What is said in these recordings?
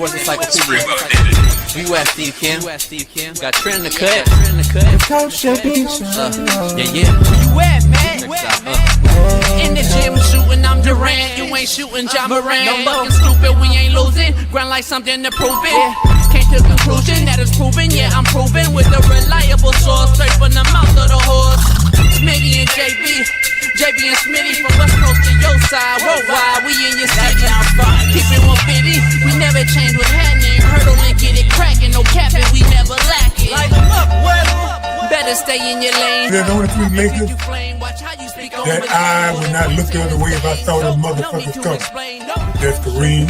Sports Encyclopedia. U.S. Steve Kim. Got Trent in the cut. Yeah. Where you at, man? In the gym shooting, I'm Durant. You ain't shooting John Morant. No fucking stupid, we ain't losing. Grind like something to prove it. Came to conclusion that it's proven. Yeah, I'm proven with a reliable source. Straight from the mouth of the horse. Smitty and JB and Smitty from West Coast to your side. Worldwide, we in your city. Keep it 150. We never change what's happening. Hurdle and get it cracking. No capping, we never lack it. Light them up, better stay in your lane. There's only three Lakers that I would not look the other way if I saw them motherfuckers coming. That's Kareem,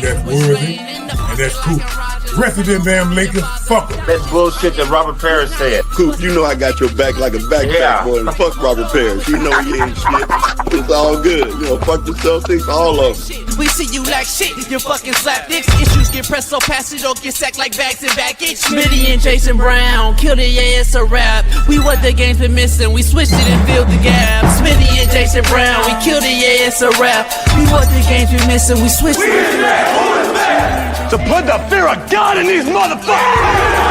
that's Worthy, and that's Coop. The rest of them damn Lakers, fuck them. That's bullshit that Robert Parrish said. Coop, you know I got your back like a backpack, boy. Fuck Robert Parrish. You know you ain't shit. It's all good. You know, fuck the Celtics, all of them. We see you like shit, you fucking slapdicks. Issues get pressed so fast you don't get sacked like bags and baggage. Smitty and Jason Brown, killed it, yeah, it's a rap. We what the game's been missing, we switched it and filled the gap. Smitty and Jason Brown, we killed it, yeah, it's a rap. We what the game's been missing, we switched it and filled the gap. To put the fear of God in these motherfuckers!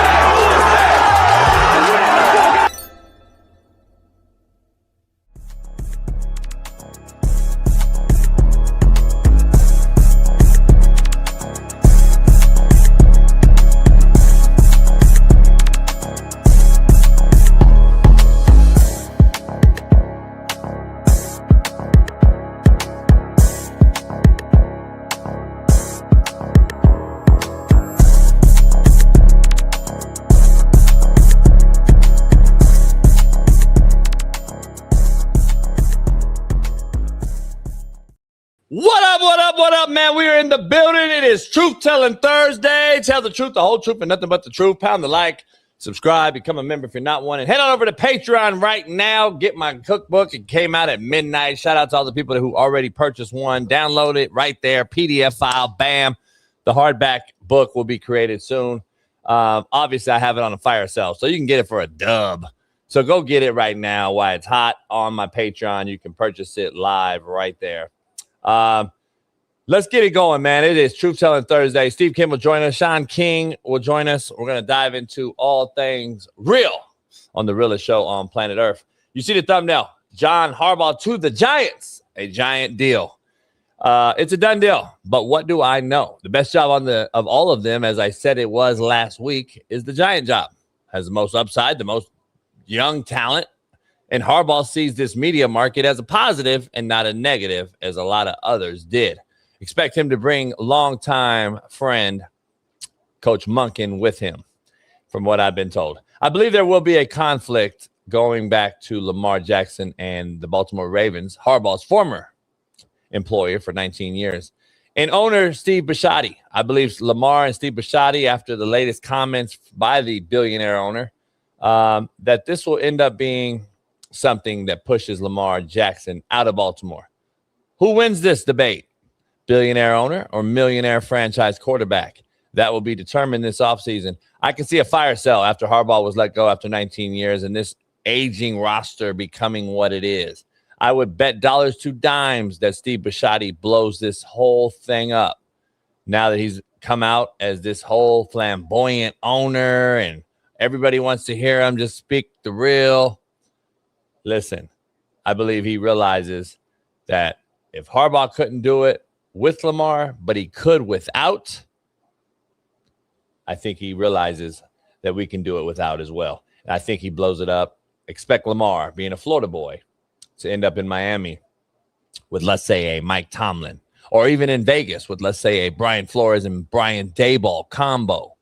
What up, man? We are in the building. It is Truth Telling Thursday. Tell the truth, the whole truth, and nothing but the truth. Pound the like, subscribe, become a member if you're not one. And head on over to Patreon right now. Get my cookbook. It came out at midnight. Shout out to all the people who already purchased one. Download it right there. PDF file. Bam. The hardback book will be created soon. Obviously, I have it on a fire sale, so you can get it for a dub. So go get it right now while it's hot on my Patreon. You can purchase it live right there. Let's get it going, man. It is Truth Telling Thursday. Steve Kim will join us. Shaun King will join us. We're going to dive into all things real on the realest show on planet Earth. You see the thumbnail. John Harbaugh to the Giants. A giant deal. It's a done deal. But what do I know? The best job of all of them, as I said it was last week, is the Giant job. Has the most upside, the most young talent. And Harbaugh sees this media market as a positive and not a negative, as a lot of others did. Expect him to bring longtime friend Coach Monken with him, from what I've been told. I believe there will be a conflict going back to Lamar Jackson and the Baltimore Ravens, Harbaugh's former employer for 19 years, and owner Steve Bisciotti. I believe Lamar and Steve Bisciotti, after the latest comments by the billionaire owner, that this will end up being something that pushes Lamar Jackson out of Baltimore. Who wins this debate? Billionaire owner or millionaire franchise quarterback? That will be determined this offseason. I can see a fire sale after Harbaugh was let go after 19 years and this aging roster becoming what it is. I would bet dollars to dimes that Steve Bisciotti blows this whole thing up now that he's come out as this whole flamboyant owner and everybody wants to hear him just speak the real. Listen, I believe he realizes that if Harbaugh couldn't do it with Lamar, but he could without, I think he realizes that we can do it without as well. And I think he blows it up. Expect Lamar, being a Florida boy, to end up in Miami with, let's say, a Mike Tomlin, or even in Vegas with, let's say, a Brian Flores and Brian Daboll combo.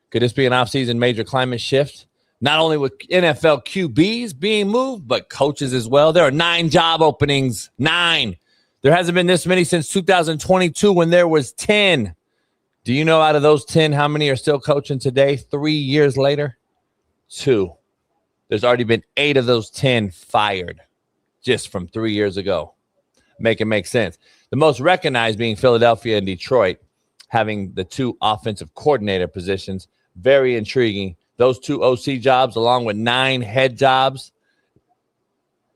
Could this be an offseason major climate shift? Not only with NFL QBs being moved, but coaches as well. There are 9 job openings. 9. There hasn't been this many since 2022 when there was 10. Do you know out of those 10, how many are still coaching today, 3 years later? 2. There's already been 8 of those 10 fired just from 3 years ago. Make it make sense. The most recognized being Philadelphia and Detroit, having the 2 offensive coordinator positions. Very intriguing. Those 2 OC jobs, along with 9 head jobs,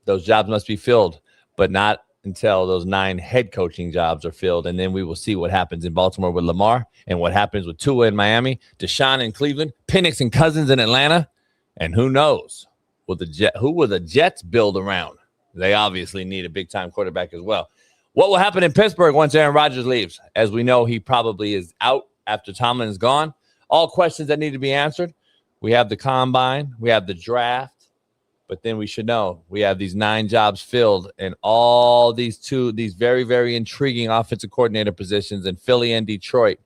those jobs must be filled, but not until those 9 head coaching jobs are filled, and then we will see what happens in Baltimore with Lamar and what happens with Tua in Miami, Deshaun in Cleveland, Penix and Cousins in Atlanta, and who knows who will the Jets build around? They obviously need a big-time quarterback as well. What will happen in Pittsburgh once Aaron Rodgers leaves? As we know, he probably is out after Tomlin is gone. All questions that need to be answered. We have the combine. We have the draft. But then we should know we have these 9 jobs filled and all these very, very intriguing offensive coordinator positions in Philly and Detroit.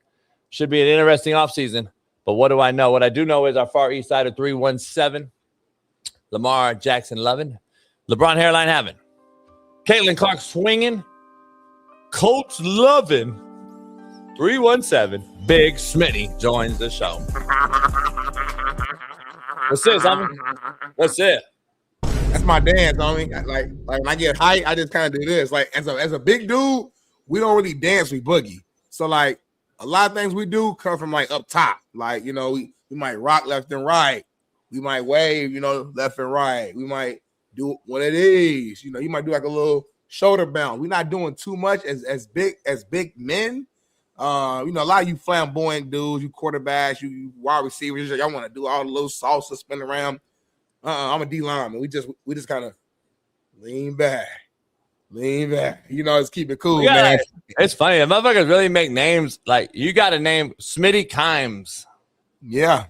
Should be an interesting offseason. But what do I know? What I do know is our far east side of 317, Lamar Jackson loving, LeBron hairline having, Caitlin Clark swinging, Colts loving, 317, Big Smitty joins the show. What's this, homie? What's it? That's my dance, homie. Like when I get hype, I just kind of do this. Like as a big dude, we don't really dance, we boogie. So like a lot of things we do come from like up top. Like, you know, we might rock left and right. We might wave, you know, left and right. We might do what it is. You know, you might do like a little shoulder bounce. We're not doing too much as big men. You know, a lot of you flamboyant dudes, you quarterbacks, you wide receivers, y'all want to do all the little salsa spin around. I'm a D lineman. We just kind of lean back. You know, just keep it cool, man. It's funny. The motherfuckers really make names. Like, you got a name, Smitty Kimes. Yeah.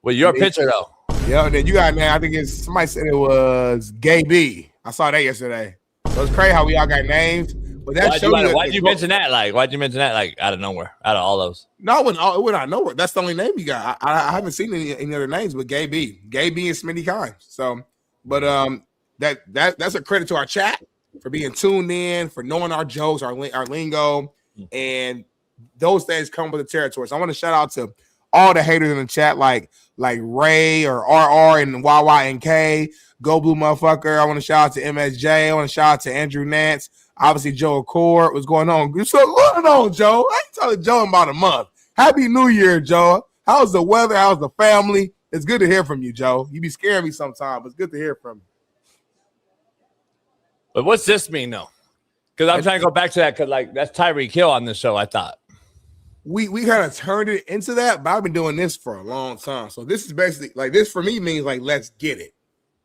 With your picture, though. Yeah, then you got a name. I think somebody said it was Gay B. I saw that yesterday. So it's crazy how we all got names. But that why'd you mention that? Like, why'd you mention that? Like, out of nowhere, out of all those. No, it went out of nowhere. That's the only name you got. I haven't seen any other names but Gay B and Smitty Kimes. So, but that's a credit to our chat for being tuned in, for knowing our jokes, our lingo, and those things come with the territory. So I want to shout out to all the haters in the chat, like Ray or RR and YYNK, Go Blue Motherfucker. I want to shout out to MSJ. I want to shout out to Andrew Nance. Obviously, Joe Accord. What's going on? What's going on, Joe? I ain't talking to Joe in about a month. Happy New Year, Joe. How's the weather? How's the family? It's good to hear from you, Joe. You be scaring me sometimes, but it's good to hear from you. But what's this mean, though? Because I'm trying to go back to that because, like, that's Tyreek Hill on this show, I thought. We kind of turned it into that, but I've been doing this for a long time. So this is basically, like, this for me means, like, let's get it.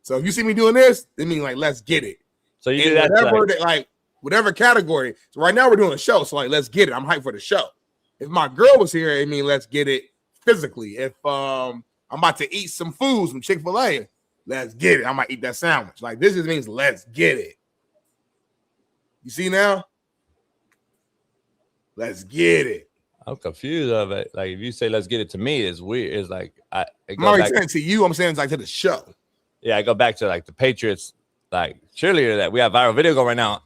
So if you see me doing this, it means, like, let's get it. So you do that, whatever category. So right now we're doing a show. So, like, let's get it. I'm hyped for the show. If my girl was here, it means let's get it physically. If I'm about to eat some food, some Chick-fil-A, let's get it. I might eat that sandwich. Like, this just means let's get it. You see now? Let's get it. I'm confused of it. Like, if you say let's get it to me, it's weird. It's like I'm already saying it to you. I'm saying it's like to the show. Yeah, I go back to like the Patriots, like cheerleader that we have viral video going right now.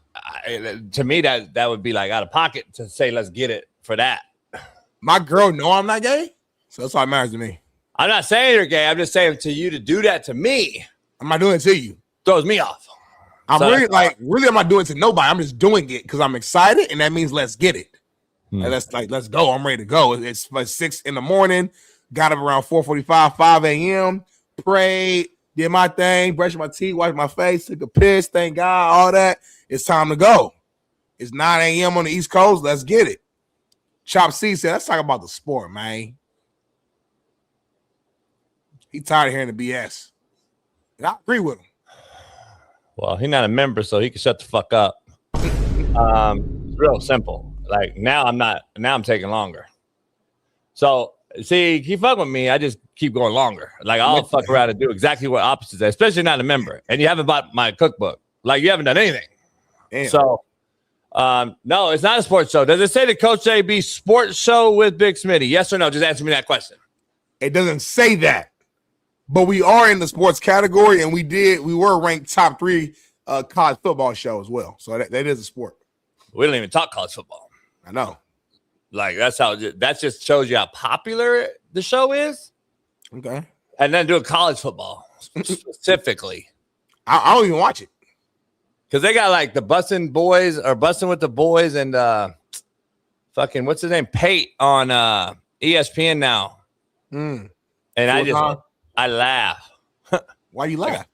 To me, that would be like out of pocket to say let's get it for that. My girl know I'm not gay, so that's all that matters to me. I'm not saying you're gay. I'm just saying to you to do that to me. I'm not doing it to you. Throws me off. I'm not doing it to nobody. I'm just doing it because I'm excited, and that means let's get it. And let's go. I'm ready to go. It's like 6 a.m. Got up around 4:45, 5 a.m. Prayed, did my thing, brushed my teeth, washed my face, took a piss. Thank God, all that. It's time to go. It's 9 a.m. on the East Coast. Let's get it. Chop C said, let's talk about the sport, man. He tired of hearing the BS. And I agree with him. Well, he's not a member, so he can shut the fuck up. It's real simple. Like, now I'm taking longer. So, see, keep fucking with me. I just keep going longer. Like, I'll fuck around and do exactly what opposites say, especially not a member. And you haven't bought my cookbook. Like, you haven't done anything. Damn. So, no, it's not a sports show. Does it say the Coach JB sports show with Big Smitty? Yes or no? Just answer me that question. It doesn't say that. But we are in the sports category, and we were ranked top 3 college football show as well. So that is a sport. We don't even talk college football. I know. Like, that just shows you how popular the show is. Okay. And then do a college football specifically. I don't even watch it. Because they got like the Bussin' Boys or Bussin' with the Boys and fucking, what's his name? Pate on ESPN now. And I laugh. Why you laugh?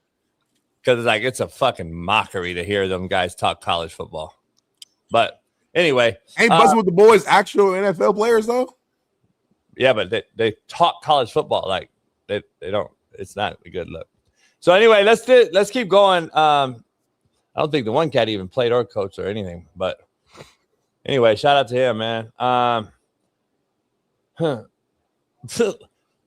Because it's like, it's a fucking mockery to hear them guys talk college football. But anyway, ain't buzzing with the boys actual NFL players though. Yeah, but they talk college football like they don't. It's not a good look. So anyway, let's keep going. I don't think the one cat even played or coached or anything. But anyway, shout out to him, man.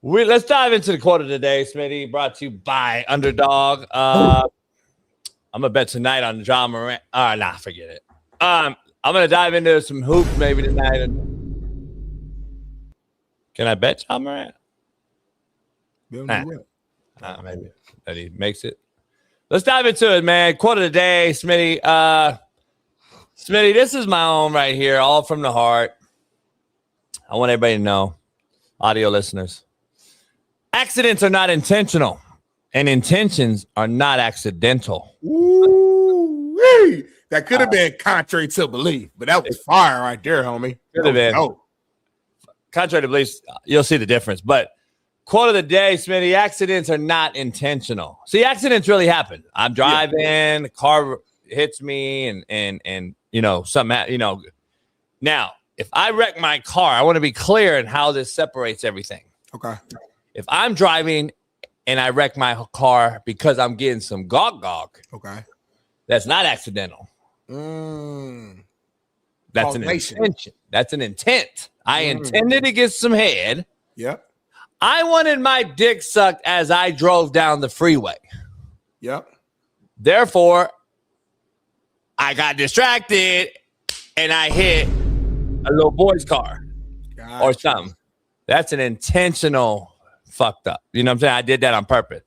Let's dive into the quote of the day, Smitty. Brought to you by Underdog. I'm gonna bet tonight on John Morant. Forget it. I'm gonna dive into some hoops maybe tonight. Can I bet John Morant? Maybe that he makes it. Let's dive into it, man. Quote of the day, Smitty. Smitty, this is my own right here, all from the heart. I want everybody to know, audio listeners, accidents are not intentional, and intentions are not accidental. Ooh, that could have been contrary to belief, but that was fire right there, homie. Could have been. Contrary to belief, you'll see the difference. But quote of the day, Smitty, accidents are not intentional. See, accidents really happen. I'm driving, the car hits me, and you know, something, you know. Now, if I wreck my car, I want to be clear in how this separates everything. Okay. If I'm driving and I wreck my car because I'm getting some gog, okay, that's not accidental. That's an intention. That's an intent. I intended to get some head. Yep. I wanted my dick sucked as I drove down the freeway. Yep. Therefore, I got distracted and I hit a little boy's car or something. That's an intentional fucked up. You know what I'm saying? I did that on purpose.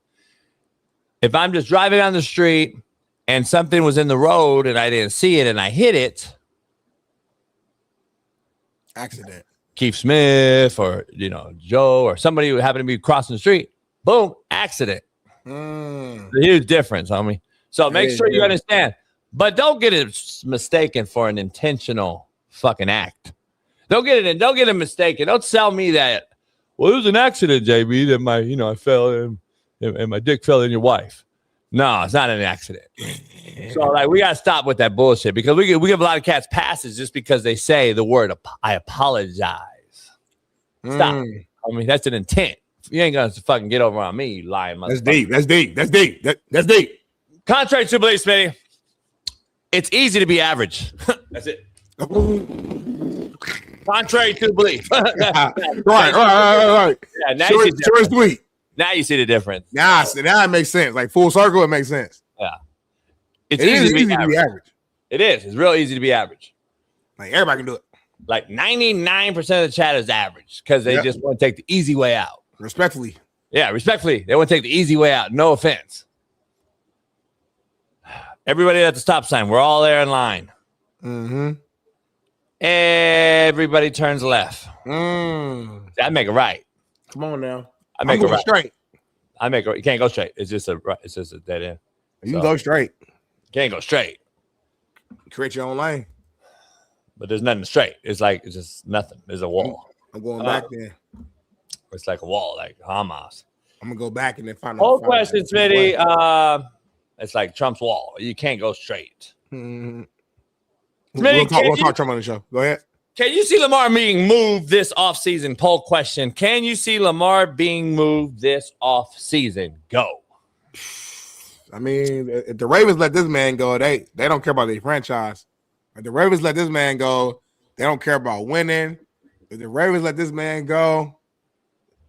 If I'm just driving down the street and something was in the road and I didn't see it and I hit it, accident. Keith Smith or, you know, Joe or somebody who happened to be crossing the street, boom, accident. A huge difference, homie. So make sure you understand. But don't get it mistaken for an intentional fucking act. Don't get it mistaken. Don't sell me that. Well, it was an accident, JB, that I fell in and my dick fell in your wife. No, it's not an accident. So, like, we got to stop with that bullshit because we give a lot of cats passes just because they say the word I apologize. Stop. I mean, that's an intent. You ain't going to fucking get over on me, you lying motherfucker. That's deep. Contrary to belief, Smitty, it's easy to be average. That's it. Contrary to belief. Right. Yeah, now short and sweet. Now you see the difference. Now it makes sense. Like full circle, it makes sense. Yeah. It's easy to be average. It is. It's real easy to be average. Like everybody can do it. Like 99% of the chat is average because they just want to take the easy way out. Respectfully. Yeah, respectfully. They want to take the easy way out. No offense. Everybody at the stop sign. We're all there in line. Mm-hmm. Everybody turns left. I make it right. Come on now. I make it right. Straight. I make it. You can't go straight. It's just a dead end. You can go straight. You can't go straight. Create your own lane. But there's nothing straight. It's just nothing. There's a wall. I'm going back there. It's like a wall, like Hamas. I'm gonna go back and then find. Whole question, Smitty. It's like Trump's wall. You can't go straight. Smitty, we'll talk Trump on the show. Go ahead. Can you see Lamar being moved this offseason? Poll question. Can you see Lamar being moved this offseason? Go. I mean, if the Ravens let this man go, they don't care about their franchise. If the Ravens let this man go, they don't care about winning. If the Ravens let this man go,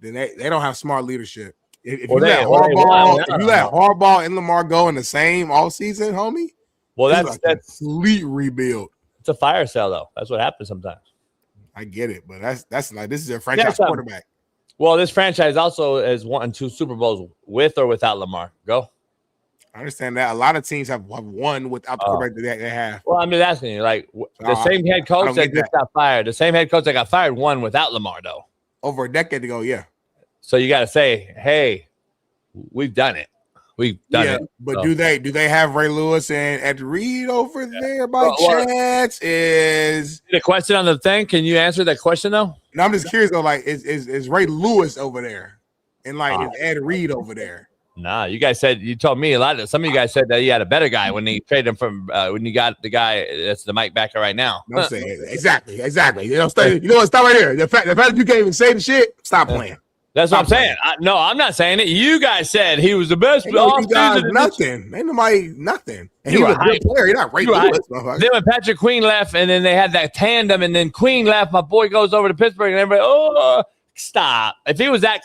then they don't have smart leadership. If you let Harbaugh and Lamar go in the same offseason, homie, well, that's a complete rebuild. It's a fire sale, though. That's what happens sometimes. I get it, but that's like this is a franchise quarterback. Well, this franchise also has won 2 Super Bowls with or without Lamar. Go. I understand that a lot of teams have won without the quarterback that they have. Well, I'm just asking you, like the same head coach that just got fired. The same head coach that got fired won without Lamar, though. Over a decade ago, yeah. So you got to say, hey, we've done it. We've done it. But so. do they have Ray Lewis and Ed Reed over there by chance? Is the question on the thing? Can you answer that question though? No, I'm just curious though. Like, is Ray Lewis over there, and like is Ed Reed over there? Nah, you told me some of you guys said that you had a better guy when he traded him from when you got the guy that's the Mike backer right now. I'm saying exactly. You know, stop right here. The fact that you can't even say the shit, stop playing. That's what I'm saying. No, I'm not saying it. You guys said he was the best. Nothing. Ain't nobody nothing. And he was a good player. He's not right. Then when Patrick Queen left, and then they had that tandem, and then Queen left, my boy goes over to Pittsburgh, and everybody, stop. If he was that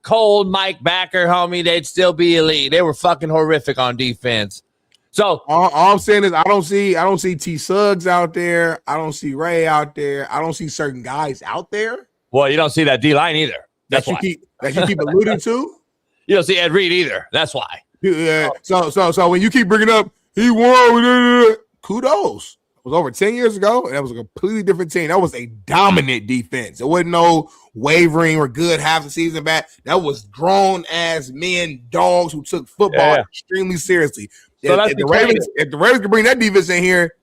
cold Mike backer, homie, they'd still be elite. They were fucking horrific on defense. So all I'm saying is I don't see T Suggs out there. I don't see Ray out there. I don't see certain guys out there. Well, you don't see that D line either. That's why. That you keep alluding to. You don't see Ed Reed either. That's why. Yeah. So when you keep bringing up he won, kudos. It was over 10 years ago, and that was a completely different team. That was a dominant defense. It wasn't no wavering or good half the season back. That was grown ass men, dogs who took football extremely seriously. So if the Ravens can bring that defense in here,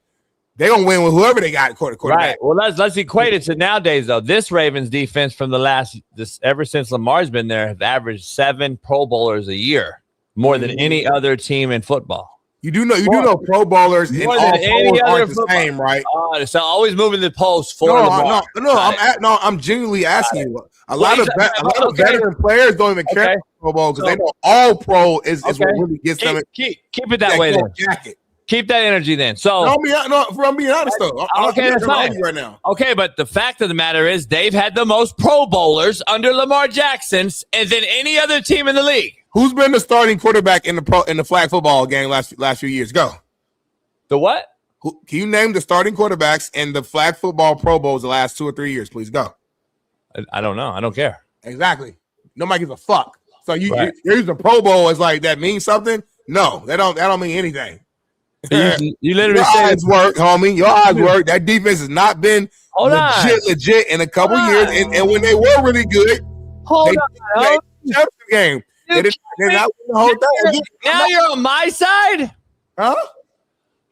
they're gonna win with whoever they got quarterback. Right. Well, let's equate it to nowadays though. This Ravens defense from ever since Lamar's been there have averaged 7 Pro Bowlers a year, more than any other team in football. You do know Pro Bowlers in all polls aren't the same, right? So always moving the post for Lamar. I'm genuinely asking you. A lot of veteran players don't even care for Pro Bowl because they know all pro is what really gets them. Keep it that way then. Jacket. Keep that energy then. So I'm being honest though. Okay, that's fine. Right now. Okay, but the fact of the matter is they've had the most Pro Bowlers under Lamar Jackson than any other team in the league. Who's been the starting quarterback in the flag football game last few years? Go. The what? Can you name the starting quarterbacks in the flag football Pro Bowls the last 2 or 3 years? Please go. I don't know. I don't care. Exactly. Nobody gives a fuck. So you're using Pro Bowl as like that means something? No, that don't mean anything. You literally your said eyes work, homie. Your eyes work. That defense has not been legit in a couple years, and when they were really good, they the game. They're not winning the whole thing. Now you're on my side, huh?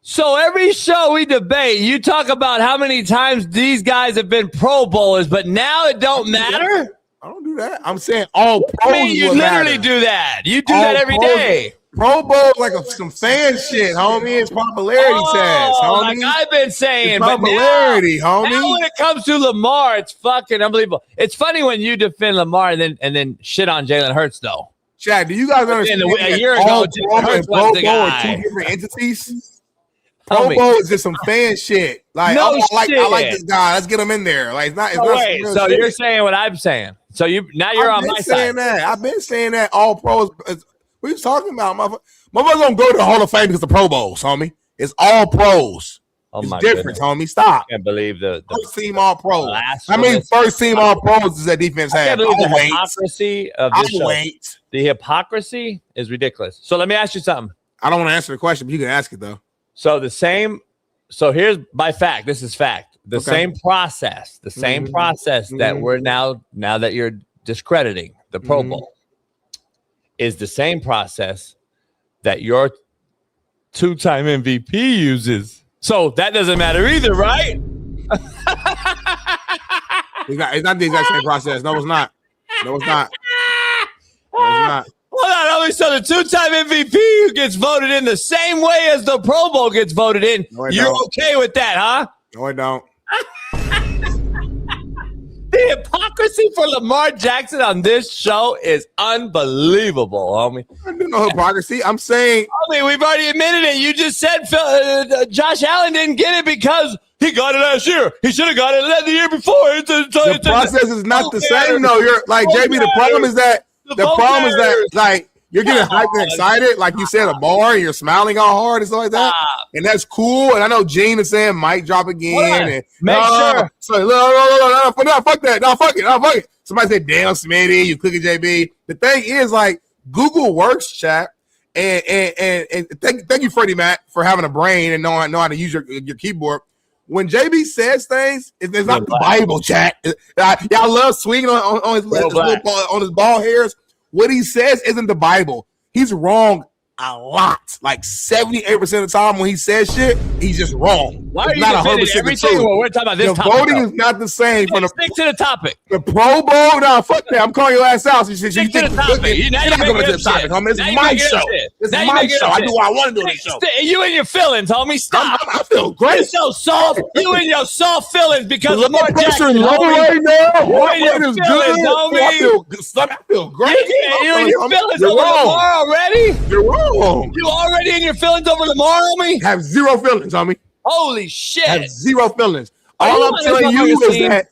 So every show we debate, you talk about how many times these guys have been Pro Bowlers, but now it don't matter. I don't do that. I'm saying all pros. I mean, you literally do that. You do that every day. Pro Bowl like some fan shit, homie. It's popularity test, homie. Like I've been saying, it's popularity, homie. Now when it comes to Lamar, it's fucking unbelievable. It's funny when you defend Lamar and then shit on Jalen Hurts, though. Chad, do you guys understand? A year ago, Jalen Hurts was the guy. Are 2 different entities. Pro Bowl is just some fan shit. Like I like this guy. Let's get him in there. Like it's not. So you're saying what I'm saying. So you're on my side. I've been saying that all pros. What are you talking about, motherfucker? Motherfuckers don't go to the Hall of Fame because the Pro Bowls, homie. It's all pros. It's different, homie. Stop. I can't believe the first team all pros. How many first team all pros does that defense have? The hypocrisy of this show. The hypocrisy is ridiculous. So let me ask you something. I don't want to answer the question, but you can ask it though. So here's by fact. This is fact. The same process that we're now that you're discrediting the Pro Bowl is the same process that your 2-time MVP uses. So that doesn't matter either, right? It's not the exact same process. No, it's not. Hold on, so the 2-time MVP who gets voted in the same way as the Pro Bowl gets voted in. No, you're okay with that, huh? No, I don't. The hypocrisy for Lamar Jackson on this show is unbelievable, homie. I do no hypocrisy. I'm saying, homie, we've already admitted it. You just said Josh Allen didn't get it because he got it last year. He should have got it the year before. The process is not the same, though. You're like JB. The problem is that like you're getting hyped and excited, like you said, a bar, and you're smiling all hard and stuff like that, and that's cool. And I know Gene is saying mic drop again, and make sure. So no, fuck that, no, fuck it. Somebody said, "Damn, Smitty, you clicking JB." The thing is, like, Google works, chat, and thank you, Freddie Mac, for having a brain and know how to use your keyboard. When JB says things, it's not the Bible, chat. Y'all love swinging on his ball hairs. What he says isn't the Bible. He's wrong a lot. Like 78% of the time when he says shit, he's just wrong. Why are you not defending everything? Well, we're talking about this the topic. Voting is not the same. Stick to the topic. The Pro Bowl? Nah, fuck that. I'm calling your ass out. Stick to the topic. You're not going to the topic, homie. It's my show. It's my show. I do what I want to do on this show. You and your feelings, homie. Stop. I feel great. You're so soft. You and your soft feelings because Lamar Jackson. Low right now. You and your feelings, homie. I feel great. You and your feelings over Lamar already? You're wrong. You already in your feelings over Lamar, homie? Have zero feelings, homie. Holy shit. Have zero feelings. All I'm telling you is that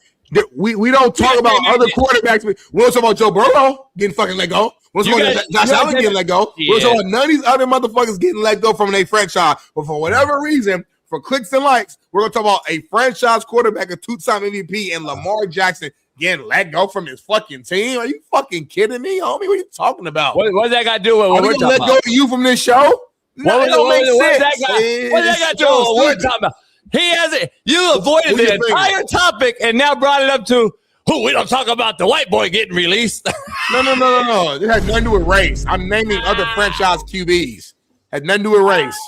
we don't talk about other quarterbacks. We don't talk about Joe Burrow getting fucking let go. We don't talk about Josh Allen getting let go. We don't talk about none of these other motherfuckers getting let go from their franchise. But for whatever reason, for clicks and likes, we're going to talk about a franchise quarterback, a two-time MVP, and Lamar Jackson getting let go from his fucking team. Are you fucking kidding me, homie? What are you talking about? What does that got to do with what we're talking about? Are we going to let go of you from this show? No, it don't make sense. What does that got to do with what we're talking about? He hasn't. You avoided the entire topic and now brought it up to who we don't talk about the white boy getting released. No. It has nothing to do with race. I'm naming other franchise QBs. Has nothing to do with race.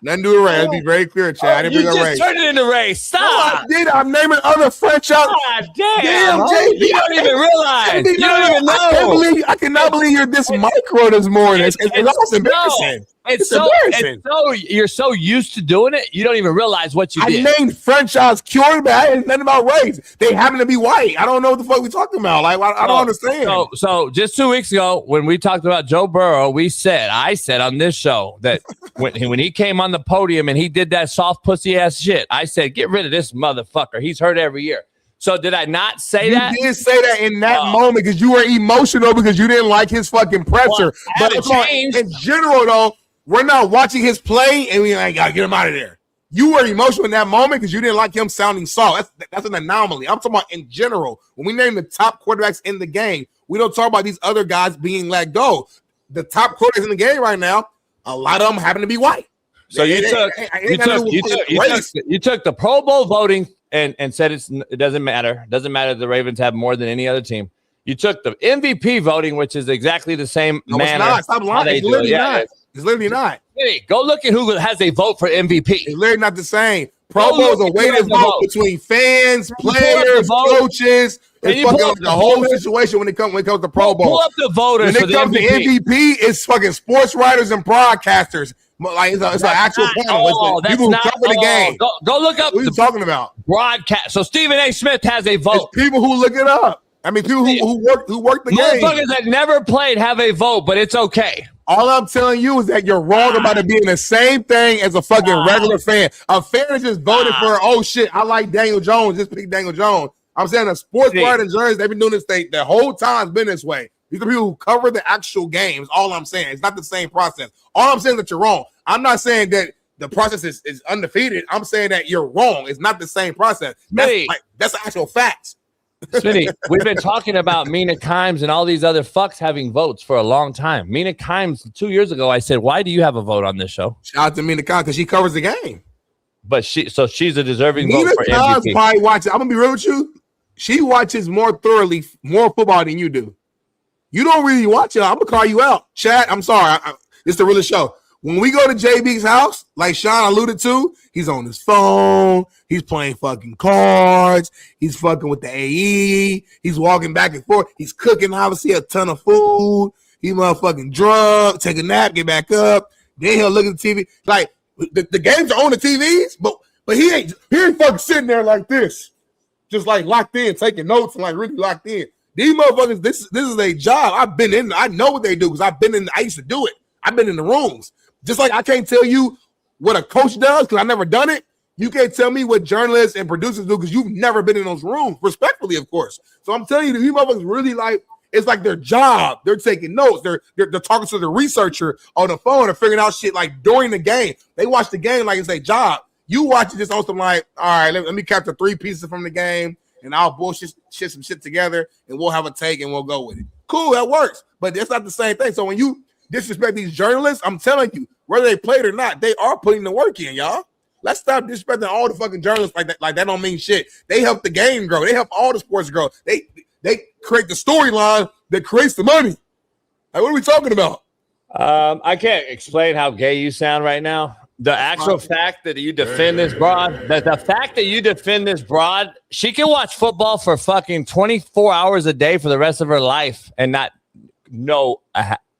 Nothing to do with race. Let's be very clear, Chad. I didn't bring a race. You just turned it into race. Stop. No, I did. I'm naming other franchise. God damn, JB. You don't even realize. You don't even know. I cannot believe you're this micro this morning. It's almost embarrassing. It's embarrassing. You're so used to doing it, you don't even realize what you did. I named franchise quarterback. It's nothing about race. They happen to be white. I don't know what the fuck we're talking about. Like, I don't understand. So just 2 weeks ago, when we talked about Joe Burrow, I said on this show that when he came on the podium and he did that soft pussy ass shit, I said, get rid of this motherfucker. He's hurt every year. So did I not say that? You did say that in that moment because you were emotional because you didn't like his fucking presser. But in general, though, we're not watching his play and we like, gotta get him out of there. You were emotional in that moment because you didn't like him sounding soft. That's an anomaly. I'm talking about in general. When we name the top quarterbacks in the game, we don't talk about these other guys being let go. The top quarterbacks in the game right now, a lot of them happen to be white. So you took the Pro Bowl voting and said it doesn't matter. It doesn't matter if the Ravens have more than any other team. You took the MVP voting, which is exactly the same manner. It's not. Stop lying. It's literally not. It's literally not. Hey, go look at who has a vote for MVP. It's literally not the same. Pro Bowl is a weighted vote between fans, players, coaches. It's fucking the whole situation when it comes to Pro Bowl. Pull up the voters when it comes to MVP, it's fucking sports writers and broadcasters. Like it's an actual panel. People who cover the game. Go look up. What are you talking about? Broadcast. So Stephen A. Smith has a vote. It's people who look it up. I mean, people who work the game. Motherfuckers that never played have a vote, but it's okay. All I'm telling you is that you're wrong about it being the same thing as a fucking regular fan. A fan is just voted for, oh shit, I like Daniel Jones, just pick Daniel Jones. I'm saying the sports writers and journalists, they've been doing this thing the whole time. It's been this way. These are people who cover the actual games. All I'm saying. It's not the same process. All I'm saying is that you're wrong. I'm not saying that the process is undefeated. I'm saying that you're wrong. It's not the same process. That's actual facts. Smitty, we've been talking about Mina Kimes and all these other fucks having votes for a long time. Mina Kimes, 2 years ago, I said, why do you have a vote on this show? Shout out to Mina Kimes because she covers the game. But she's a deserving vote for Mina MVP. Kimes probably watches. I'm gonna be real with you. She watches more thoroughly, more football than you do. You don't really watch it. I'm gonna call you out, Chad. I'm sorry. It's the realest show. When we go to JB's house, like Shaun alluded to, he's on his phone. He's playing fucking cards. He's fucking with the AE. He's walking back and forth. He's cooking, obviously, a ton of food. He motherfucking drunk, take a nap, get back up. Then he'll look at the TV. Like, the games are on the TVs, but he ain't fucking sitting there like this. Just like locked in, taking notes and like really locked in. These motherfuckers, this is a job. I've been in. I know what they do because I used to do it. I've been in the rooms. Just like I can't tell you what a coach does because I've never done it. You can't tell me what journalists and producers do because you've never been in those rooms, respectfully, of course. So I'm telling you, these motherfuckers really like, it's like their job. They're taking notes. They're talking to the researcher on the phone and figuring out shit like during the game. They watch the game like it's their job. You watch it just on some like, all right, let me capture 3 pieces from the game and I'll bullshit some shit together and we'll have a take and we'll go with it. Cool, that works. But that's not the same thing. So when you disrespect these journalists, I'm telling you, whether they played or not, they are putting the work in, y'all. Let's stop disrespecting all the fucking journalists like that. Like that don't mean shit. They help the game grow. They help all the sports grow. They create the storyline that creates the money. Like, what are we talking about? I can't explain how gay you sound right now. The actual fact that you defend this broad, the fact that you defend this broad, she can watch football for fucking 24 hours a day for the rest of her life and not know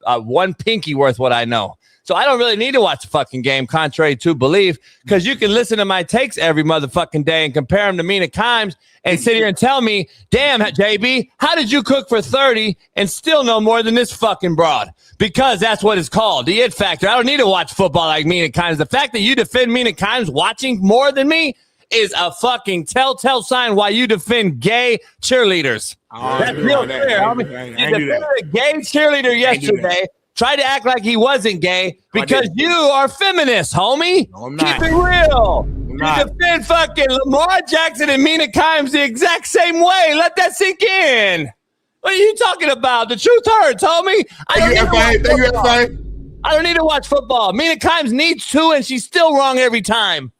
one pinky worth what I know. So I don't really need to watch the fucking game, contrary to belief, because you can listen to my takes every motherfucking day and compare them to Mina Kimes and sit here and tell me, damn, JB, how did you cook for 30 and still know more than this fucking broad? Because that's what it's called, the it factor. I don't need to watch football like Mina Kimes. The fact that you defend Mina Kimes watching more than me is a fucking telltale sign why you defend gay cheerleaders. That's real clear, homie. You defended a gay cheerleader yesterday. Tried to act like he wasn't gay because you are feminist, homie. No, I'm not. Keep it real. You defend fucking Lamar Jackson and Mina Kimes the exact same way. Let that sink in. What are you talking about? The truth hurts, homie. I don't need to watch football. Mina Kimes needs to, and she's still wrong every time.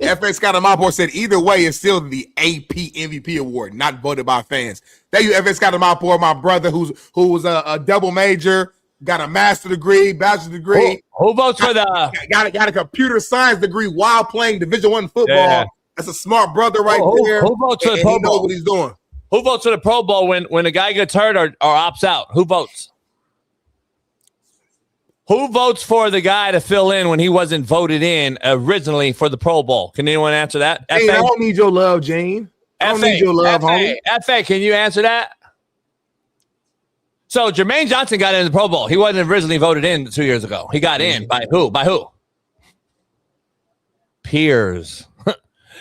FA Scott Amapo said either way it's still the AP MVP award, not voted by fans. Thank you, FA Scott Amapo, my brother who was a double major, got a master's degree, bachelor's degree. Who votes for the got a computer science degree while playing Division I football. Yeah. That's a smart brother there. Who votes for the Pro Bowl? He knows what he's doing. Who votes for the Pro Bowl when a guy gets hurt or opts out? Who votes? Who votes for the guy to fill in when he wasn't voted in originally for the Pro Bowl? Can anyone answer that? Hey, I don't need your love, Gene. I don't need your love, homie. FA, can you answer that? So Jermaine Johnson got in the Pro Bowl. He wasn't originally voted in 2 years ago. He got in by who? By who? Peers.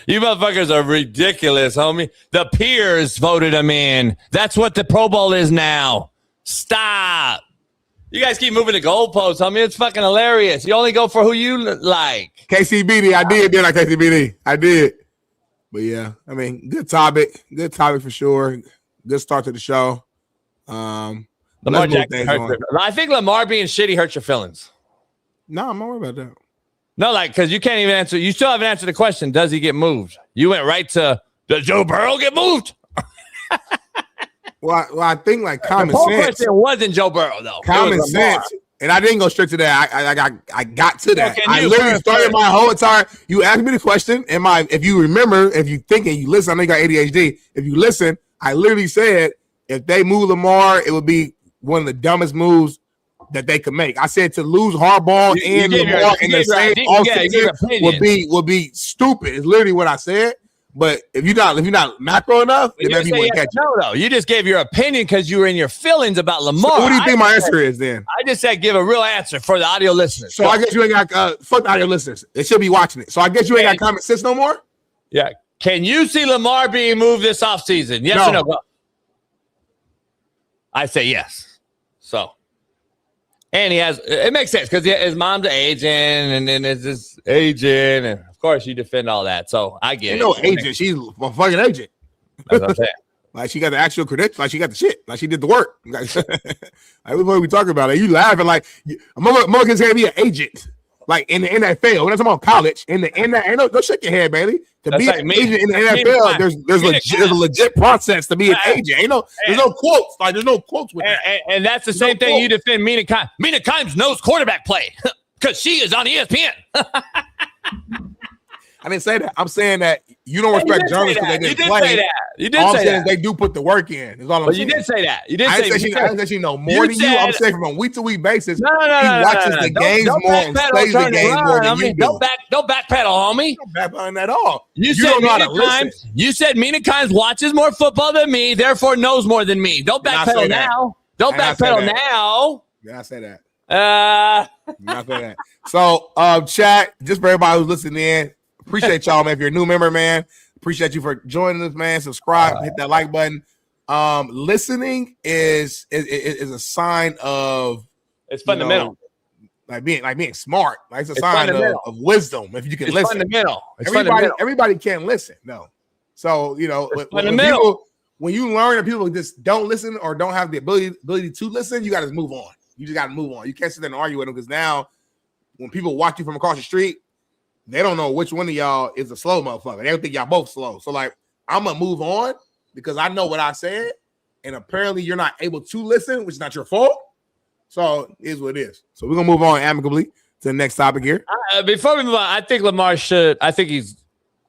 You motherfuckers are ridiculous, homie. The peers voted him in. That's what the Pro Bowl is now. Stop. You guys keep moving the goalposts, homie. It's fucking hilarious. You only go for who you like. KCBD, I did, didn't I, KCBD? I did. But yeah, I mean, good topic. Good topic for sure. Good start to the show. Lamar Jackson hurt. I think Lamar being shitty hurts your feelings. No, I'm not worried about that. No, because you can't even answer. You still haven't answered the question. Does he get moved? You went right to, does Joe Burrow get moved? Well, I think like common sense. The question wasn't Joe Burrow though. Common sense, and I didn't go straight to that. I got to that. I literally started my whole entire. You asked me the question, and if you remember, if you think and you listen, I know you got ADHD. If you listen, I literally said if they move Lamar, it would be one of the dumbest moves that they could make. I said to lose Harbaugh and Lamar in the same offseason would be stupid. It's literally what I said. But if you're not macro enough, then maybe you wouldn't catch it. No, you just gave your opinion because you were in your feelings about Lamar. So what do you think my answer is then? I just said give a real answer for the audio listeners. So I guess you ain't got fuck the audio listeners. They should be watching it. So I guess you ain't got common sense no more? Yeah. Can you see Lamar being moved this offseason? Yes or no? I say yes. So. And it makes sense because his mom's an agent and then it's this agent. And of course, you defend all that. So I get it. No agent. She's a fucking agent. That's what I'm saying. Like she got the actual credentials. Like she got the shit. Like she did the work. Like what are we talking about? Like, you laughing like a motherfucker's going to be an agent. Like in the NFL. When I'm talking about college. Go shake your head, Bailey. To be an agent in the NFL, there's a legit process to be an agent. There's no quotes. Like there's no quotes with that. And that's the same thing you defend Mina Kimes. Mina Kimes knows quarterback play because she is on ESPN. I didn't say that. I'm saying that you don't respect journalists because they didn't play. Say that. You did all say I'm saying that. Is they do put the work in. Is all I'm saying. You did say that. You did say she know more than you. I'm saying from a week to week basis. He watches the games more and plays the game more than you do. Don't backpedal, homie. Don't backpedal at all. You don't know how to listen. You said Mina Kimes watches more football than me, therefore knows more than me. Don't backpedal now. Don't backpedal now. Yeah, I say that. Not say that. So, chat, just for everybody who's listening in. Appreciate y'all, man. If you're a new member, man, appreciate you for joining us, man. Subscribe, hit that like button. Listening is a sign of it's fundamental. Like being smart. Like it's a sign of wisdom. If you can listen, fundamental. Everybody can't listen. No. So when you learn that people just don't listen or don't have the ability to listen, you got to move on. You just got to move on. You can't sit there and argue with them because now when people watch you from across the street, they don't know which one of y'all is a slow motherfucker. They don't think y'all both slow. So, like, I'm going to move on because I know what I said. And apparently you're not able to listen, which is not your fault. So it is what it is. So we're gonna move on amicably to the next topic here. Before we move on, I think Lamar should. I think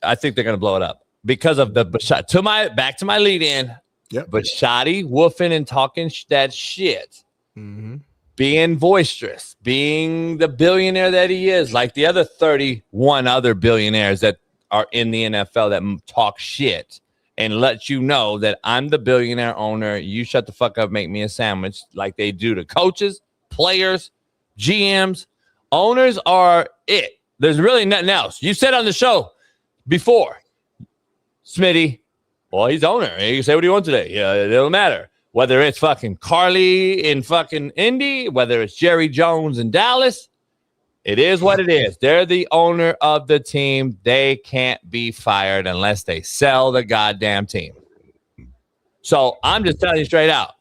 they're gonna blow it up because of the back to my lead in. Yep. Bashotti woofing and talking that shit. Mm-hmm. Being boisterous, being the billionaire that he is, like the other 31 other billionaires that are in the NFL that talk shit and let you know that I'm the billionaire owner. You shut the fuck up, make me a sandwich, like they do to coaches, players, GMs. Owners are it. There's really nothing else. You said on the show before, Smitty, well, he's owner. He can say what he wants today. Yeah, it don't matter. Whether it's fucking Carly in fucking Indy, whether it's Jerry Jones in Dallas, it is what it is. They're the owner of the team. They can't be fired unless they sell the goddamn team. So I'm just telling you straight out.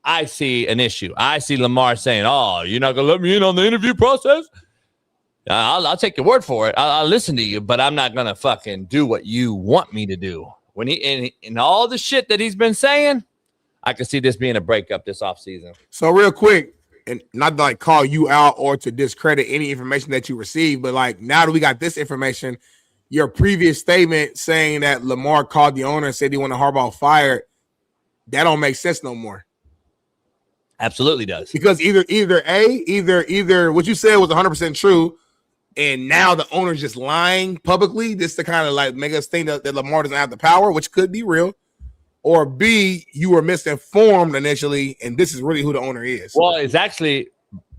I see an issue. I see Lamar saying, oh, you're not going to let me in on the interview process? I'll take your word for it. I'll listen to you, but I'm not going to fucking do what you want me to do. When he in all the shit that he's been saying, I can see this being a breakup this offseason. So real quick, and not to like call you out or to discredit any information that you received, but like now that we got this information, your previous statement saying that Lamar called the owner and said he wanted Harbaugh fired, that don't make sense no more. Absolutely does. Because either what you said was 100% true, and now the owner's just lying publicly, this to kind of like make us think that Lamar doesn't have the power, which could be real. Or B, you were misinformed initially, and this is really who the owner is. Well, it's actually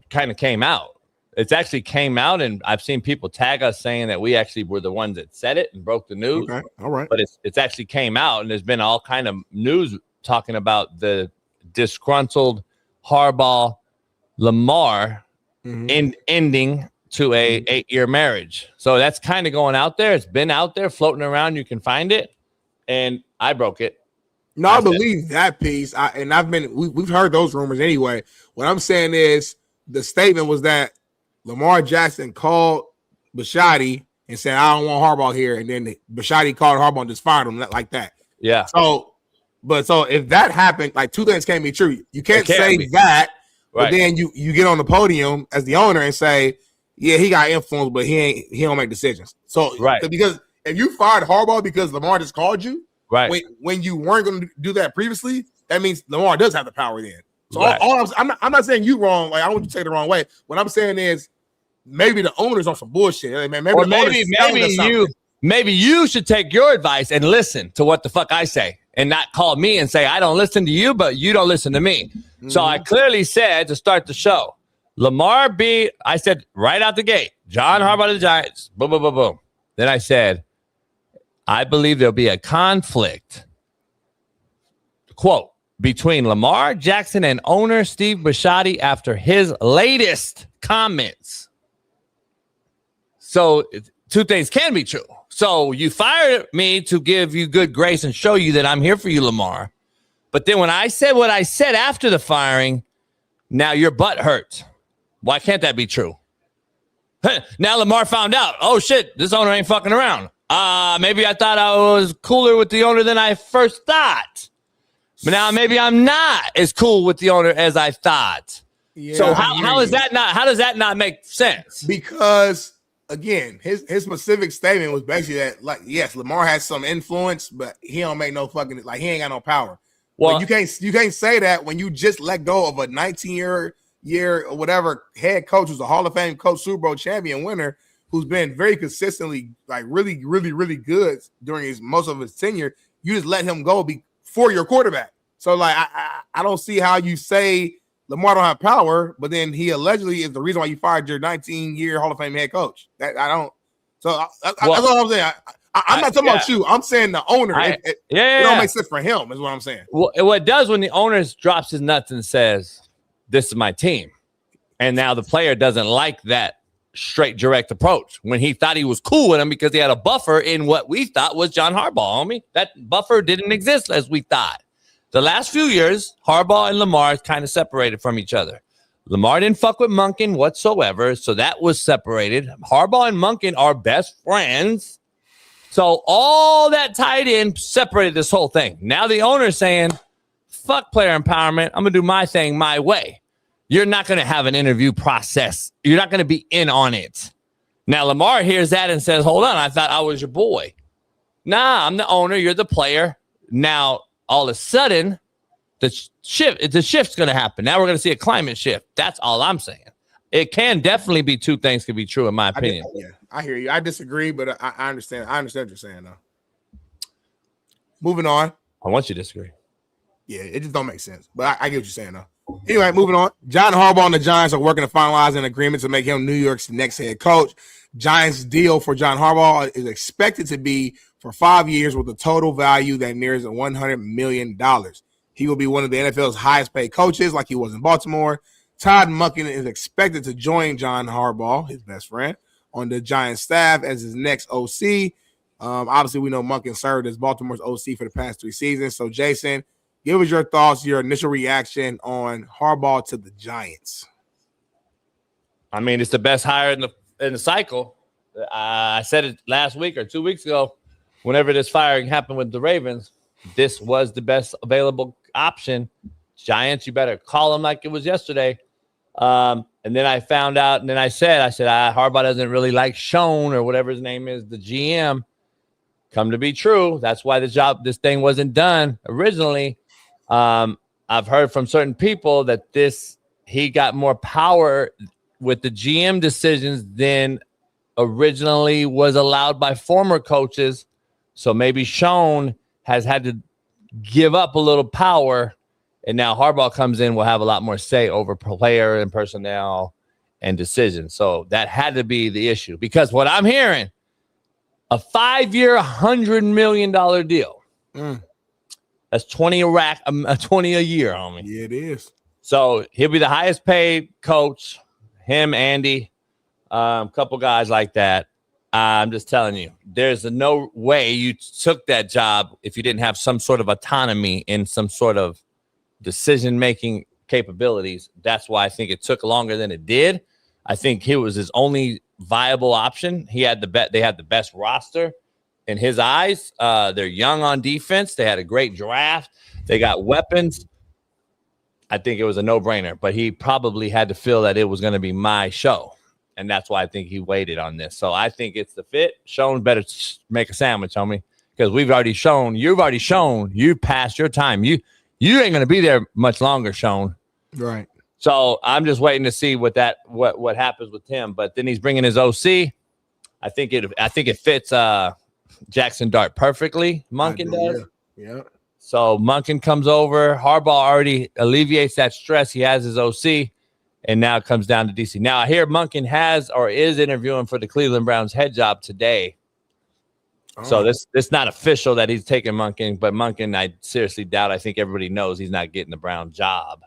kind of came out. It's actually came out, and I've seen people tag us saying that we actually were the ones that said it and broke the news. Okay, all right. But it's actually came out, and there's been all kind of news talking about the disgruntled Harbaugh Lamar ending to a 8-year marriage. So that's kind of going out there. It's been out there, floating around. You can find it, and I broke it. No, I believe that piece. We've heard those rumors anyway. What I'm saying is the statement was that Lamar Jackson called Bashotti and said, I don't want Harbaugh here. And then Bashotti called Harbaugh and just fired him like that. Yeah. So if that happened, like two things can't be true. You can't say that, but then you get on the podium as the owner and say, yeah, he got influence, but he don't make decisions. So because if you fired Harbaugh because Lamar just called you, right? When you weren't going to do that previously, that means Lamar does have the power then. So I'm not saying you wrong. Like I don't want you to take it the wrong way. What I'm saying is maybe the owner's on some bullshit. Maybe you should take your advice and listen to what the fuck I say, and not call me and say I don't listen to you, but you don't listen to me. Mm-hmm. So I clearly said to start the show, Lamar I said right out the gate, John Harbaugh to the Giants. Boom, boom, boom, boom. Then I said, I believe there'll be a conflict, quote, between Lamar Jackson and owner Steve Bashotti after his latest comments. So two things can be true. So you fired me to give you good grace and show you that I'm here for you, Lamar. But then when I said what I said after the firing, now your butt hurt. Why can't that be true? Now Lamar found out. Oh, shit, this owner ain't fucking around. Maybe I thought I was cooler with the owner than I first thought. But now maybe I'm not as cool with the owner as I thought. Yeah, so how does that not make sense? Because again, his specific statement was basically that, like, yes, Lamar has some influence, but he don't make no fucking, like, he ain't got no power. Well, you can't say that when you just let go of a 19-year or whatever head coach who's a Hall of Fame coach, Super Bowl champion winner, who's been very consistently, like, really, really, really good during most of his tenure. You just let him go for your quarterback. So, like, I don't see how you say Lamar don't have power, but then he allegedly is the reason why you fired your 19-year Hall of Fame head coach. That's all I'm saying. I'm not talking about you. I'm saying the owner. It don't make sense for him, is what I'm saying. Well, what it does when the owner drops his nuts and says, this is my team, and now the player doesn't like that straight, direct approach when he thought he was cool with him because he had a buffer in what we thought was John Harbaugh, homie. That buffer didn't exist as we thought. The last few years, Harbaugh and Lamar kind of separated from each other. Lamar didn't fuck with Monken whatsoever, so that was separated. Harbaugh and Monken are best friends. So all that tied in separated this whole thing. Now the owner's saying, fuck player empowerment. I'm going to do my thing my way. you're not going to have an interview process. You're not going to be in on it. Now, Lamar hears that and says, hold on, I thought I was your boy. Nah, I'm the owner. You're the player. Now, all of a sudden, the shift's going to happen. Now we're going to see a climate shift. That's all I'm saying. It can definitely be two things can be true, in my opinion. I hear you. I disagree, but I understand. I understand what you're saying, though. Moving on. I want you to disagree. Yeah, it just don't make sense. But I get what you're saying, though. Anyway, moving on. John Harbaugh and the Giants are working to finalize an agreement to make him New York's next head coach. Giants' deal for John Harbaugh is expected to be for 5 years with a total value that nears $100 million. He will be one of the NFL's highest paid coaches like he was in Baltimore. Todd Monken is expected to join John Harbaugh, his best friend, on the Giants staff as his next OC. Obviously, we know Monken served as Baltimore's OC for the past 3 seasons. So, Jason, give us your thoughts, your initial reaction on Harbaugh to the Giants. I mean, it's the best hire in the cycle. I said it last week or 2 weeks ago. Whenever this firing happened with the Ravens, this was the best available option. Giants, you better call them like it was yesterday. And then I found out, and then I said, Harbaugh doesn't really like Shaun or whatever his name is, the GM. Come to be true. That's why this thing wasn't done originally. I've heard from certain people that he got more power with the GM decisions than originally was allowed by former coaches. So maybe Shaun has had to give up a little power, and now Harbaugh comes in, will have a lot more say over player and personnel and decisions. So that had to be the issue, because what I'm hearing, a 5-year, $100 million deal. That's 20 a year, homie. Yeah, it is. So he'll be the highest paid coach, him, Andy, a couple guys like that. I'm just telling you, there's no way you took that job if you didn't have some sort of autonomy and some sort of decision-making capabilities. That's why I think it took longer than it did. I think he was his only viable option. They had the best roster in his eyes. They're young on defense. They had a great draft. They got weapons. I think it was a no-brainer, but he probably had to feel that it was going to be my show. And that's why I think he waited on this. So I think it's the fit. Shaun better make a sandwich, homie, because you've already shown you passed your time. You ain't going to be there much longer, Shaun. Right. So I'm just waiting to see what happens with him. But then he's bringing his OC. I think it fits Jackson Dart perfectly. Monken does. Yeah. So Monken comes over. Harbaugh already alleviates that stress. He has his OC. And now it comes down to DC. Now, I hear Monken has or is interviewing for the Cleveland Browns head job today. Oh. So this not official that he's taking Monken, but Monken, I seriously doubt. I think everybody knows he's not getting the Brown job.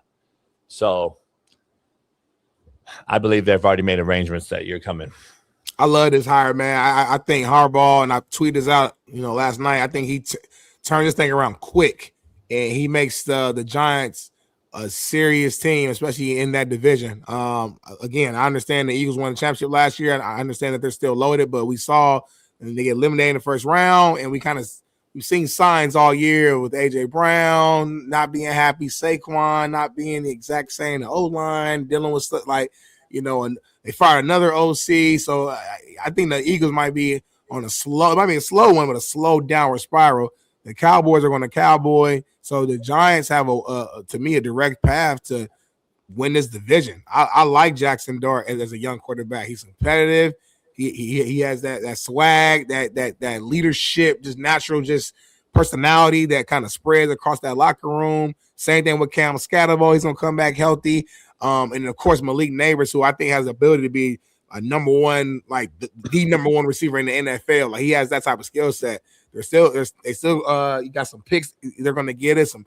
So I believe they've already made arrangements that you're coming. I love this hire, man. I think Harbaugh, and I tweeted this out, last night. I think he turned this thing around quick, and he makes the Giants a serious team, especially in that division. Again, I understand the Eagles won the championship last year, and I understand that they're still loaded, but we saw and they get eliminated in the first round, and we've seen signs all year with AJ Brown not being happy, Saquon not being the exact same, the O-line dealing with stuff and they fired another OC. So I think the Eagles might be on a slow one, but a slow downward spiral. The Cowboys are going to cowboy. So the Giants have to me, a direct path to win this division. I like Jackson Dart as a young quarterback. He's competitive. He has that swag, that leadership, just natural, just personality that kind of spreads across that locker room. Same thing with Cam Scatterbo. He's gonna come back healthy. And of course Malik Neighbors, who I think has the ability to be a number one, like the number one receiver in the NFL. Like he has that type of skill set. They still you got some picks they're gonna get it, some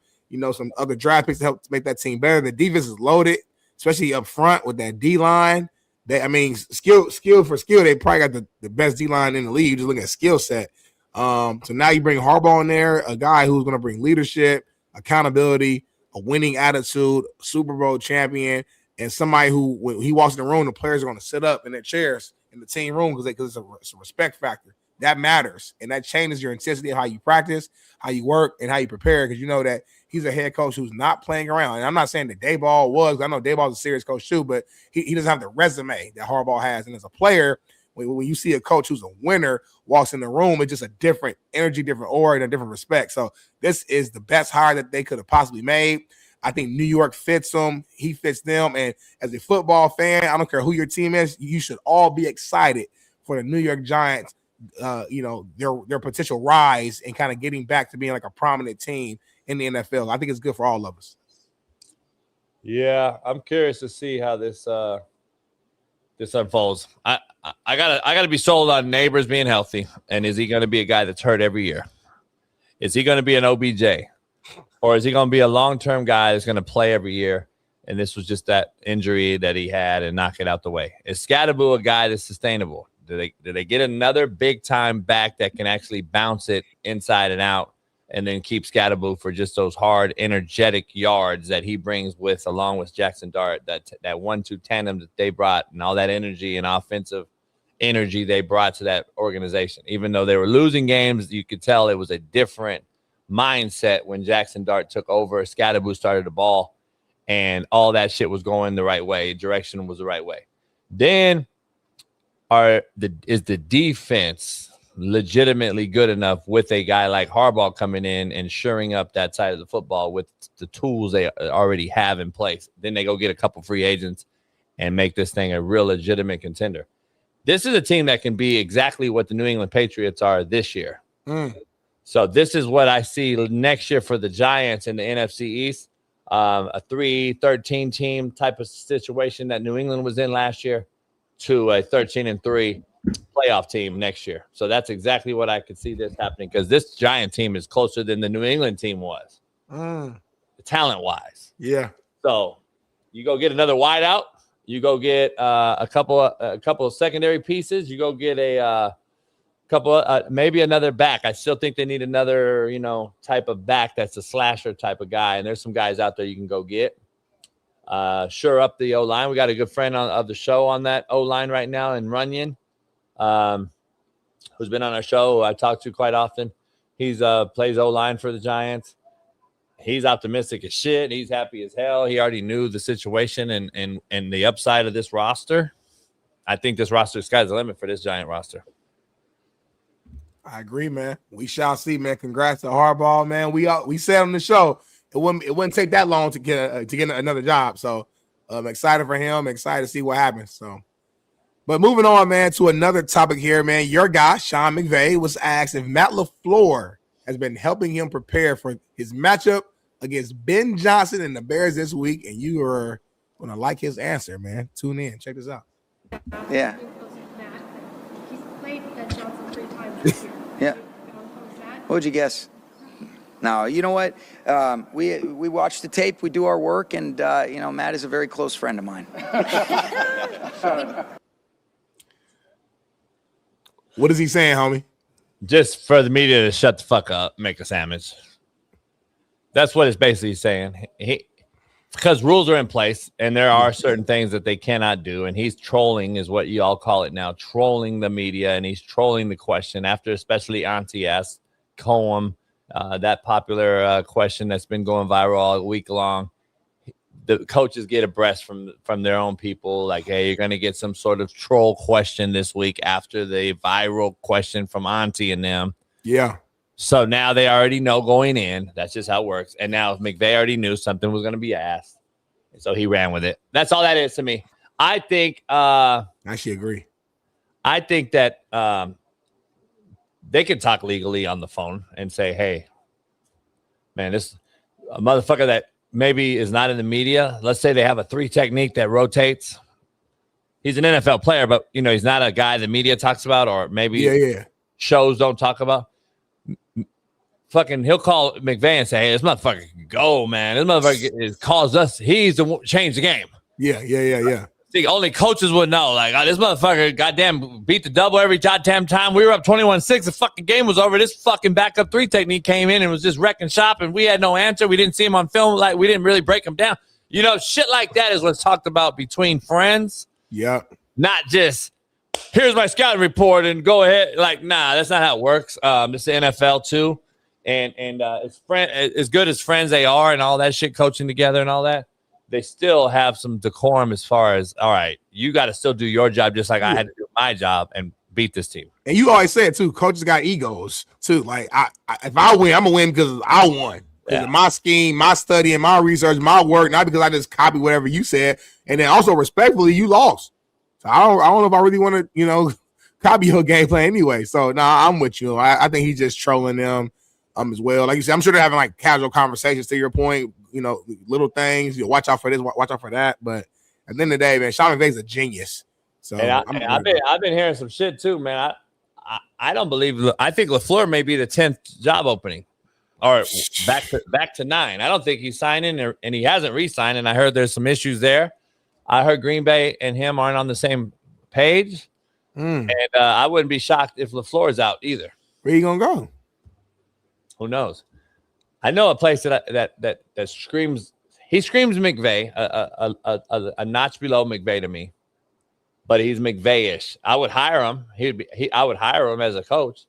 other draft picks to help make that team better. The defense is loaded, especially up front with that D line. Skill for skill, they probably got the best D line in the league. Just looking at skill set. So now you bring Harbaugh in there, a guy who's gonna bring leadership, accountability, a winning attitude, Super Bowl champion, and somebody who, when he walks in the room, the players are gonna sit up in their chairs in the team room because it's a respect factor. that matters. And that changes your intensity of how you practice, how you work, and how you prepare, because you know that he's a head coach who's not playing around. And I'm not saying that Dayball was. I know Dayball's a serious coach too, but he doesn't have the resume that Harbaugh has. And as a player, when you see a coach who's a winner walks in the room, it's just a different energy, different aura, and a different respect. So this is the best hire that they could have possibly made. I think New York fits him. He fits them. And as a football fan, I don't care who your team is, you should all be excited for the New York Giants, their potential rise and kind of getting back to being like a prominent team in the NFL. I think it's good for all of us. Yeah, I'm curious to see how this unfolds. I gotta be sold on Neighbors being healthy. And is he going to be a guy that's hurt every year? Is he going to be an OBJ? Or is he going to be a long-term guy that's going to play every year? And this was just that injury that he had and knock it out the way. Is Scadaboo a guy that's sustainable? Do they get another big-time back that can actually bounce it inside and out and then keep Scadaboo for just those hard, energetic yards that he brings with, along with Jackson Dart, that 1-2 tandem that they brought and all that energy and offensive energy they brought to that organization. Even though they were losing games, you could tell it was a different mindset when Jackson Dart took over. Scadaboo started the ball, and all that shit was going the right way. Direction was the right way. Then is the defense legitimately good enough with a guy like Harbaugh coming in and shoring up that side of the football with the tools they already have in place? Then they go get a couple free agents and make this thing a real legitimate contender. This is a team that can be exactly what the New England Patriots are this year. So this is what I see next year for the Giants in the NFC East, a 3-13 team type of situation that New England was in last year to a 13-3 playoff team next year. So that's exactly what I could see this happening, because this Giant team is closer than the New England team was, talent-wise. Yeah. So you go get another wideout. You go get a couple of secondary pieces. You go get a couple maybe another back. I still think they need another type of back that's a slasher type of guy. And there's some guys out there you can go get. Sure up the O-line. We got a good friend of the show on that O-line right now in Runyon, who's been on our show, I talk to quite often. He's plays O-line for the Giants. He's optimistic as shit. He's happy as hell. He already knew the situation and the upside of this roster. I think this roster, sky's the limit for this Giant roster. I agree, man. We shall see, man. Congrats to Harbaugh, man. We said on the show it wouldn't take that long to get another job. So I'm excited for him. Excited to see what happens. So, but moving on, man, to another topic here, man. Your guy Shaun McVay was asked if Matt LaFleur has been helping him prepare for his matchup against Ben Johnson and the Bears this week, and you are gonna like his answer, man. Tune in. Check this out. Yeah. He's played Ben Johnson 3 times this year. Yeah. What would you guess? No, you know what? We watch the tape, we do our work, and Matt is a very close friend of mine. What is he saying, homie? Just for the media to shut the fuck up, make a sandwich. That's what it's basically saying. Because rules are in place, and there are certain things that they cannot do, and he's trolling is what you all call it now, trolling the media, and he's trolling the question after especially Auntie asked Cohen that popular question that's been going viral all week long. The coaches get abreast from their own people, like, hey, you're going to get some sort of troll question this week after the viral question from Auntie and them. Yeah. So now they already know going in. That's just how it works. And now McVay already knew something was going to be asked. So he ran with it. That's all that is to me. I think I actually agree. I think that they can talk legally on the phone and say, hey, man, this a motherfucker that maybe is not in the media. Let's say they have a 3 technique that rotates. He's an NFL player, but he's not a guy the media talks about, or maybe shows don't talk about. Fucking, he'll call McVay and say, hey, this motherfucker can go, man. This motherfucker calls us. He's the change the game. Yeah. See, only coaches would know. Like, this motherfucker, goddamn, beat the double every goddamn time. We were up 21-6. The fucking game was over. This fucking backup 3 technique came in and was just wrecking shop, and we had no answer. We didn't see him on film. Like, we didn't really break him down. Shit like that is what's talked about between friends. Yeah. Not just, here's my scouting report and go ahead. Like, nah, that's not how it works. It's the NFL too. And as good as friends they are and all that shit, coaching together and all that, they still have some decorum as far as, all right, you got to still do your job just like I had to do my job and beat this team. And you always say it too. Coaches got egos too. Like if I win, I'm gonna win because I won. Because of my scheme, my study, and my research, my work, not because I just copied whatever you said. And then also respectfully, you lost. So I don't know if I really want to, copy your gameplay anyway. So I'm with you. I think he's just trolling them as well. Like you said, I'm sure they're having like casual conversations to your point, little things, watch out for this, watch out for that. But at the end of the day, man, Shaun McVay's a genius. So I've been hearing some shit too, man. I don't believe. I think LaFleur may be the 10th job opening, or back to 9. I don't think he's signing, and he hasn't re-signed. And I heard there's some issues there. I heard Green Bay and him aren't on the same page, and I wouldn't be shocked if LaFleur is out either. Where you gonna go? Who knows? I know a place that screams. He screams McVay, a notch below McVay to me. But he's McVay-ish. I would hire him. I would hire him as a coach.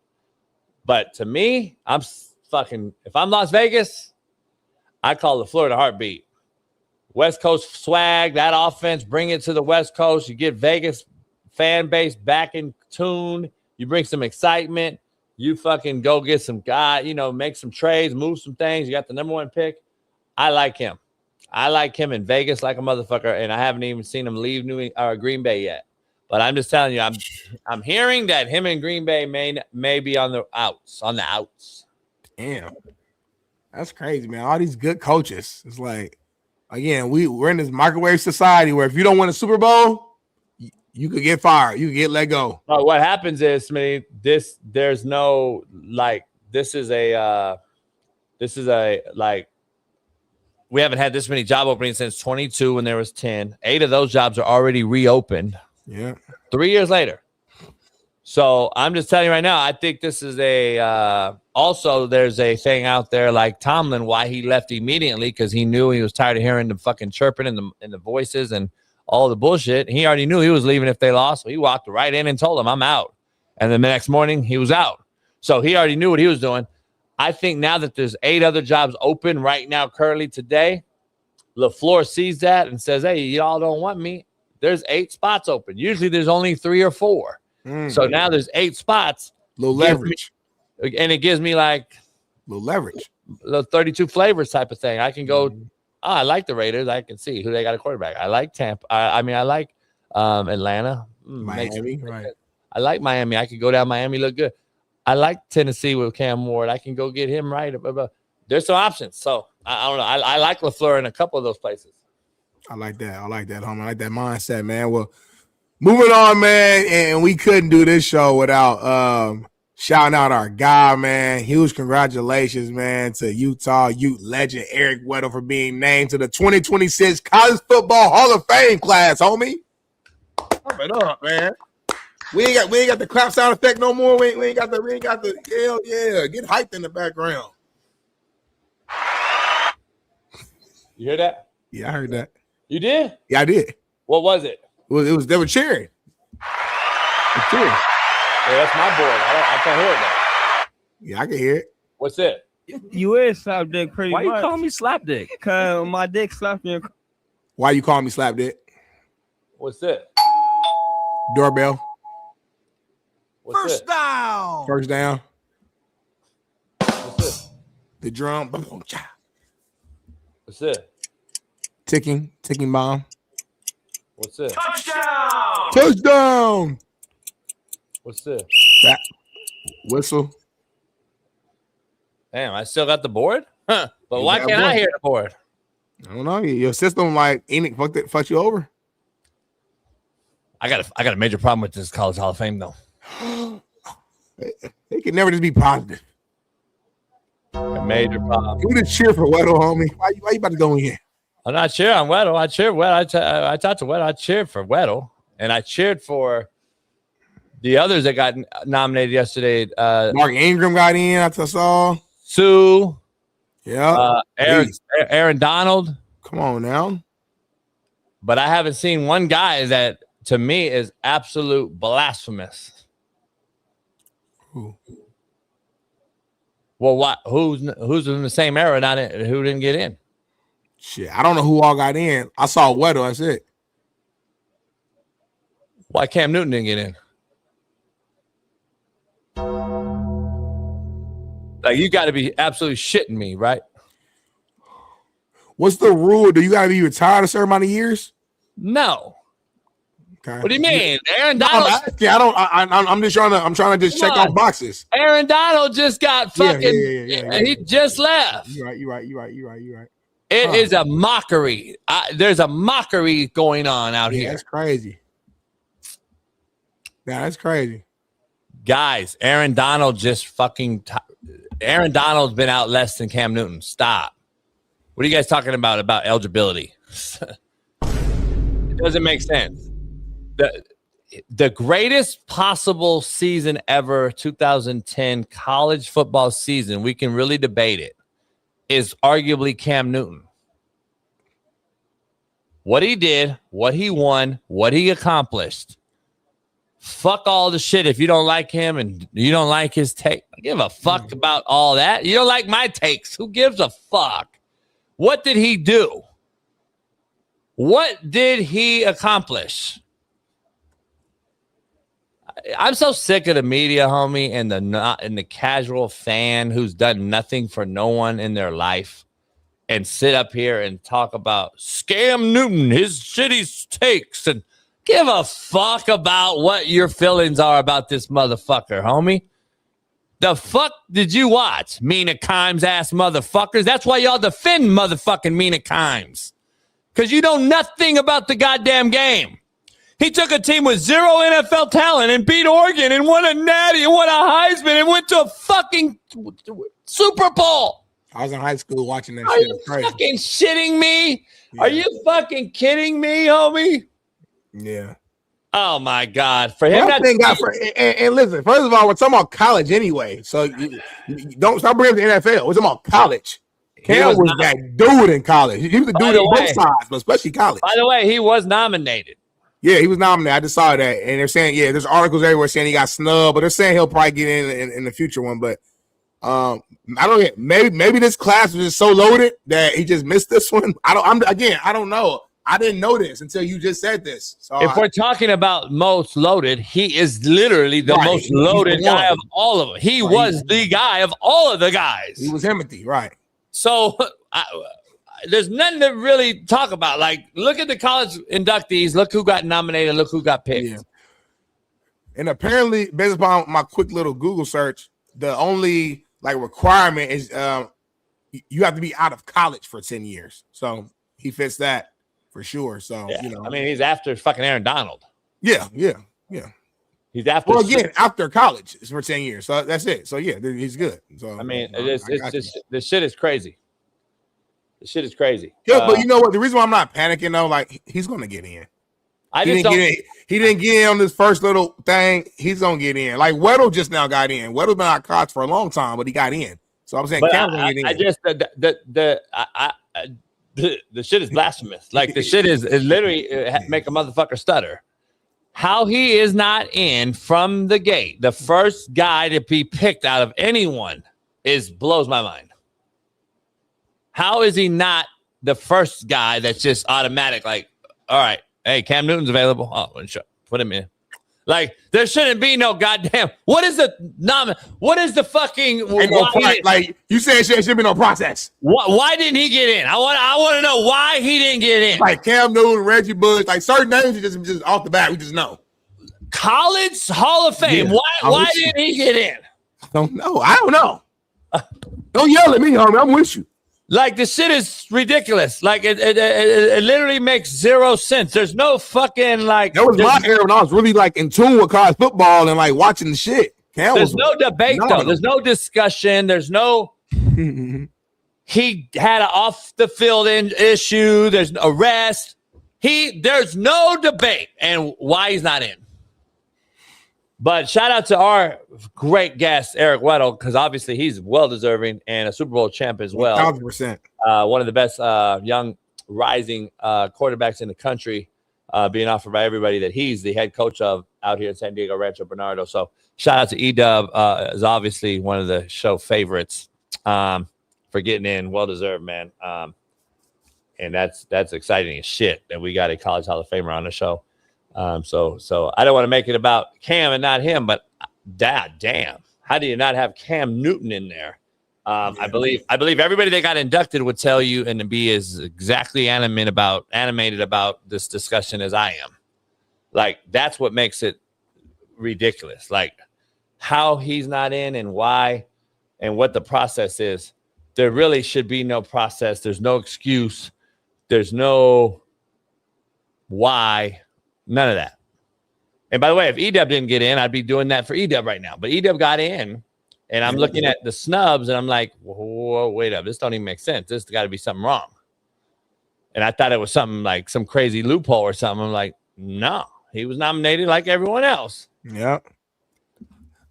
But to me, if I'm Las Vegas, I call the Florida heartbeat. West Coast swag, that offense, bring it to the West Coast. You get Vegas fan base back in tune. You bring some excitement. You fucking go get some guy, make some trades, move some things. You got the number 1 pick. I like him. I like him in Vegas like a motherfucker, and I haven't even seen him leave Green Bay yet. But I'm just telling you, I'm hearing that him and Green Bay may be on the outs. Damn, that's crazy, man. All these good coaches. It's like, again, we're in this microwave society where if you don't win a Super Bowl, you could get fired. You could get let go. But what happens is, Smitty, there's no this is a we haven't had this many job openings since 22 when there was 10. 8 of those jobs are already reopened. Yeah. 3 years later. So I'm just telling you right now, I think this is also there's a thing out there like Tomlin, why he left immediately, because he knew he was tired of hearing the fucking chirping and the voices and all the bullshit. He already knew he was leaving if they lost. So he walked right in and told them, I'm out. And then the next morning he was out. So he already knew what he was doing. I think now that there's 8 other jobs open right now, currently today, LaFleur sees that and says, hey, y'all don't want me. There's 8 spots open. Usually there's only 3 or 4. So now there's 8 spots. Little leverage. And it gives me like little leverage. The 32 flavors type of thing. I can go, I like the Raiders. I can see who they got a quarterback. I like Tampa. I like Atlanta. Miami, right. I like Miami. I could go down Miami, look good. I like Tennessee with Cam Ward. I can go get him right. There's some options. So I don't know. I like LaFleur in a couple of those places. I like that, homie. I like that mindset, man. Well, moving on, man. And we couldn't do this show without shouting out our guy, man. Huge congratulations, man, to Utah Ute legend Eric Weddle for being named to the 2026 College Football Hall of Fame class, homie. Pump it up, man. We ain't got the clap sound effect no more. We ain't got the hell yeah. Get hyped in the background. You hear that? Yeah, I heard that. You did? Yeah, I did. What was it? They were cheering. Yeah, that's my board. I can't hear it now. Yeah, I can hear it. What's it? You is slap dick pretty much. Why you calling me slap dick? Cause my dick slapped me. Why you calling me slap dick? What's it? Doorbell. What's First it? down. First down. What's it? The drum. What's it? Ticking bomb. What's it? Touchdown. What's it? That whistle. Damn, I still got the board? Huh. But why can't I hear the board? I don't know. Your system fucked you over. I got a major problem with this College Hall of Fame though. They can never just be positive. A major problem. You just cheer for Weddle, homie. Why you about to go in here? I'm not cheering on Weddle. I cheered Weddle. I talked to Weddle. I cheered for Weddle, and I cheered for the others that got nominated yesterday. Mark Ingram got in. I saw. Sue. Yeah. Aaron Donald. Come on now. But I haven't seen one guy that to me is absolute blasphemous. Who? Well, what? Who's in the same era? Who didn't get in? Shit, I don't know who all got in. I saw Weddle. That's it. Why Cam Newton didn't get in? Like, you got to be absolutely shitting me, right? What's the rule? Do you got to be retired a certain amount of years? No. Okay. What do you mean? Aaron No, Donald? I'm just trying to just check off boxes. Aaron Donald just got fucking. Yeah. He just left. You're right. It is a mockery. There's a mockery going on out here. That's crazy. Yeah, that's crazy. Guys, Aaron Donald just fucking. Aaron Donald's been out less than Cam Newton. Stop. What are you guys talking about eligibility? It doesn't make sense. The greatest possible season ever, 2010 college football season, we can really debate it, is arguably Cam Newton. What he did, what he won, what he accomplished. Fuck all the shit if you don't like him and you don't like his take. I give a fuck about all that. You don't like my takes. Who gives a fuck? What did he do? What did he accomplish? I'm so sick of the media, homie, and the casual fan who's done nothing for no one in their life and sit up here and talk about Scam Newton, his shitty takes, and give a fuck about what your feelings are about this motherfucker, homie. The fuck did you watch? Mina Kimes ass motherfuckers. That's why y'all defend motherfucking Mina Kimes. Because you know nothing about the goddamn game. He took a team with 0 NFL talent and beat Oregon and won a Natty and won a Heisman and went to a fucking Super Bowl. I was in high school watching that Are shit. you Crazy. fucking shitting me? Yeah. Are you fucking kidding me, homie? Yeah. Oh, my God. For him, and listen, first of all, we're talking about college anyway. So you don't stop bringing up the NFL. We're talking about college. Cam was that dude in college. He was the dude on both sides, but especially college. By the way, he was nominated. Yeah, he was nominated. I just saw that. And they're saying, there's articles everywhere saying he got snubbed, but they're saying he'll probably get in the future one. But I don't get, maybe this class was just so loaded that he just missed this one. I don't know. I didn't know this until you just said this. So if we're talking about most loaded, he is literally the most loaded guy of all of them. He was the guy of all of the guys. He was Timothy, right? So there's nothing to really talk about. Like, look at the college inductees. Look who got nominated. Look who got picked. Yeah. And apparently, based upon my quick little Google search, the only requirement is you have to be out of college for 10 years. So he fits that for sure. So I mean, he's after fucking Aaron Donald. Yeah. He's after. Well, again, after college for 10 years. So that's it. So he's good. So I mean, this shit is crazy. This shit is crazy. Yeah, but you know what? The reason why I'm not panicking though, he's gonna get in. He didn't get in on this first little thing. He's gonna get in. Like Weddle just now got in. Weddle's been out of college for a long time, but he got in. So I'm saying Cam's gonna get in. The shit is blasphemous. Like the shit is literally make a motherfucker stutter. How he is not in from the gate, the first guy to be picked out of anyone blows my mind. How is he not the first guy that's just automatic? Like, all right, hey, Cam Newton's available. Oh, put him in. Like, there shouldn't be no goddamn. What is the fucking? Like you said, there should be no process. Why didn't he get in? I want to know why he didn't get in. Like Cam Newton, Reggie Bush, like certain names, just off the bat, we just know. College Hall of Fame. Yeah, why didn't he get in? I don't know. Don't yell at me, homie. I'm with you. Like, the shit is ridiculous. Like, it literally makes zero sense. There's no fucking, like... That was my era when I was really, in tune with college football and, watching the shit. There's no debate, though. There's no discussion. There's no... He had an off-the-field issue. There's an arrest. There's no debate and why he's not in. But shout out to our great guest, Eric Weddle, because obviously he's well-deserving and a Super Bowl champ as well. 1,000%. One of the best young rising quarterbacks in the country. being offered by everybody that he's the head coach of out here in San Diego Rancho Bernardo. So shout out to E-Dub, is obviously one of the show favorites for getting in. Well deserved, man. And that's exciting as shit that we got a College Hall of Famer on the show. So I don't want to make it about Cam and not him, but damn, how do you not have Cam Newton in there? I believe everybody that got inducted would tell you and be as exactly animated about this discussion as I am. Like, that's what makes it ridiculous. Like, how he's not in and why and what the process is. There really should be no process. There's no excuse. There's no why. None of that. And by the way, if E-Dub didn't get in, I'd be doing that for E-Dub right now. But E-Dub got in. And I'm looking at the snubs, and I'm like, whoa, wait up. This don't even make sense. This got to be something wrong. And I thought it was something like some crazy loophole or something. I'm like, no. He was nominated like everyone else. Yeah.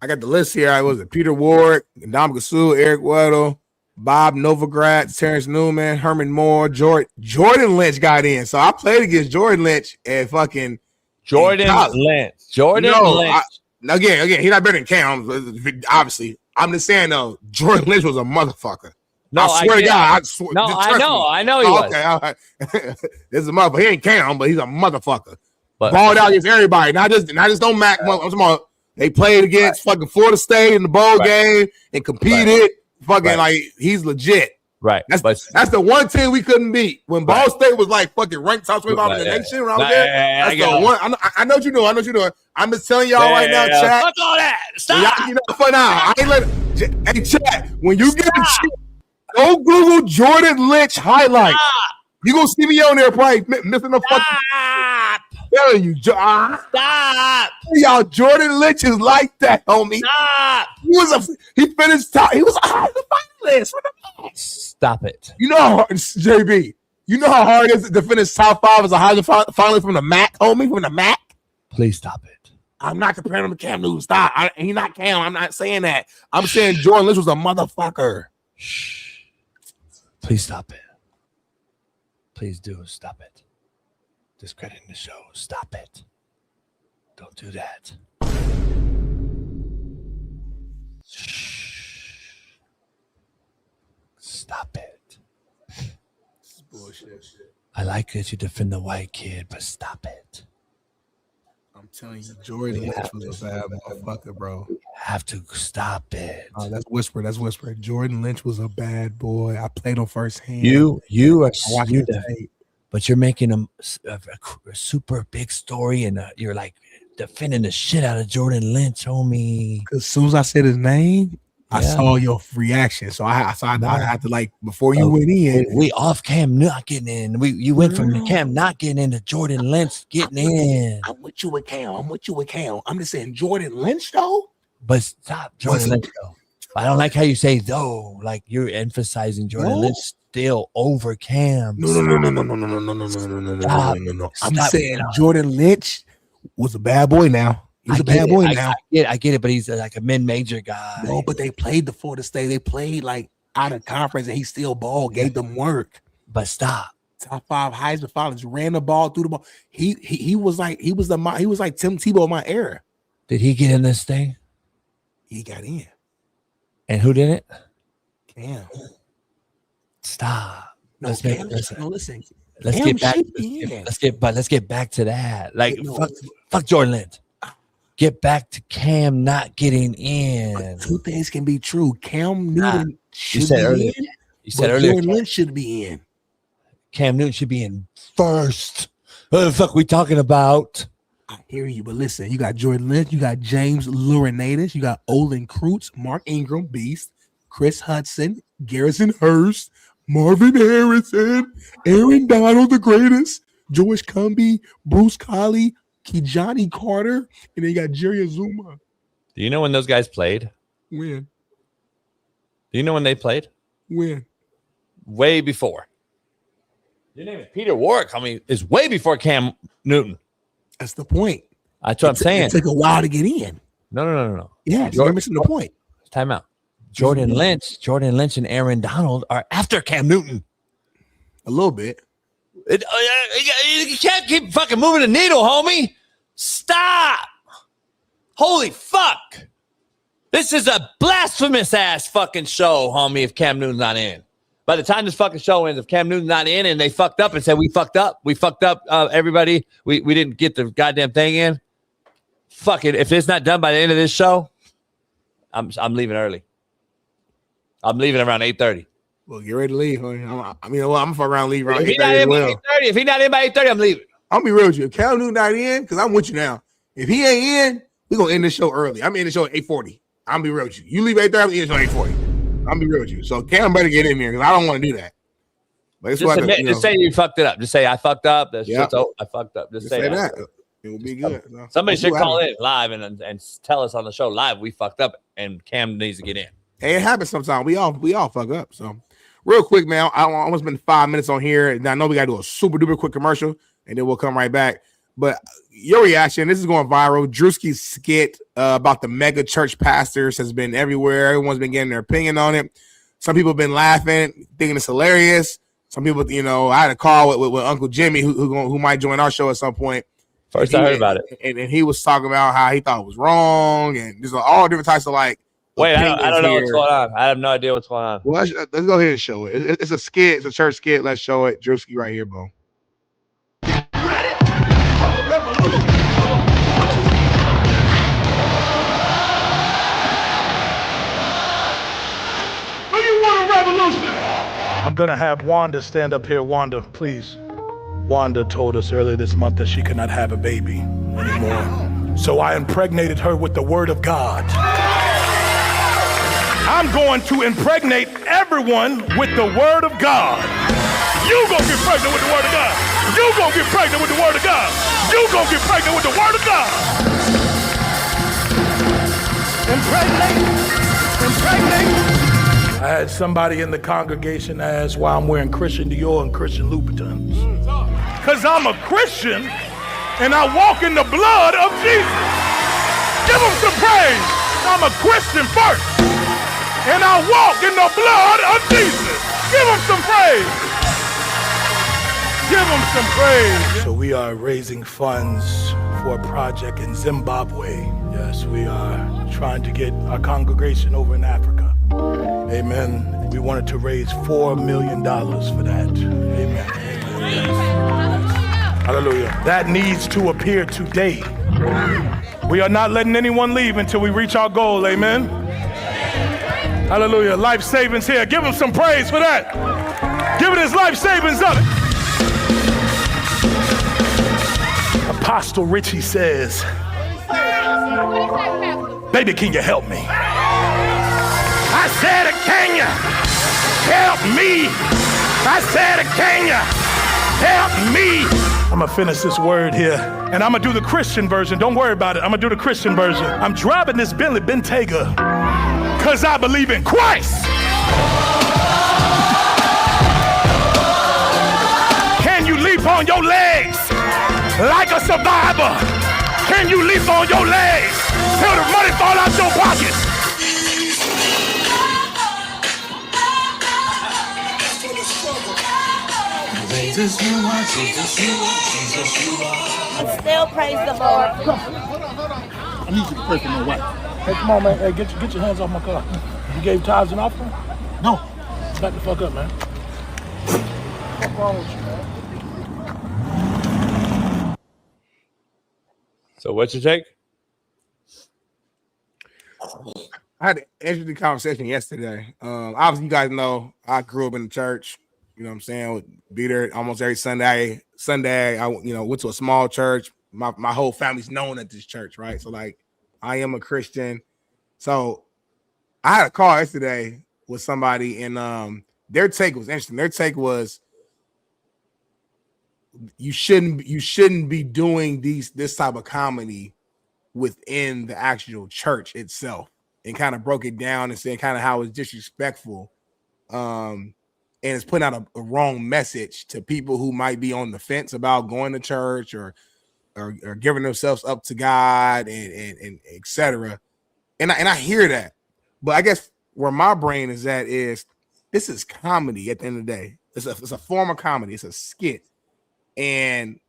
I got the list here. I was Peter Ward, Dom Gasol, Eric Weddle, Bob Novogratz, Terrence Newman, Herman Moore, Jordan Lynch got in. So I played against Jordan Lynch and fucking Jordan Lynch. Again, he's not better than Cam, obviously. I'm just saying, though, Jordan Lynch was a motherfucker. No, I swear to God. I know he was. Okay, all right. This is a motherfucker. He ain't Cam, but he's a motherfucker. But balled out against everybody. Not just don't Mac. I'm talking about they played against fucking Florida State in the bowl game and competed. Fucking like he's legit. Right. That's the one team we couldn't beat. When Ball State was like fucking ranked top 25 in the nation when I was there. That's the one. I know what you're doing. I'm just telling y'all right now, chat. Fuck all that. Stop. For now. I ain't let hey, chat. When you get a chance, go Google Jordan Lynch highlights. You gonna see me on there probably missing the fucking. Telling you, Stop. Y'all, Jordan Lynch is like that, homie. Stop. He finished top. He was a Heisman finalist. Stop it. You know, JB. You know how hard it is to finish top 5 as a Heisman finalist from the MAC, homie, from the MAC. Please stop it. I'm not comparing him to Cam Newton. Stop. He's not Cam. I'm not saying that. I'm saying Jordan Lynch was a motherfucker. Shh. Please stop it. Please do stop it. Discrediting the show. Stop it. Don't do that. Shh. Stop it. This is bullshit. I like that you defend the white kid, but stop it. I'm telling you, Jordan Lynch was a bad motherfucker, bro. You have to stop it. That's whisper. Jordan Lynch was a bad boy. I played him firsthand. You are but you're making a super big story, and you're like defending the shit out of Jordan Lynch, homie. Because as soon as I said his name, I saw your reaction. So I had to, like, before you went in. We off Cam not getting in. You went from Cam not getting in to Jordan Lynch getting in. I'm with you with Cam. I'm just saying Jordan Lynch, though. But stop Jordan Lynch, though. I don't like how you say, though. Like, you're emphasizing Jordan Lynch still over Cam. No. I'm saying Jordan Lynch was a bad boy now. He's a bad boy now. I get it, but he's like a mid-major guy. No, but they played the Florida State. They played like out of conference, and he still ball, gave them work. But stop. Top 5 Heisman finalists, ran the ball, threw the ball. He was like Tim Tebow of my era. Did he get in this thing? He got in. And who did it? Cam. Stop. Let's get back to that. Like, fuck Jordan Lynch. Get back to Cam not getting in. Two things can be true. Cam Newton should be in. You said earlier. Jordan Lynch should be in. Cam Newton should be in first. What the fuck we talking about? I hear you, but listen, you got Jordan Lynch, you got James Laurinaitis, you got Olin Kreutz, Mark Ingram, Beast, Chris Hudson, Garrison Hurst, Marvin Harrison, Aaron Donald, the greatest, George Cumbie, Bruce Colley, Kijani Carter, and then you got Jerry Azuma. Do you know when those guys played? When? Do you know when they played? When? Way before. Your name is Peter Warwick. I mean, it's way before Cam Newton. That's the point. That's what I'm saying. It took a while to get in. No. Yeah, you're missing the point. Time out. Jordan Lynch and Aaron Donald are after Cam Newton. A little bit. You can't keep fucking moving the needle, homie. Stop. Holy fuck. This is a blasphemous ass fucking show, homie, if Cam Newton's not in. By the time this fucking show ends, if Cam Newton's not in and they fucked up and said, we fucked up, everybody, we didn't get the goddamn thing in. Fuck it. If it's not done by the end of this show, I'm leaving early. I'm leaving around 8:30. Well, get ready to leave. I'm fuck around and leave around 8:30 If he's not in by 8:30, if he's not in by 8:30, I'm leaving. I'll be real with you. If Cam Newton not in, because I'm with you now. If he ain't in, we're going to end the show early. I'm in the show at 8:40. I'll be real with you. You leave 8:30, I'm in the show at 8:40. I'll be real with you. So Cam better get in here because I don't want to do that. But it's just say you fucked it up. Just say I fucked up. I fucked up. Just say that. It will be good. Somebody should call in live and tell us on the show live we fucked up and Cam needs to get in. Hey, it happens sometimes. We all fuck up. So real quick, man, I almost been 5 minutes on here. And I know we got to do a super duper quick commercial and then we'll come right back. But your reaction, this is going viral. Drewski's skit about the mega church pastors has been everywhere. Everyone's been getting their opinion on it. Some people have been laughing, thinking it's hilarious. Some people, I had a call with Uncle Jimmy who might join our show at some point. First I heard about it. And he was talking about how he thought it was wrong. And there's all different types of like. Wait, I don't know what's going on. I have no idea what's going on. Well, let's go ahead and show it. It's a skit. It's a church skit. Let's show it. Drewski right here, bro. I'm going to have Wanda stand up here. Wanda, please. Wanda told us earlier this month that she could not have a baby anymore. So I impregnated her with the word of God. I'm going to impregnate everyone with the word of God. You gonna get pregnant with the word of God. You gonna get pregnant with the word of God. You gonna get pregnant with the word of God. Impregnate. I had somebody in the congregation ask why I'm wearing Christian Dior and Christian Louboutins. Because I'm a Christian and I walk in the blood of Jesus. Give him some praise. I'm a Christian first and I walk in the blood of Jesus. Give him some praise. Give him some praise. So we are raising funds for a project in Zimbabwe. Yes, we are trying to get our congregation over in Africa. Amen. We wanted to raise $4 million for that. Amen. Hallelujah. That needs to appear today. We are not letting anyone leave until we reach our goal. Amen. Hallelujah. Life savings here. Give him some praise for that. Give it his life savings up. Apostle Richie says, baby, can you help me? I said, can you help me? I said, can you help me? I'm going to finish this word here, and I'm going to do the Christian version. Don't worry about it. I'm going to do the Christian version. I'm driving this Bentley Bentayga because I believe in Christ. Can you leap on your legs like a survivor? Can you leap on your legs till the money fall out your pockets? Jesus, you are, Jesus, you are, Jesus, you are. Still praise the Lord. I need you to pray for my wife. Hey, come on, man. Hey, get your hands off my car. You gave tithes and offering? No. Back the fuck up, man. What's wrong with you, man? So what's your take? I had an interesting conversation yesterday. Obviously, you guys know I grew up in the church. You know what I'm saying? Be there almost every Sunday. I went to a small church. My whole family's known at this church, right? So like, I am a Christian. So I had a call yesterday with somebody, and their take was interesting. Their take was you shouldn't be doing this type of comedy within the actual church itself, and kind of broke it down and said kind of how it's disrespectful. And it's putting out a wrong message to people who might be on the fence about going to church or giving themselves up to God and et cetera. And I hear that, but I guess where my brain is at is this is comedy at the end of the day. It's a form of comedy. It's a skit. And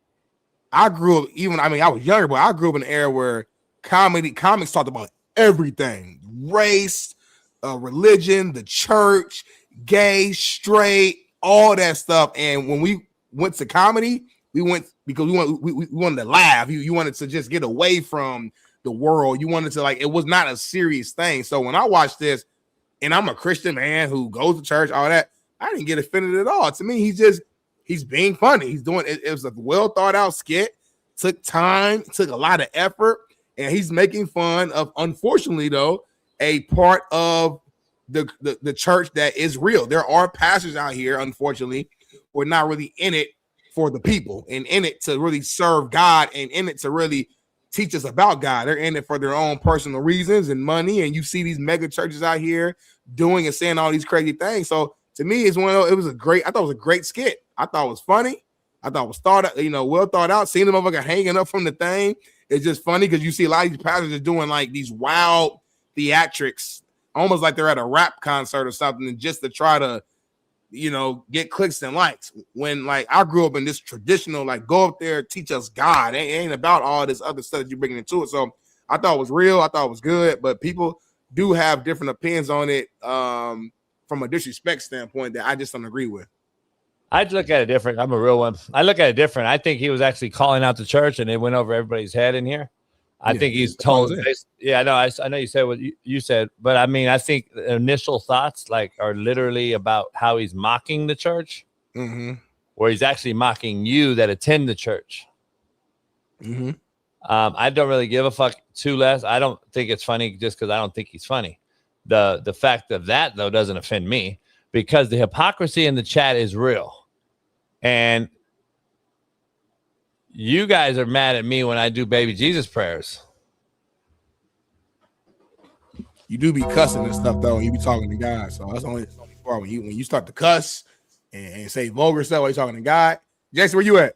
I grew up, I was younger, but I grew up in an era where comics talked about everything, race, religion, the church, gay, straight, all that stuff. And when we went to comedy, we went because we wanted to laugh. You wanted to just get away from the world. You wanted to, like, it was not a serious thing. So when I watched this, and I'm a Christian man who goes to church, all that, I didn't get offended at all. To me, he's being funny. He's doing it. It was a well thought out skit. Took time, took a lot of effort, and he's making fun of, unfortunately though, a part of the church that is real. There are pastors out here, unfortunately, who are not really in it for the people and in it to really serve God and in it to really teach us about God. They're in it for their own personal reasons and money. And you see these mega churches out here doing and saying all these crazy things. So to me, I thought it was a great skit. I thought it was funny. I thought it was well thought out. Seeing the motherfucker hanging up from the thing, it's just funny because you see a lot of these pastors are doing like these wild theatrics, almost like they're at a rap concert or something, and just to try to, get clicks and likes. When, like, I grew up in this traditional, like, go up there, teach us God. It ain't about all this other stuff that you're bringing into it. So I thought it was real. I thought it was good, but people do have different opinions on it from a disrespect standpoint that I just don't agree with. I look at it different. I'm a real one. I look at it different. I think he was actually calling out the church, and it went over everybody's head in here. I think he's told. Yeah, I know. I know you said what you said, but I mean, I think the initial thoughts are literally about how he's mocking the church, where he's actually mocking you that attend the church. I don't really give a fuck too less. I don't think it's funny just because I don't think he's funny. The fact of that though doesn't offend me because the hypocrisy in the chat is real, and you guys are mad at me when I do baby Jesus prayers. You do be cussing and stuff though, and you be talking to God. So that's only part when you start to cuss and say vulgar stuff while you're talking to God. Jason, where you at?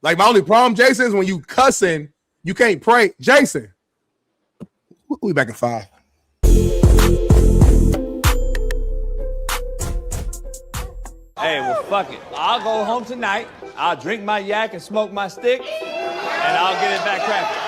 Like, my only problem, Jason, is when you cussing, you can't pray. Jason, we'll be back in 5. Hey, well, fuck it. I'll go home tonight. I'll drink my yak and smoke my stick, and I'll get it back cracking.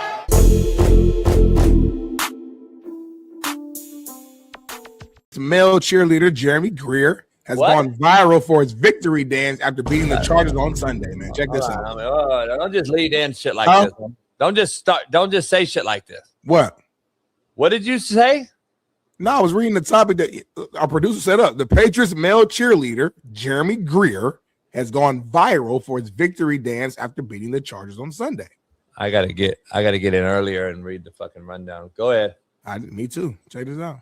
Male cheerleader Jeremy Greer has gone viral for his victory dance after beating the Chargers on Sunday, man. Check this out. Don't just lead in shit like this. Don't just say shit like this. What? What did you say? No, I was reading the topic that our producer set up. The Patriots male cheerleader Jeremy Greer has gone viral for his victory dance after beating the Chargers on Sunday. I gotta get in earlier and read the fucking rundown. Go ahead. Me too. Check this out.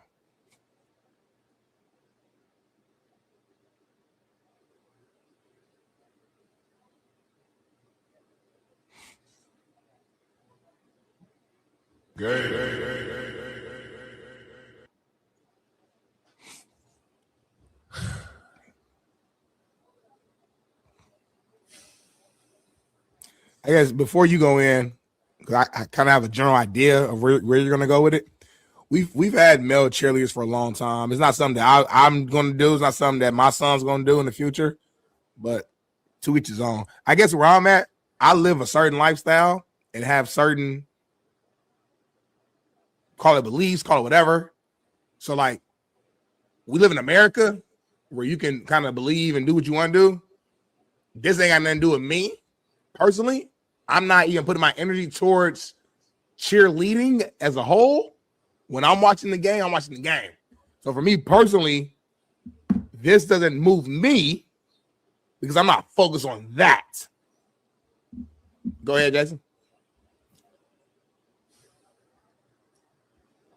I guess before you go in, because I kind of have a general idea of where you're going to go with it. We've had male cheerleaders for a long time. It's not something that I'm going to do. It's not something that my son's going to do in the future. But to each his own. I guess where I'm at, I live a certain lifestyle and have certain, call it beliefs, call it whatever. So, like, we live in America where you can kind of believe and do what you want to do. This ain't got nothing to do with me personally. I'm not even putting my energy towards cheerleading as a whole. When I'm watching the game, I'm watching the game. So for me personally, this doesn't move me because I'm not focused on that. Go ahead, Jason.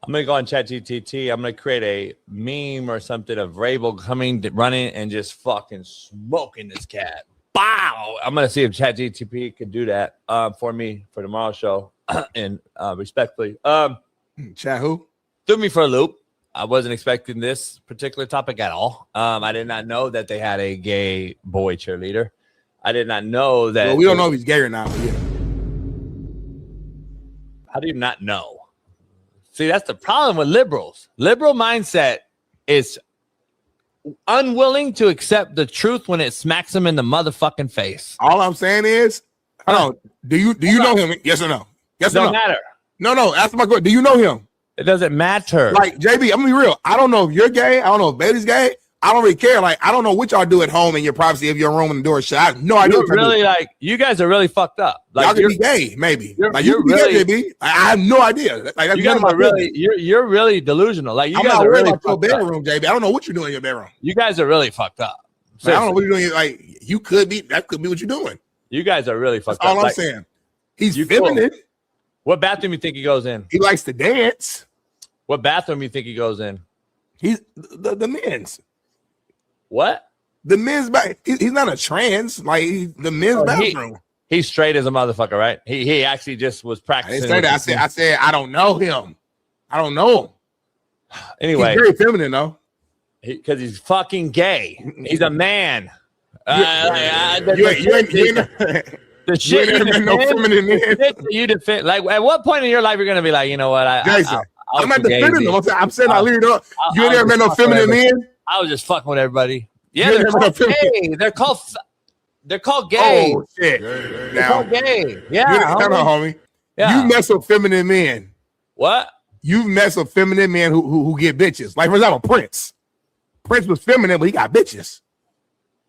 I'm going to go on ChatGPT. I'm going to create a meme or something of Rabel running and just fucking smoking this cat. Wow. I'm going to see if ChatGPT could do that for me for tomorrow's show. And respectfully. Chat who? Threw me for a loop. I wasn't expecting this particular topic at all. I did not know that they had a gay boy cheerleader. I did not know that. Well, we don't know if he's gay or not. But yeah. How do you not know? See, that's the problem with liberals. Liberal mindset is unwilling to accept the truth when it smacks him in the motherfucking face. All I'm saying is, hold on. Do you know him? Yes or no? Yes or no? Don't matter. No. Ask my question. Do you know him? It doesn't matter. Like, JB, I'm gonna be real. I don't know if you're gay. I don't know if Bailey's gay. I don't really care. Like, I don't know what y'all do at home in your privacy of your room and the door shut. I have no idea. You're really like, you guys are really fucked up. Like, y'all could be gay, maybe. Like, you're you really, be gay, JB. I have no idea. Like, that's you guys are really, you're really delusional. Like, you I'm guys not are worried really about your fucked up. bedroom, JB. I don't know what you're doing in your bedroom. You guys are really fucked up. Like, I don't know what you're doing. Like, you could be. That could be what you're doing. You guys are really fucked That's up. all I'm saying. He's feminine. Cool. What bathroom you think he goes in? He likes to dance. What bathroom you think he goes in? He's the men's. What? The men's back. He's not a trans. Like, the men's bathroom. He's straight as a motherfucker, right? He actually just was practicing. I didn't say that. I said I don't know him. I don't know him. Anyway, he's very feminine though. Because he's fucking gay. He's a man. The shit you defend. Like, at what point in your life you're gonna be like, you know what? I'm not defending them. I'm saying I leave it up. You ain't never met no feminine men. I was just fucking with everybody. Yeah, they're called gay. They're called gay. Oh shit! They're called gay. Yeah, homie. Yeah. You mess with feminine men. What? You mess with feminine men who get bitches. Like, for example, Prince. Prince was feminine, but he got bitches.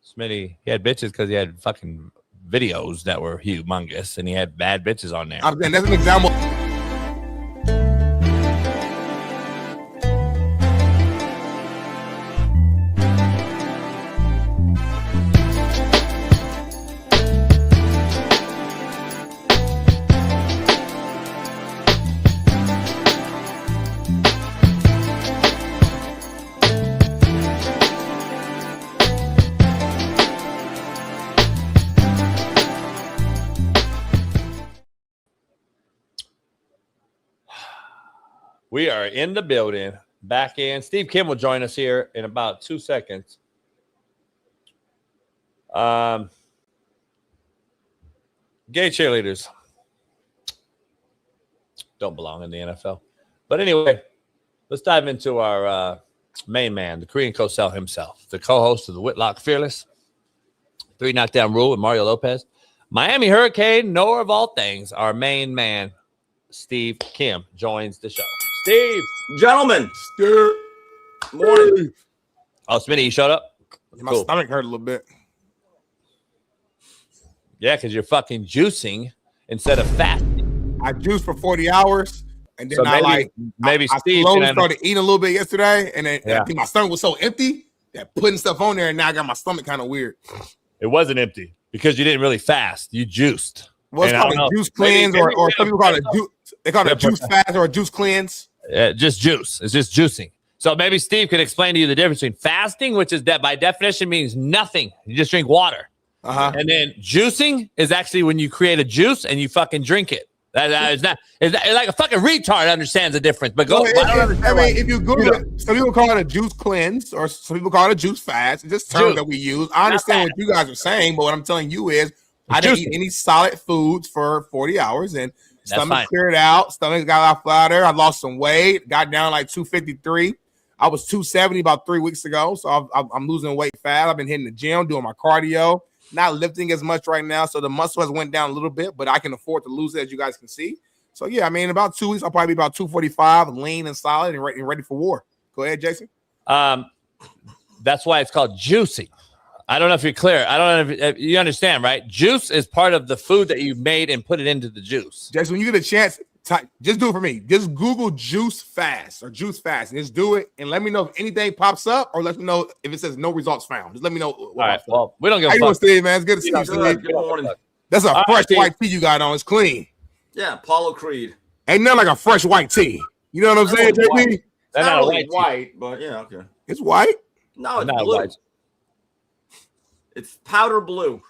Smitty, he had bitches because he had fucking videos that were humongous, and he had bad bitches on there. I'm saying that's an example. We are in the building, back in. Steve Kim will join us here in about 2 seconds. Gay cheerleaders don't belong in the NFL. But anyway, let's dive into our main man, the Korean Cosell himself, the co-host of the Whitlock Fearless, 3 Knockdown Rule with Mario Lopez, Miami Hurricane, knower of all things, our main man, Steve Kim, joins the show. Steve. Gentlemen. Morning. Oh, Smitty, you showed up? My stomach hurt a little bit. Yeah, because you're fucking juicing instead of fasting. I juiced for 40 hours, and then so I Steve slowly started eating a little bit yesterday, and then I think my stomach was so empty that putting stuff on there, and now I got my stomach kind of weird. It wasn't empty because you didn't really fast. You juiced. What's called a juice cleanse, or some people call it juice. They call it a juice fast or a juice cleanse. Just juice. It's just juicing. So maybe Steve could explain to you the difference between fasting, which is that by definition means nothing. You just drink water. And then juicing is actually when you create a juice and you fucking drink it. It's like a fucking retard understands the difference. But go. If you Google it, some people call it a juice cleanse, or some people call it a juice fast. It's just terms that we use. I understand what you guys are saying, but what I'm telling you is I didn't eat any solid foods for 40 hours, and stomach cleared out. Stomach got a lot flatter. I lost some weight. Got down like 253. I was 270 about 3 weeks ago, so I'm losing weight fast. I've been hitting the gym, doing my cardio, not lifting as much right now, so the muscle has went down a little bit, but I can afford to lose it, as you guys can see. So, yeah, I mean, in about 2 weeks, I'll probably be about 245, lean and solid and ready for war. Go ahead, Jason. That's why it's called juicing. I don't know if you're clear. I don't know if you understand, right? Juice is part of the food that you've made and put it into the juice. Jason, when you get a chance, just do it for me. Just Google juice fast or juice fast and just do it and let me know if anything pops up, or let me know if it says no results found. Just let me know. All right. Well, we don't give a fuck. How you doing, Steve, man? It's good to see you, Steve. Good morning. That's a fresh white tea you got on. It's clean. Yeah, Apollo Creed. Ain't nothing like a fresh white tea. You know what I'm saying, JP? It's not really white, but yeah, okay. It's white? No, it's blue. White. It's powder blue.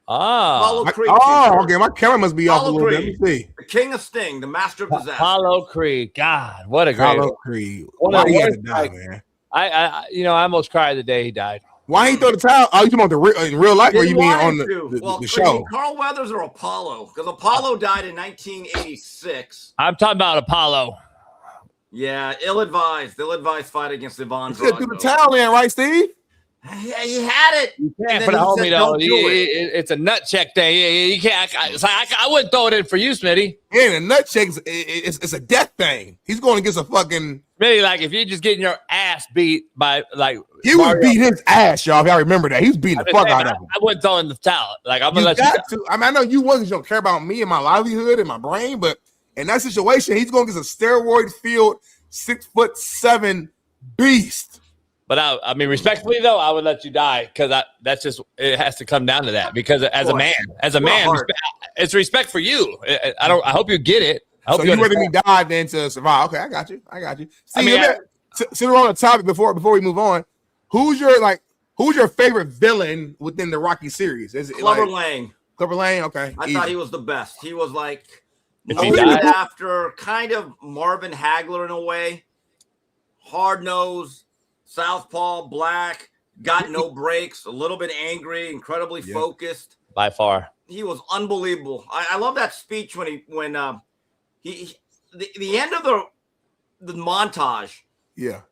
Apollo Creed. Okay. My camera must be off a little bit. Let me see. The King of Sting, the Master of Disaster. Apollo Creed. God, what a great Apollo Creed. Why he had to die, man? I almost cried the day he died. Why he throw the towel? Oh, you talking about in real life, or you mean on the show? Carl Weathers or Apollo? Because Apollo died in 1986. I'm talking about Apollo. Yeah, ill-advised. Ill-advised fight against Yvonne Drago. You threw the towel in, right, Steve? Yeah, he had it. You can't for the homie, though. It's a nut check thing. You can't. I wouldn't throw it in for you, Smitty. It ain't a nut check. It's a death thing. He's going against a fucking Smitty. Like if you're just getting your ass beat by like he was beat his ass, y'all. If y'all remember that, he was beating the fuck out of him. I wouldn't throw in the towel. Like I'm gonna let you. I mean, I know you wasn't. You don't care about me and my livelihood and my brain, but in that situation, he's going against a steroid-filled 6'7" beast. But I mean, respectfully though, I would let you die because that's just it has to come down to that. Because as a man, it's respect for you. I hope you get it. So you rather me die than to survive? Okay, I got you. See, since we're on the topic before we move on, who's your favorite villain within the Rocky series? Is it Clubber Lang? Clubber Lang. Okay, I thought he was the best. He was like after kind of Marvin Hagler in a way, hard nosed. Southpaw, black, got no breaks, a little bit angry, incredibly focused. By far, he was unbelievable. I love that speech when the end of the montage. Yeah,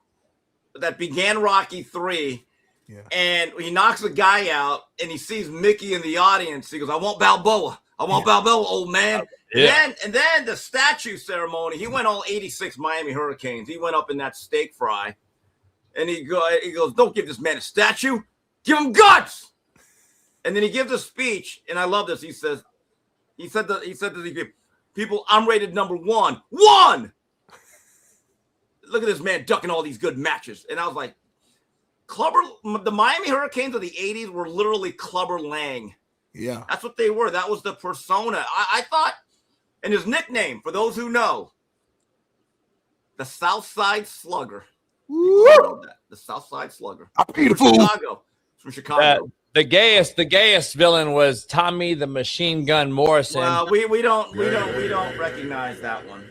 that began Rocky 3. Yeah, and he knocks a guy out, and he sees Mickey in the audience. He goes, "I want Balboa. I want Balboa, old man." Yeah. And then the statue ceremony. He went all 86 Miami Hurricanes. He went up in that steak fry. And he goes, "Don't give this man a statue. Give him guts." And then he gives a speech, and I love this. He said to these people, "I'm rated number 1. 1! Look at this man ducking all these good matches." And I was like, the Miami Hurricanes of the 80s were literally Clubber Lang. Yeah. That's what they were. That was the persona. I thought, and his nickname, for those who know, the Southside Slugger. The Southside Slugger. From Chicago. The gayest villain was Tommy the Machine Gun Morrison. Well, we don't recognize that one.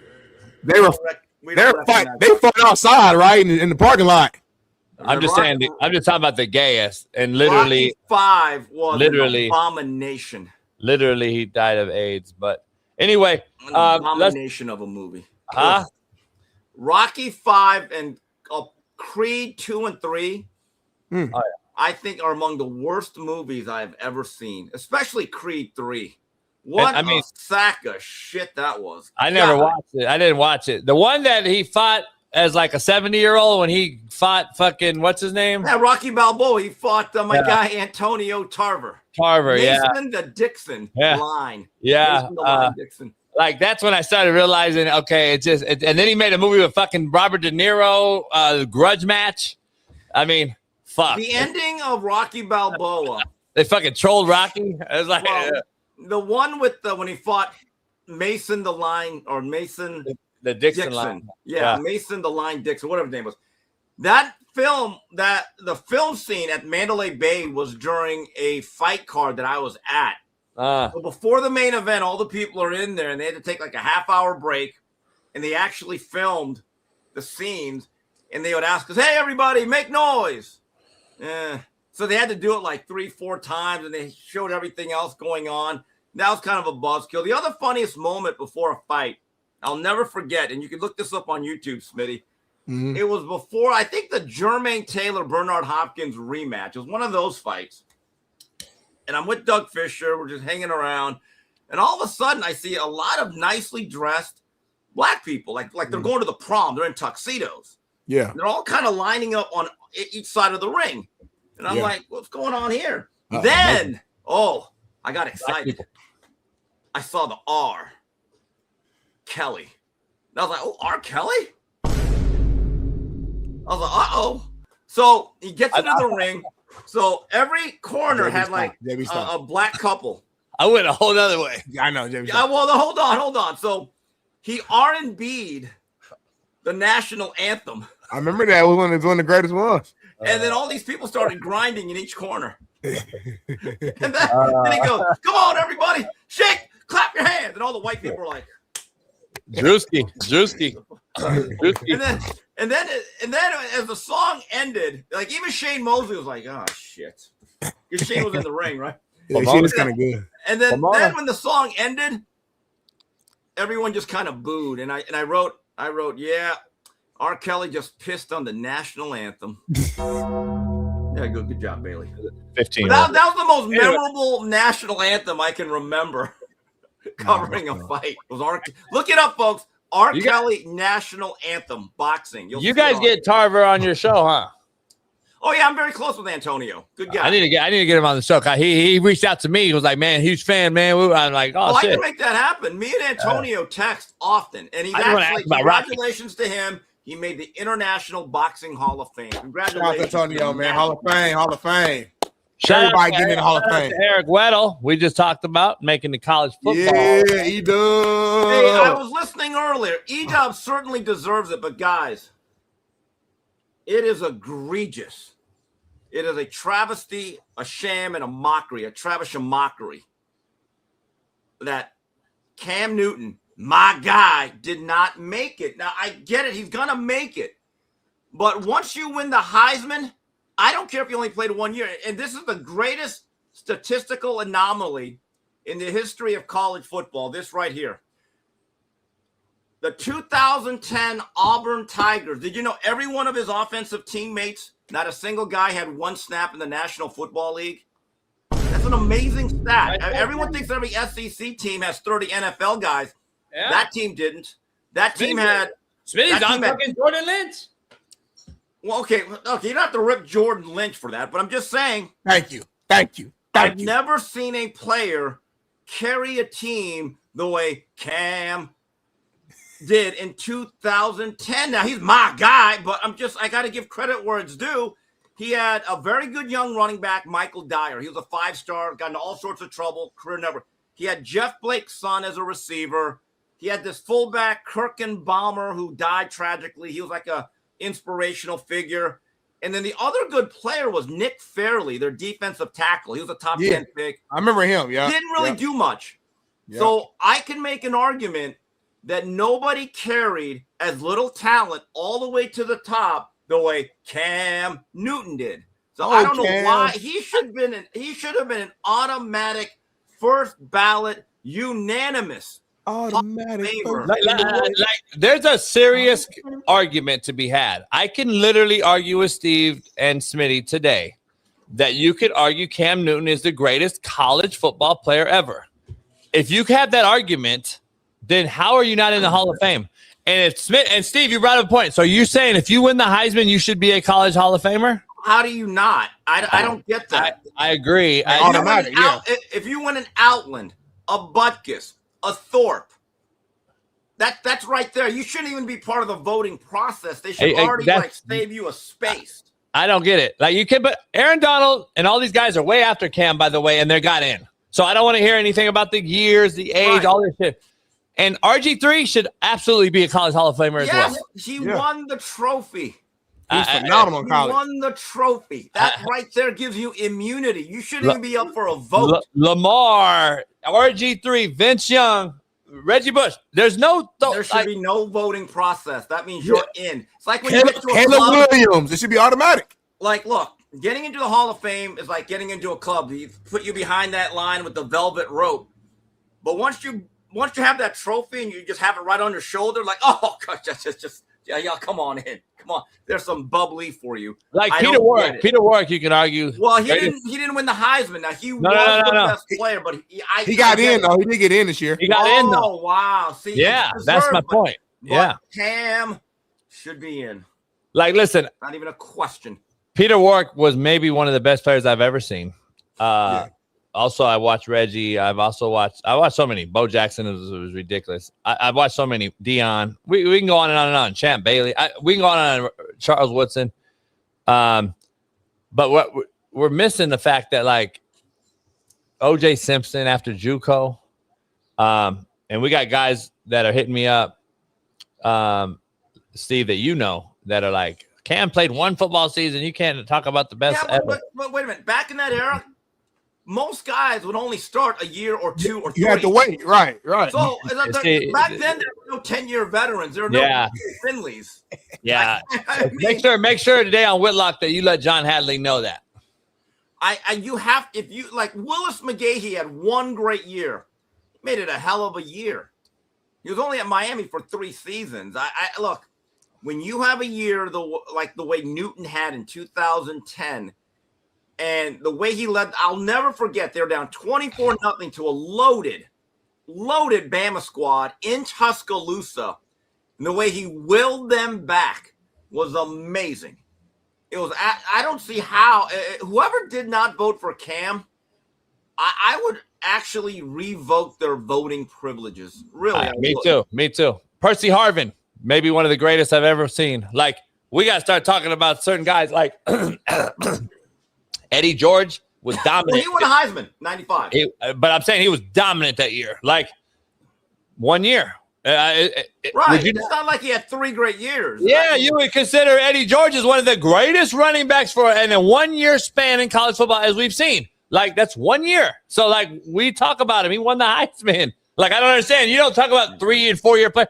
They fought outside, right in the parking lot. I'm just talking about the gayest, and literally Rocky 5 was an abomination. Literally, he died of AIDS. But anyway, an abomination of a movie. Rocky 5 and Creed 2 and 3, I think are among the worst movies I've ever seen, especially Creed 3. What a sack of shit that was. I never watched it. I didn't watch it. The one that he fought as like a 70-year-old when he fought fucking, what's his name? Yeah, Rocky Balboa. He fought my guy Antonio Tarver. Mason the Dixon line. Yeah. Mason the line Dixon. Like, that's when I started realizing, okay, and then he made a movie with fucking Robert De Niro, Grudge Match. I mean, fuck. The ending of Rocky Balboa. They fucking trolled Rocky. It was like, the one with when he fought Mason the Line, or Mason the Dixon line. Yeah, Mason the Line Dixon, whatever his name was. That film, the film scene at Mandalay Bay was during a fight card that I was at. So before the main event, all the people are in there, and they had to take like a half-hour break, and they actually filmed the scenes, and they would ask us, "Hey, everybody, make noise." So they had to do it like 3-4 times, and they showed everything else going on. That was kind of a buzzkill. The other funniest moment before a fight, I'll never forget, and you can look this up on YouTube, Smitty. Mm-hmm. It was before, I think, the Jermaine Taylor-Bernard Hopkins rematch. It was one of those fights. And I'm with Doug Fisher. We're just hanging around. And all of a sudden, I see a lot of nicely dressed black people. Like they're going to the prom. They're in tuxedos. Yeah. And they're all kind of lining up on each side of the ring. And I'm like, what's going on here? Then, I got excited. I saw the R. Kelly. And I was like, oh, R. Kelly? I was like, uh-oh. So he gets into the ring. So every corner had like a black couple. I went a whole other way. Yeah, I know, Jamie. Yeah, well, hold on. So he R&B'd the national anthem. I remember that was one of the greatest ones. And then all these people started grinding in each corner. And then he goes, "Come on, everybody, shake, clap your hands." And all the white people were like, Drewski. And then as the song ended, like even Shane Mosley was like, "Oh shit," because Shane was in the ring, right? Yeah, she was kind of good. And then when the song ended, everyone just kind of booed, and I wrote, yeah, R. Kelly just pissed on the national anthem. Yeah, good job, Bailey. 15. That was the most memorable national anthem I can remember covering a fight. It was look it up, folks. Kelly National Anthem Boxing. You guys get Tarver on your show, huh? Oh yeah, I'm very close with Antonio. Good guy. I need to get him on the show. He reached out to me. He was like, "Man, huge fan, man." I'm like, "Oh, shit." I can make that happen. Me and Antonio text often, and he's actually congratulations to him. He made the International Boxing Hall of Fame. Congratulations, shout out to Antonio, man. Hall of Fame. Shout Everybody getting in the Hall of Fame. Eric Weddle, we just talked about making the college football. Yeah, he does. Hey, I was listening earlier. E-Dub certainly deserves it, but guys, it is egregious. It is a travesty, a sham, and a mockery, a Travis mockery that Cam Newton, my guy, did not make it. Now, I get it. He's going to make it. But once you win the Heisman, I don't care if you only played 1 year. And this is the greatest statistical anomaly in the history of college football, this right here. The 2010 Auburn Tigers. Did you know every one of his offensive teammates, not a single guy had one snap in the National Football League? That's an amazing stat. Everyone thinks every SEC team has 30 NFL guys. Yeah. That team didn't. That team had... Smitty's on fucking Jordan Lynch. Well, okay, you don't have to rip Jordan Lynch for that, but I'm just saying. Thank you. I've never seen a player carry a team the way Cam did in 2010. Now, he's my guy, but I got to give credit where it's due. He had a very good young running back, Michael Dyer. He was a 5-star, got into all sorts of trouble, career never. He had Jeff Blake's son as a receiver. He had this fullback, Kirkenbaumer, who died tragically. He was like a inspirational figure. And then the other good player was Nick Fairley, their defensive tackle. He was a top 10 pick. I remember him, yeah. Didn't really do much. Yeah. So I can make an argument that nobody carried as little talent all the way to the top the way Cam Newton did. So I don't know why. He should have been an automatic first ballot unanimous. Automatic. There's a serious argument to be had. I can literally argue with Steve and Smitty today that you could argue Cam Newton is the greatest college football player ever. If you have that argument, then how are you not in the Hall of Fame? And if Smith and Steve, you brought up a point. So you're saying if you win the Heisman, you should be a college Hall of Famer? How do you not? I don't get that. I agree. If you win an Outland, a Butkus, a Thorpe, that's right there. You shouldn't even be part of the voting process. They should already save you a space. I don't get it. Like you can, but Aaron Donald and all these guys are way after Cam, by the way, and they got in. So I don't want to hear anything about the years, the age, all this shit. And RG3 should absolutely be a college Hall of Famer as well. He won the trophy. He's phenomenal in college. He won the trophy. That right there gives you immunity. You shouldn't even be up for a vote. Lamar, RG3, Vince Young, Reggie Bush. There should be no voting process. That means you're in. It's like when you get to a Caleb Williams. It should be automatic. Like, look, getting into the Hall of Fame is like getting into a club. They put you behind that line with the velvet rope. But once you have that trophy and you just have it right on your shoulder, like, oh gosh, yeah, come on in. Come on. There's some bubbly for you. Like Peter Warwick, you can argue. Well, he didn't win the Heisman. Now he was the best player, but he got in though. He did get in this year. He got in though. Oh wow. See, that's my point. But Cam should be in. Like, listen, not even a question. Peter Warwick was maybe one of the best players I've ever seen. Also, I watched Reggie. I watched so many. Bo Jackson was ridiculous. I've watched so many. Dion. We can go on and on and on. Champ Bailey. We can go on and on. Charles Woodson. But what we're missing the fact that like O.J. Simpson after JUCO, and we got guys that are hitting me up, Steve, that that are like, Cam played one football season. You can't talk about the best ever. But wait a minute. Back in that era, most guys would only start a year or two or three. You had to wait. Right. So back then, there were no 10-year veterans. There were no Finleys. Yeah. Make sure today on Whitlock that you let John Hadley know that. If you like Willis McGahee had one great year. He made it a hell of a year. He was only at Miami for 3 seasons. Look, when you have a year the way Newton had in 2010, And the way he led, I'll never forget, they're down 24-0 to a loaded Bama squad in Tuscaloosa. And the way he willed them back was amazing. It was, I don't see how, whoever did not vote for Cam, I would actually revoke their voting privileges. Really. Me too. Percy Harvin, maybe one of the greatest I've ever seen. Like, we got to start talking about certain guys like Eddie George was dominant. Well, he won a Heisman, 95. But I'm saying he was dominant that year. Like, 1 year. Right. It's not like he had 3 great years. Yeah, you would consider Eddie George as one of the greatest running backs in a 1 year span in college football, as we've seen. Like, that's 1 year. So, like, we talk about him. He won the Heisman. Like, I don't understand. You don't talk about 3 and 4 year play.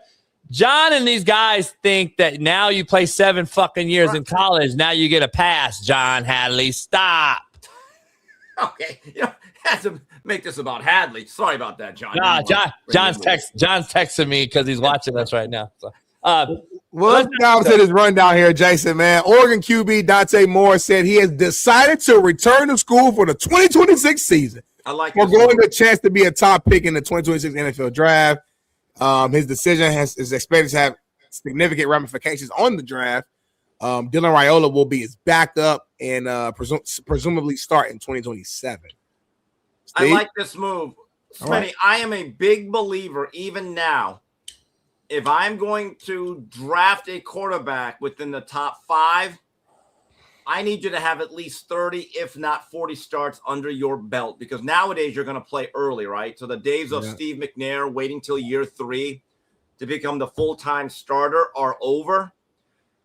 John and these guys think that now you play 7 fucking years in college. Now you get a pass, John Hadley. Stop. Okay. You don't have to make this about Hadley. Sorry about that, John. Nah, John's texting me because he's watching us right now. So, well, let's get to this rundown here, Jason, man. Oregon QB Dante Moore said he has decided to return to school for the 2026 season. I like We're going to a chance to be a top pick in the 2026 NFL draft. His decision is expected to have significant ramifications on the draft. Dylan Raiola will be his backup and presumably start in 2027. Steve? I like this move. Smitty, right. I am a big believer, even now, if I'm going to draft a quarterback within the top 5, I need you to have at least 30, if not 40 starts under your belt, because nowadays you're going to play early, right? So the days of Steve McNair waiting till year 3 to become the full-time starter are over.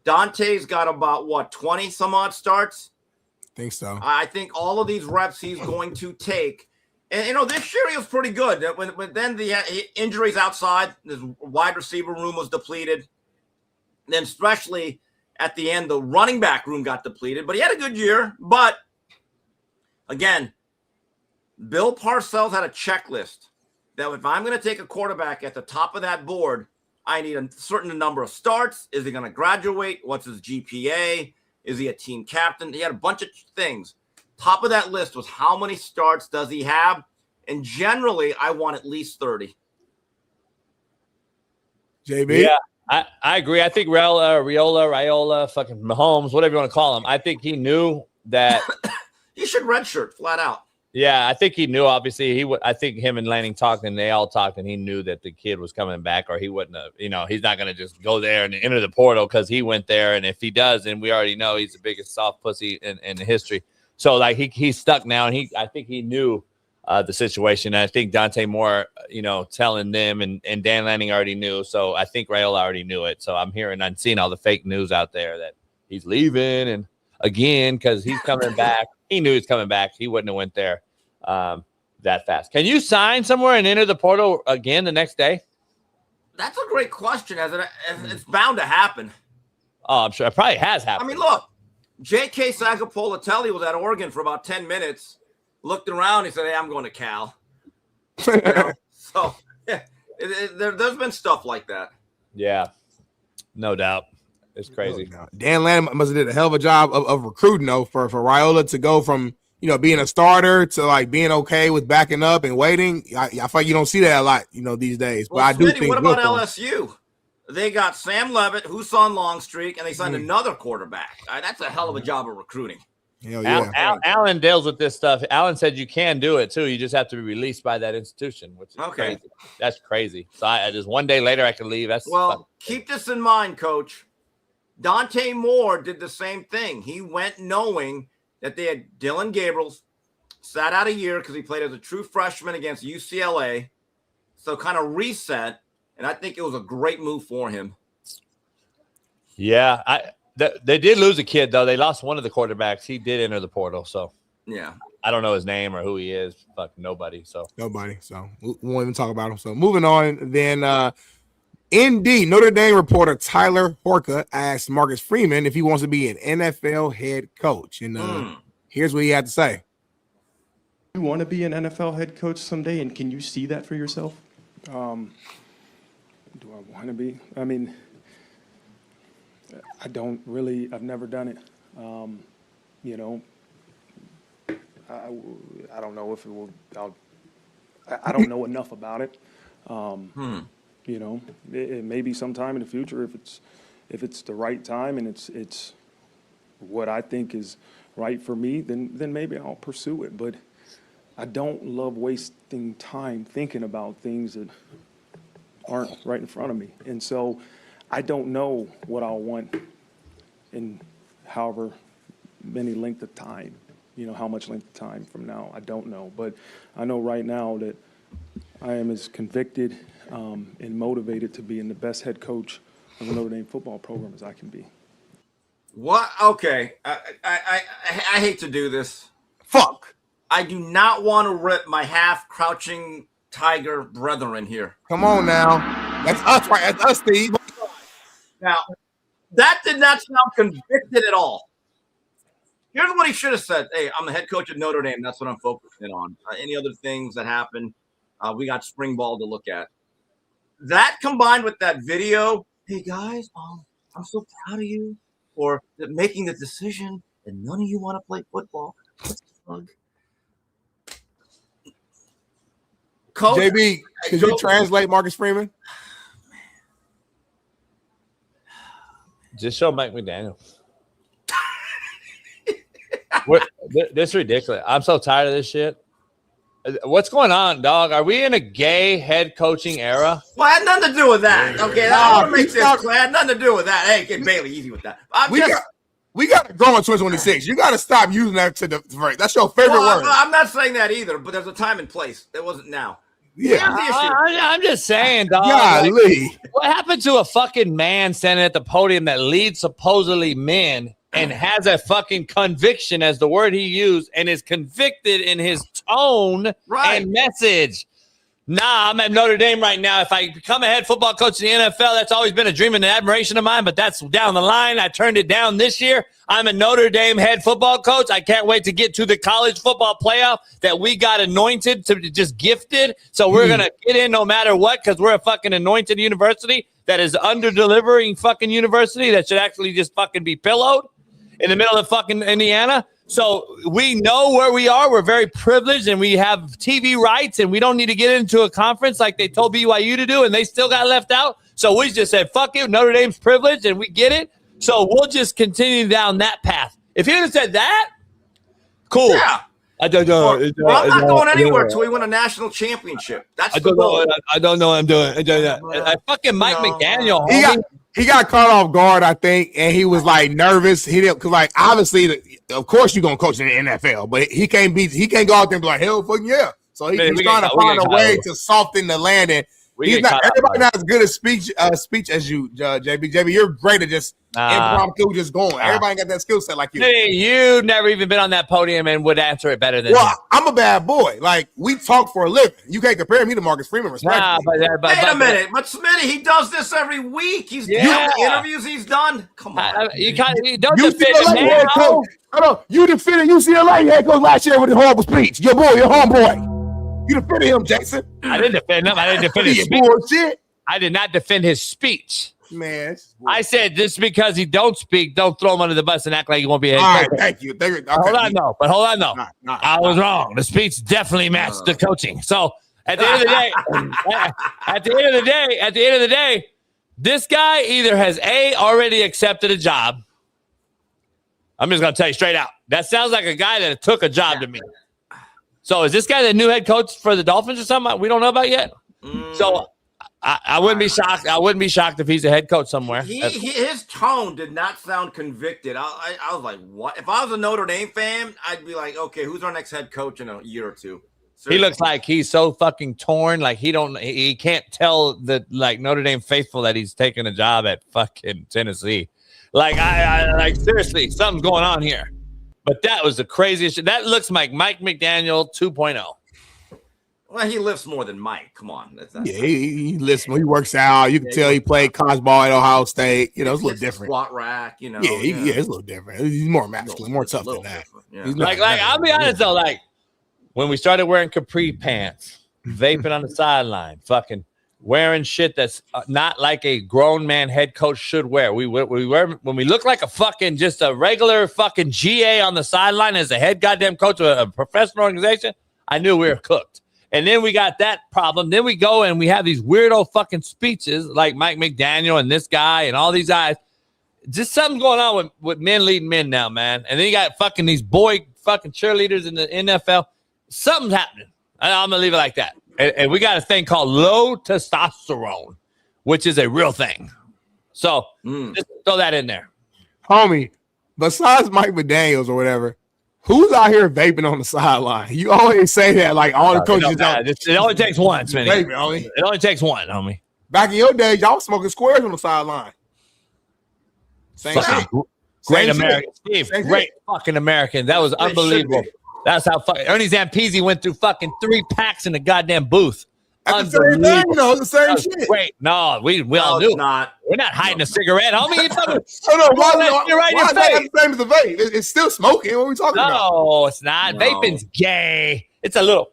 Dante's got about, 20 some odd starts? I think so. I think all of these reps he's going to take. And, this year he was pretty good. When then the injuries outside, his wide receiver room was depleted. And then especially at the end, the running back room got depleted. But he had a good year. But, again, Bill Parcells had a checklist that if I'm going to take a quarterback at the top of that board, I need a certain number of starts. Is he going to graduate? What's his GPA? Is he a team captain? He had a bunch of things. Top of that list was how many starts does he have? And generally, I want at least 30. JB? Yeah, I agree. I think Raiola, fucking Mahomes, whatever you want to call him, I think he knew that. He should redshirt flat out. Yeah, I think he knew, obviously. I think him and Lanning talked, and they all talked, and he knew that the kid was coming back, or he wouldn't have, he's not going to just go there and enter the portal because he went there. And if he does, then we already know he's the biggest soft pussy in history. So, like, he's stuck now, and I think he knew the situation. And I think Dante Moore, telling them, and Dan Lanning already knew. So I think Raiola already knew it. So I'm seeing all the fake news out there that he's leaving, and again, because he's coming back. He knew he's coming back. He wouldn't have went there that fast. Can you sign somewhere and enter the portal again the next day? That's a great question. It's bound to happen. Oh, I'm sure it probably has happened. I mean, look, J.K. Sagapolatelli was at Oregon for about 10 minutes, looked around, he said, hey, I'm going to Cal. So, yeah, there's been stuff like that. Yeah, no doubt. It's crazy. Dan Lanning must have did a hell of a job of recruiting, though, for Raiola to go from, being a starter to, like, being okay with backing up and waiting. I feel like you don't see that a lot, these days. But I do think. What about LSU? They got Sam Levitt, who's on Longstreak, and they signed another quarterback. That's a hell of a job of recruiting. Hell yeah. Alan deals with this stuff. Alan said you can do it, too. You just have to be released by that institution, which is crazy. That's crazy. So I just 1 day later I can leave. That's fun. Keep this in mind, Coach. Dante Moore did the same thing. He went knowing that they had Dylan Gabriels, sat out a year because he played as a true freshman against UCLA. So kind of reset, and I think it was a great move for him. Yeah, they did lose a kid, though. They lost one of the quarterbacks. He did enter the portal, so. Yeah. I don't know his name or who he is. Fuck, nobody. So we won't even talk about him. So moving on, then ND Notre Dame reporter Tyler Horka asked Marcus Freeman if he wants to be an NFL head coach, and here's what he had to say. You want to be an NFL head coach someday, and can you see that for yourself? Do I want to be? I mean, I don't really. I've never done it. I don't know if it will. I don't know enough about it. You know, it may be sometime in the future if it's the right time and it's what I think is right for me, then maybe I'll pursue it. But I don't love wasting time thinking about things that aren't right in front of me. And so I don't know what I'll want in however many length of time, you know, how much length of time from now. I don't know. But I know right now that I am as convicted and motivated to be in the best head coach of the Notre Dame football program as I can be. What? Okay. I hate to do this. Fuck. I do not want to rip my half crouching tiger brethren here. Come on now. That's us, right? That's us, Steve. Now, that did not sound convicted at all. Here's what he should have said. Hey, I'm the head coach at Notre Dame. That's what I'm focusing on. Any other things that happen, we got spring ball to look at. That combined with that video, hey, guys, I'm so proud of you for making the decision that none of you want to play football. What's the plug? Coach, JB, could you translate Marcus Freeman? Just show Mike McDaniel. This is ridiculous. I'm so tired of this shit. What's going on, dog? Are we in a gay head coaching era? Well, it had nothing to do with that. Okay, I want to make this clear. It had nothing to do with that. Hey, get Bailey easy with that. We got to grow in 2026. You got to stop using that to the right. That's your favorite word. I'm not saying that either, but there's a time and place. It wasn't now. Yeah, I'm just saying, dog. Golly. Like, what happened to a fucking man standing at the podium that leads supposedly men and has a fucking conviction as the word he used and is convicted in his tone and message? Nah, I'm at Notre Dame right now. If I become a head football coach in the NFL, that's always been a dream and an admiration of mine, but that's down the line. I turned it down this year. I'm a Notre Dame head football coach. I can't wait to get to the college football playoff that we got anointed to just gifted. So we're going to get in no matter what because we're a fucking anointed university that is under-delivering fucking university that should actually just fucking be pillowed in the middle of fucking Indiana. So we know where we are. We're very privileged, and we have TV rights, and we don't need to get into a conference like they told BYU to do, and they still got left out. So we just said, fuck it, Notre Dame's privileged, and we get it. So we'll just continue down that path. If he had said that, cool. Yeah. I don't know. Well, I'm not going anywhere until we win a national championship. That's the goal. I don't know what I'm doing. I fucking Mike McDaniel. He got caught off guard, I think, and he was like nervous. He didn't because, like, obviously, of course, you're gonna coach in the NFL, but he can't go out there and be like, hell, fucking yeah. So he's trying to find a way to soften the landing. Everybody not as good at speech as you, JB. JB, you're great at just impromptu, just going. Everybody got that skill set like you. Hey, you've never even been on that podium and would answer it better than me. I'm a bad boy. Like, we talk for a living. You can't compare me to Marcus Freeman, respectfully. Wait a minute. But Smitty, he does this every week. He's done the interviews he's done. Come on. You don't defend him now. You defended UCLA head coach last year with his horrible speech. Your boy, your homeboy. You defended him, Jason. I didn't defend him. I didn't defend his speech. Bullshit. I did not defend his speech. Man. I said just because he don't speak, don't throw him under the bus and act like he won't be a head coach. All right, thank you. Okay. Hold on, though. I was wrong. The speech definitely matched the coaching. So at the end of the day, this guy either has already accepted a job. I'm just gonna tell you straight out. That sounds like a guy that took a job to me. So is this guy the new head coach for the Dolphins or something we don't know about yet? So I wouldn't be shocked. I wouldn't be shocked if he's a head coach somewhere. His tone did not sound convicted. I was like, what? If I was a Notre Dame fan, I'd be like, okay, who's our next head coach in a year or two? Seriously. He looks like he's so fucking torn. Like he can't tell the Notre Dame faithful that he's taking a job at fucking Tennessee. Like I seriously, something's going on here. But that was the craziest shit. That looks like Mike McDaniel 2.0. Well, he lifts more than Mike. Come on. He lifts more. He works out. You can tell he played college ball at Ohio State. You know, it's a little different. Squat rack, you know. Yeah, it's a little different. He's more masculine, more tough than that. Yeah. Like I'll be honest though, like when we started wearing capri pants, vaping on the sideline, fucking wearing shit that's not like a grown man head coach should wear. We wear when we look like a fucking just a regular fucking GA on the sideline as a head goddamn coach of a professional organization. I knew we were cooked. And then we got that problem. Then we go and we have these weirdo fucking speeches like Mike McDaniel and this guy and all these guys. Just something going on with men leading men now, man. And then you got fucking these boy fucking cheerleaders in the NFL. Something's happening. I'm going to leave it like that. And we got a thing called low testosterone, which is a real thing. So just throw that in there. Homie, besides Mike McDaniels or whatever, who's out here vaping on the sideline? You always say that, like all the coaches. It only takes one, Smitty. Vaping, homie. It only takes one, homie. Back in your days, y'all was smoking squares on the sideline. Same shit. Great Same American. shit. Steve, great fucking American. That was unbelievable. That's how fucking Ernie Zampese went through fucking 3 packs in the goddamn booth. That's the same thing, you know, the same shit. Great. No, we all knew. We're not hiding a cigarette, homie. Why is that the same as the vape? It's still smoking. What are we talking about? No, it's not. No. Vaping's gay. It's a little.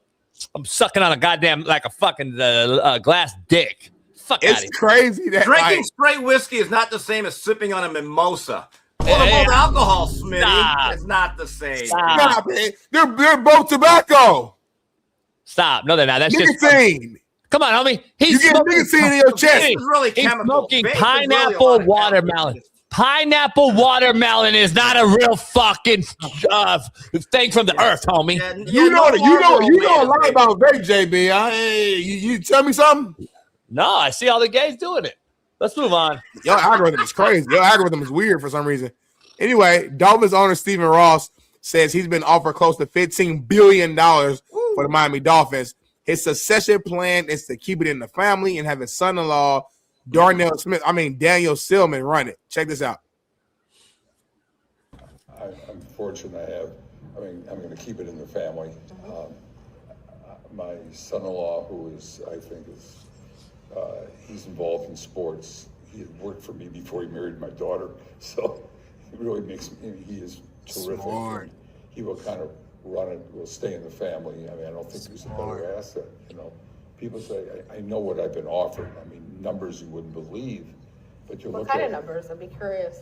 I'm sucking on a goddamn like a fucking glass dick. Fuck it's crazy that drinking straight whiskey is not the same as sipping on a mimosa. Quotable alcohol, Smitty. It's not the same. Stop, man. They're both tobacco. Stop. No, they're not. That's nicotine. Just. Come on, homie. He's you get nicotine in your chest. He's really He's smoking Bacon pineapple watermelon. Pineapple watermelon is not a real fucking thing from the earth, homie. You know a lot about vape, JB. You tell me something? No, I see all the gays doing it. Let's move on. Your algorithm is crazy. Your algorithm is weird for some reason. Anyway, Dolphins owner Stephen Ross says he's been offered close to $15 billion for the Miami Dolphins. His succession plan is to keep it in the family and have his son-in-law, Daniel Silman, run it. Check this out. I'm fortunate I'm going to keep it in the family. My son-in-law, who is, I think, he's involved in sports. He had worked for me before he married my daughter, so it really makes me. He is terrific. Smart. He will kind of run it. Will stay in the family. I mean, I don't think there's a better asset. You know, people say, I know what I've been offered. I mean, numbers you wouldn't believe, but you look at. What kind of numbers? I'd be curious.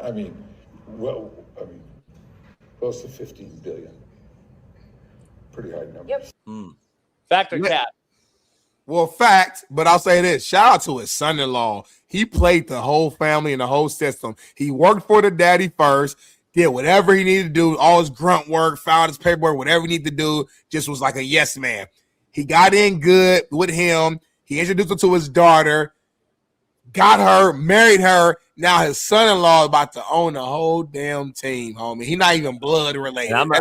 I mean, close to 15 billion. Pretty high numbers. Yep. Fact or cat? Well, fact, but I'll say this. Shout out to his son-in-law. He played the whole family and the whole system. He worked for the daddy first, did whatever he needed to do, all his grunt work, filed his paperwork, whatever he needed to do, just was like a yes man. He got in good with him. He introduced her to his daughter, got her, married her. Now his son-in-law is about to own the whole damn team, homie. He not even blood related. I'm a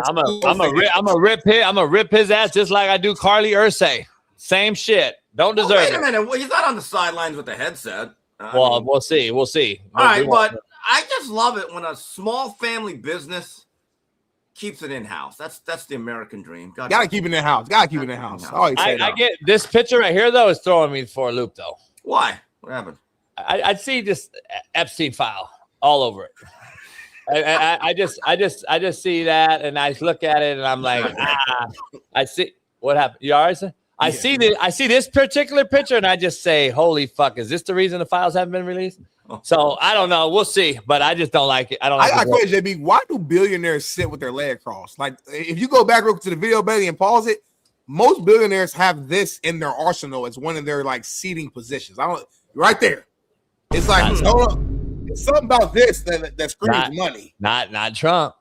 rip his ass just like I do Carly Ursay. Same shit. Don't deserve it. Wait a minute. Well, he's not on the sidelines with the headset. We'll see. We'll see. All right, but I just love it when a small family business keeps it in-house. That's the American dream. Gotta keep it in-house. I get this picture right here, though, is throwing me for a loop, though. Why? What happened? I'd see this Epstein file all over it. I just see that, and I look at it, and I'm like, I see what happened. You all right, sir? I see this particular picture, and I just say, "Holy fuck! Is this the reason the files haven't been released?" So I don't know. We'll see, but I just don't like it. I got question, JB. Why do billionaires sit with their leg crossed? Like, if you go back real quick to the video, Bailey, and pause it, most billionaires have this in their arsenal as one of their like seating positions. Right there. It's like it's something about this that screams money. Not Trump.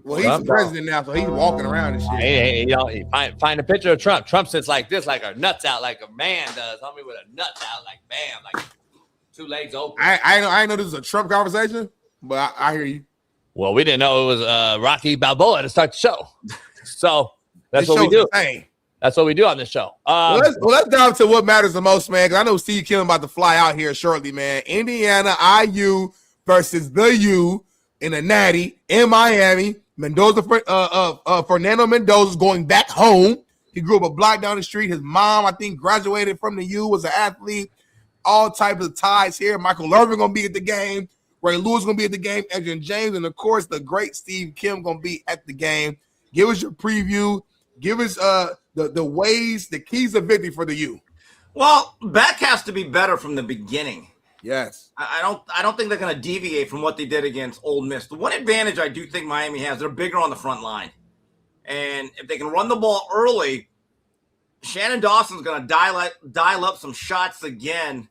Well, he's the president now, so he's walking around and shit. Find a picture of Trump. Trump sits like this, like a nuts out, like a man does. Homie, with a nuts out, like bam, like 2 legs open. I know this is a Trump conversation, but I hear you. Well, we didn't know it was Rocky Balboa to start the show, so that's what we do. That's what we do on this show. Let's dive to what matters the most, man. Because I know Steve Kim about to fly out here shortly, man. Indiana IU versus the U in a natty in Miami. Fernando Mendoza's going back home. He grew up a block down the street. His mom, I think, graduated from the U, was an athlete. All types of ties here. Michael Irvin going to be at the game. Ray Lewis going to be at the game. Adrian James. And, of course, the great Steve Kim going to be at the game. Give us your preview. Give us the ways, the keys of victory for the U. Well, Beck has to be better from the beginning. Yes. I don't think they're going to deviate from what they did against Ole Miss. The one advantage I do think Miami has, they're bigger on the front line. And if they can run the ball early, Shannon Dawson's going to dial up some shots again.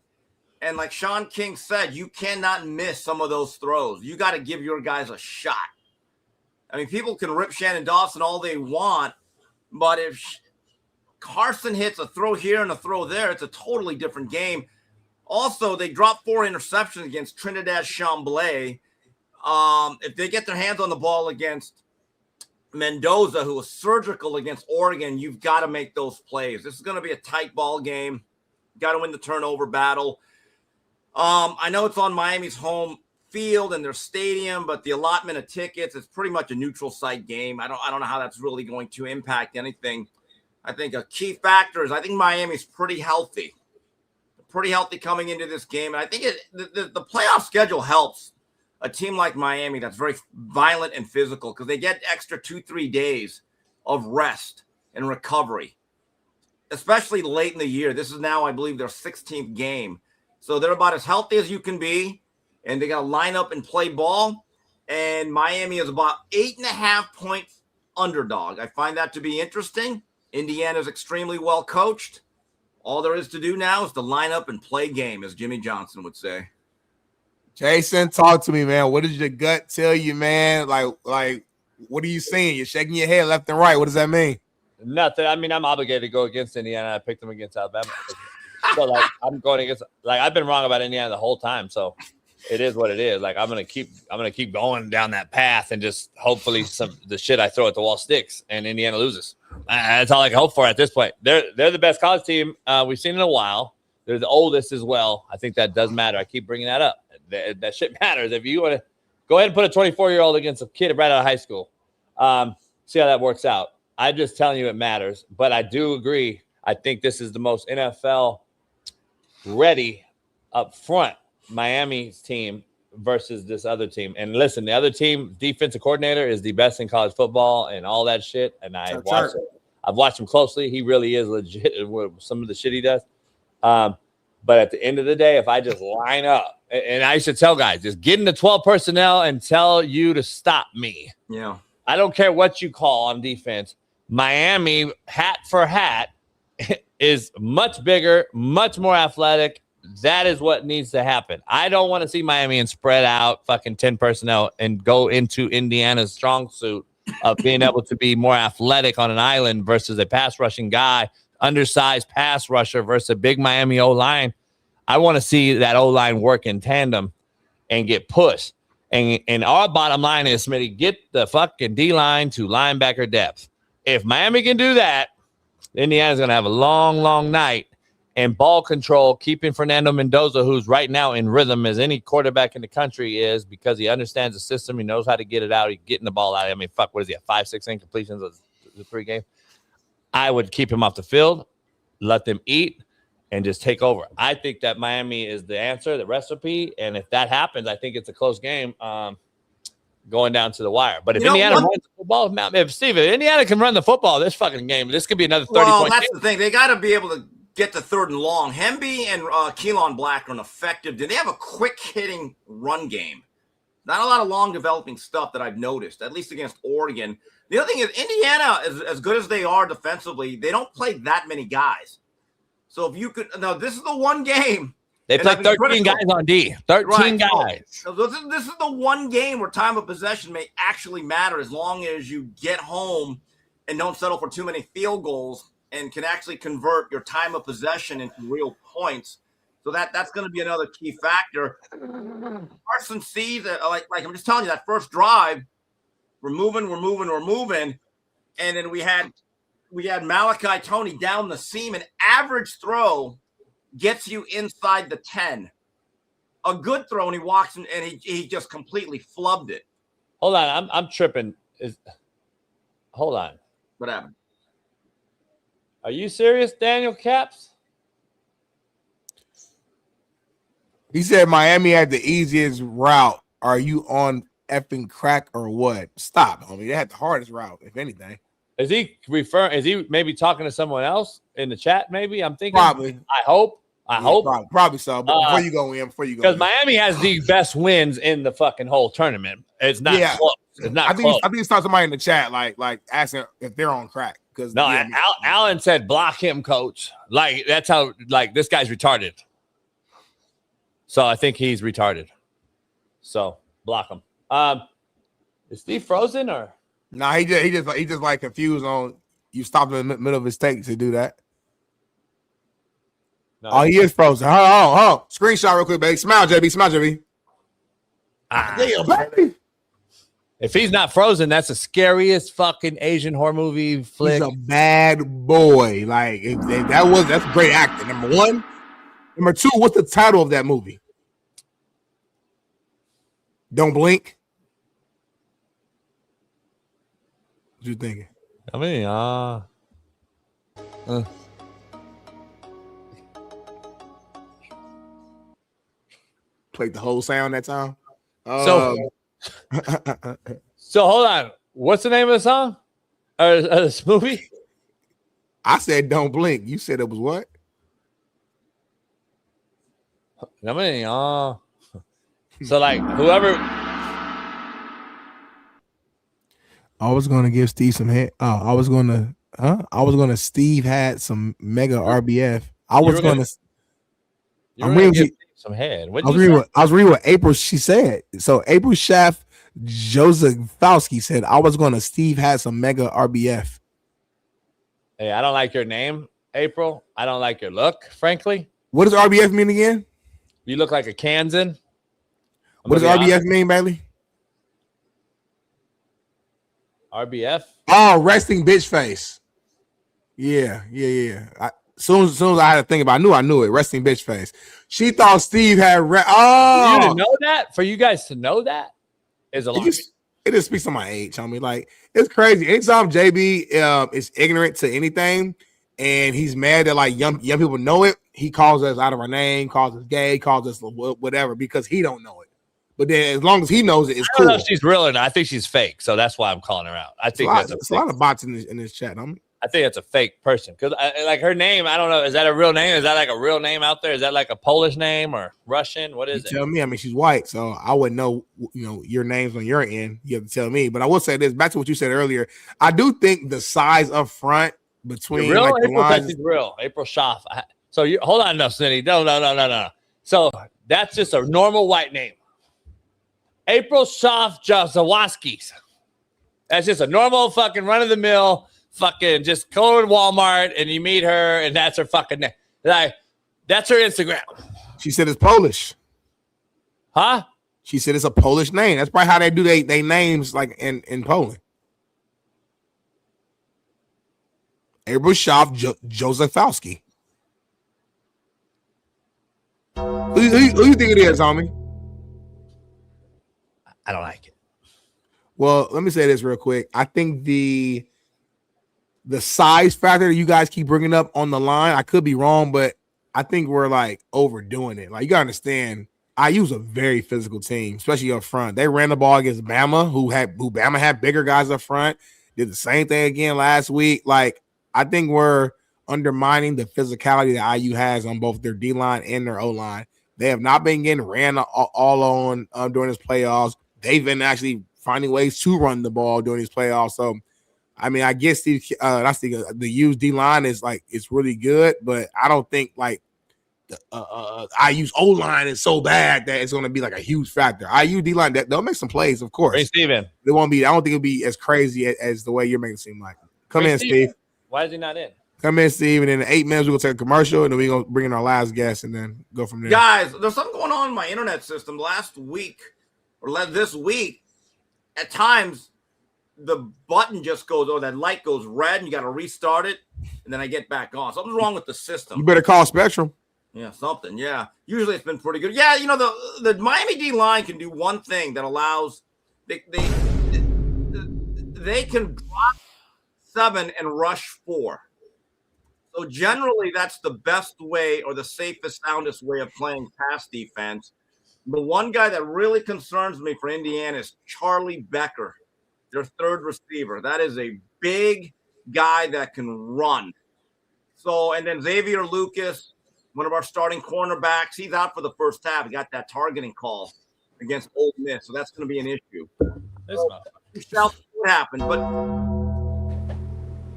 And like Sean King said, you cannot miss some of those throws. You got to give your guys a shot. I mean, people can rip Shannon Dawson all they want, but if Carson hits a throw here and a throw there, it's a totally different game. Also, they dropped 4 interceptions against Trinidad Chamblay. If they get their hands on the ball against Mendoza, who was surgical against Oregon, you've got to make those plays. This is going to be a tight ball game. Got to win the turnover battle. I know it's on Miami's home field and their stadium, but the allotment of tickets, it's pretty much a neutral site game. I don't know how that's really going to impact anything. I think a key factor is I think Miami's pretty healthy. Pretty healthy coming into this game. And I think the playoff schedule helps a team like Miami that's very violent and physical because they get extra 2-3 days of rest and recovery, especially late in the year. This is now, I believe, their 16th game. So they're about as healthy as you can be, and they got to line up and play ball. And Miami is about 8.5 points underdog. I find that to be interesting. Indiana's extremely well coached. All there is to do now is to line up and play game, as Jimmy Johnson would say. Jason, talk to me, man. What does your gut tell you, man? Like, what are you seeing? You're shaking your head left and right. What does that mean? Nothing. I mean, I'm obligated to go against Indiana. I picked them against Alabama. So, like, I'm going against. Like, I've been wrong about Indiana the whole time. So, it is what it is. Like, I'm gonna keep going down that path and just hopefully the shit I throw at the wall sticks and Indiana loses. That's all I can hope for at this point. They're the best college team we've seen in a while. They're the oldest as well. I think that does matter. I keep bringing that up. That shit matters. If you want to go ahead and put a 24-year-old against a kid right out of high school, see how that works out. I'm just telling you it matters. But I do agree. I think this is the most NFL ready up front Miami's team versus this other team. And listen, the other team defensive coordinator is the best in college football and all that shit. And I've watched him closely. He really is legit with some of the shit he does. But at the end of the day, if I just line up, and I used to tell guys, just get into 12 personnel and tell you to stop me. Yeah. I don't care what you call on defense. Miami, hat for hat, is much bigger, much more athletic. That is what needs to happen. I don't want to see Miami and spread out fucking 10 personnel and go into Indiana's strong suit of being able to be more athletic on an island versus a pass rushing guy, undersized pass rusher versus a big Miami O-line. I want to see that O-line work in tandem and get pushed. And our bottom line is, Smitty, get the fucking D-line to linebacker depth. If Miami can do that, Indiana's going to have a long, long night. And ball control, keeping Fernando Mendoza, who's right now in rhythm as any quarterback in the country is, because he understands the system. He knows how to get it out. He's getting the ball out. I mean, fuck, what is he at? 5-6 incompletions of the 3 games? I would keep him off the field, let them eat, and just take over. I think that Miami is the answer, the recipe. And if that happens, I think it's a close game going down to the wire. But if Indiana runs the football, if Indiana can run the football, this fucking game, this could be another 30 Well, point that's game. the thing. They got to be able to get to 3rd and long. Hemby and Keelan Black are an effective. They have a quick-hitting run game. Not a lot of long developing stuff that I've noticed, at least against Oregon. The other thing is Indiana, as good as they are defensively, they don't play that many guys. So if you could – no, this is the one game. They play 13 guys on D. 13 guys. So this is the one game where time of possession may actually matter as long as you get home and don't settle for too many field goals and can actually convert your time of possession into real points. So that's going to be another key factor. Carson sees that, like I'm just telling you, that first drive, we're moving. And then we had Malachi Toney down the seam. An average throw gets you inside the 10. A good throw, and he walks in, and he just completely flubbed it. Hold on, I'm tripping. Hold on. What happened? Are you serious, Daniel Caps? He said Miami had the easiest route. Are you on effing crack or what? Stop, homie. They had the hardest route, if anything. Is he maybe talking to someone else in the chat? Maybe I'm thinking. Probably. I hope. Probably so. But before you go in, because Miami has the best wins in the fucking whole tournament. It's not close. It's not close. I think it's somebody in the chat like asking if they're on crack. Because Alan said block him, coach. Like that's how this guy's retarded. So I think he's retarded. So block him. Is Steve frozen or? Nah, he just like confused on you stopped in the middle of his take to do that. No, he is frozen. Hold on. Screenshot real quick, baby. Smile, JB. Smile, JB. Damn, baby. If he's not frozen, that's the scariest fucking Asian horror movie flick. He's a bad boy. Like that's great acting. Number one. Number two, what's the title of that movie? Don't Blink. What you thinking? I mean, played the whole sound that time. So hold on. What's the name of the song or this movie? I said Don't Blink. You said it was what? I mean, so like whoever. I was gonna give Steve some head. I was gonna Steve had some mega RBF. I was gonna give some head. I was reading what April she said. So April Chef Joseph Fowski said I was gonna Steve had some mega RBF. Hey, I don't like your name, April. I don't like your look, frankly. What does RBF mean again? You look like a Kansan. What does RBF mean, Bailey? RBF? Oh, resting bitch face. Yeah. Soon as I had to think about it, I knew it. Resting bitch face. She thought Steve had you to know that? For you guys to know that is a lot. It just speaks to my age, homie. Like, it's crazy. Anytime JB is ignorant to anything and he's mad that like young people know it, he calls us out of our name, calls us gay, calls us whatever because he don't know it. But then as long as he knows it, it's cool. I don't know if she's real or not. I think she's fake. So that's why I'm calling her out. I think it's a lot of bots in this chat. I think it's a fake person because like her name, I don't know. Is that a real name? Is that like a real name out there? Is that like a Polish name or Russian? What is it? Tell me. I mean, she's white, so I wouldn't know. Your names on your end. You have to tell me. But I will say this. Back to what you said earlier. I do think the size up front between real like, the lines. She's real. April Schaff. So you hold on, no, Smitty. No. So that's just a normal white name. April Schaff Jazawaskis. That's just a normal fucking run of the mill. Fucking just go to Walmart and you meet her and that's her fucking name. Like that's her Instagram. She said it's Polish. Huh? She said it's a Polish name. That's probably how they do they names like in Poland. April Schaff Josephowski. Who you think it is, homie? I don't like it. Well, let me say this real quick. I think the size factor that you guys keep bringing up on the line, I could be wrong, but I think we're like overdoing it. Like you gotta understand, IU's a very physical team, especially up front. They ran the ball against Bama, who Bama had bigger guys up front. Did the same thing again last week. Like I think we're undermining the physicality that IU has on both their D line and their O line. They have not been getting ran all on during this playoffs. They've been actually finding ways to run the ball during these playoffs. So, I mean, I guess the used D line is like it's really good, but I don't think like the IU's O line is so bad that it's going to be like a huge factor. IU D line they'll make some plays, of course. Hey, Steven. They won't be. I don't think it'll be as crazy as the way you're making it seem like. Come in, Steve. Why is he not in? Come in, Steve, and in 8 minutes we're gonna take a commercial, and then we're gonna bring in our last guest, and then go from there. Guys, there's something going on in my internet system. Last week or this week, at times the button just goes, or that light goes red, and you got to restart it, and then I get back on. Something's wrong with the system. You better call Spectrum. Yeah, something. Yeah, usually it's been pretty good. Yeah, the Miami D line can do one thing that allows they can drop 7 and rush 4. So generally, that's the best way or the safest, soundest way of playing pass defense. The one guy that really concerns me for Indiana is Charlie Becker, their third receiver. That is a big guy that can run. So, and then Xavier Lucas, one of our starting cornerbacks, he's out for the first half. He got that targeting call against Ole Miss, so that's going to be an issue. What happened? But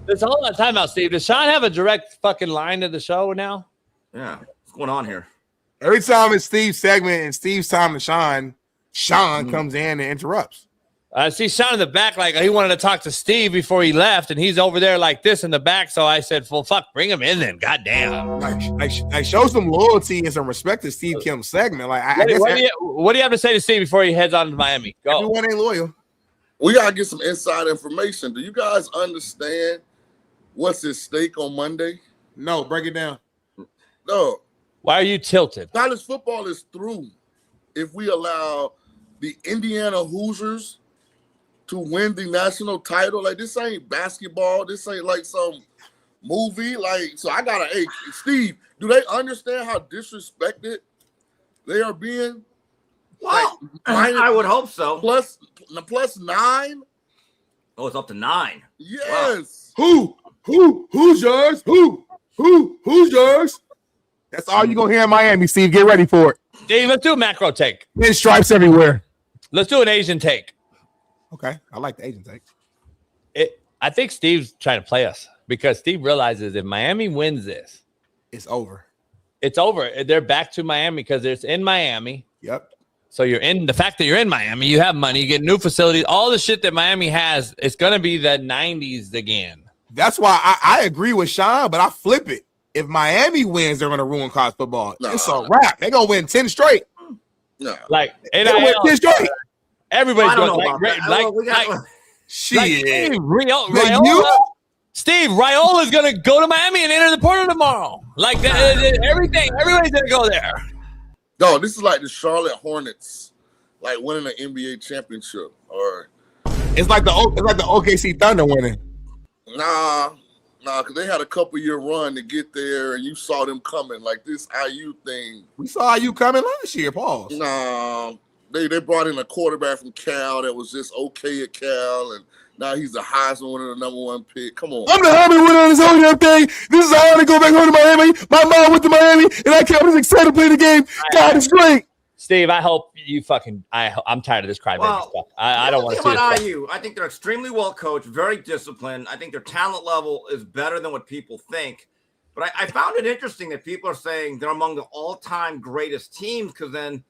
there's a whole lot of time out, Steve. Does Shaun have a direct fucking line to the show now? Yeah, what's going on here? Every time it's Steve's segment and Steve's time to shine, Shaun comes in and interrupts. I see Shaun in the back, like he wanted to talk to Steve before he left, and he's over there like this in the back. So I said, "Well, fuck, bring him in then." Goddamn, like show some loyalty and some respect to Steve Kim's segment. Like, what do you have to say to Steve before he heads on to Miami? Go. Everyone ain't loyal. We gotta get some inside information. Do you guys understand what's at stake on Monday? No, break it down. No. Why are you tilted? College football is through if we allow the Indiana Hoosiers to win the national title. Like, this ain't basketball. This ain't like some movie. Like, so I gotta, hey, Steve, do they understand how disrespected they are being? Well, like, I would hope so. Plus 9. Oh, it's up to 9. Yes. Wow. Who's yours? Who's yours? That's all you're gonna hear in Miami, Steve. Get ready for it. Steve, let's do a macro take. Pinstripes everywhere. Let's do an Asian take. Okay, I like the Asian take. I think Steve's trying to play us because Steve realizes if Miami wins this, it's over. It's over. They're back to Miami because it's in Miami. Yep. So you're in the fact that you're in Miami, you have money, you get new facilities, all the shit that Miami has. It's going to be the 90s again. That's why I agree with Shaun, but I flip it. If Miami wins, they're going to ruin college football. No. It's a wrap. They're going to win 10 straight. No. Like, they're going to win 10 straight. Everybody's going Steve, Raiola's going to go to Miami and enter the portal tomorrow. Like, everything, everybody's going to go there. No, this is like the Charlotte Hornets, like winning an NBA championship, or it's like the OKC Thunder winning. Nah, because they had a couple-year run to get there, and you saw them coming. Like this IU thing, we saw IU coming last year. Pause. Nah, they brought in a quarterback from Cal that was just okay at Cal, and now he's the Heisman winner, the #1 pick. Come on, I'm the Heisman winner on this whole damn thing. This is how I want to go back home to Miami. My mom went to Miami, and I was excited to play the game. God, it's great. Steve, I hope you fucking. I'm tired of this crybaby stuff. I don't want to see about IU. I think they're extremely well coached, very disciplined. I think their talent level is better than what people think. But I found it interesting that people are saying they're among the all-time greatest teams because then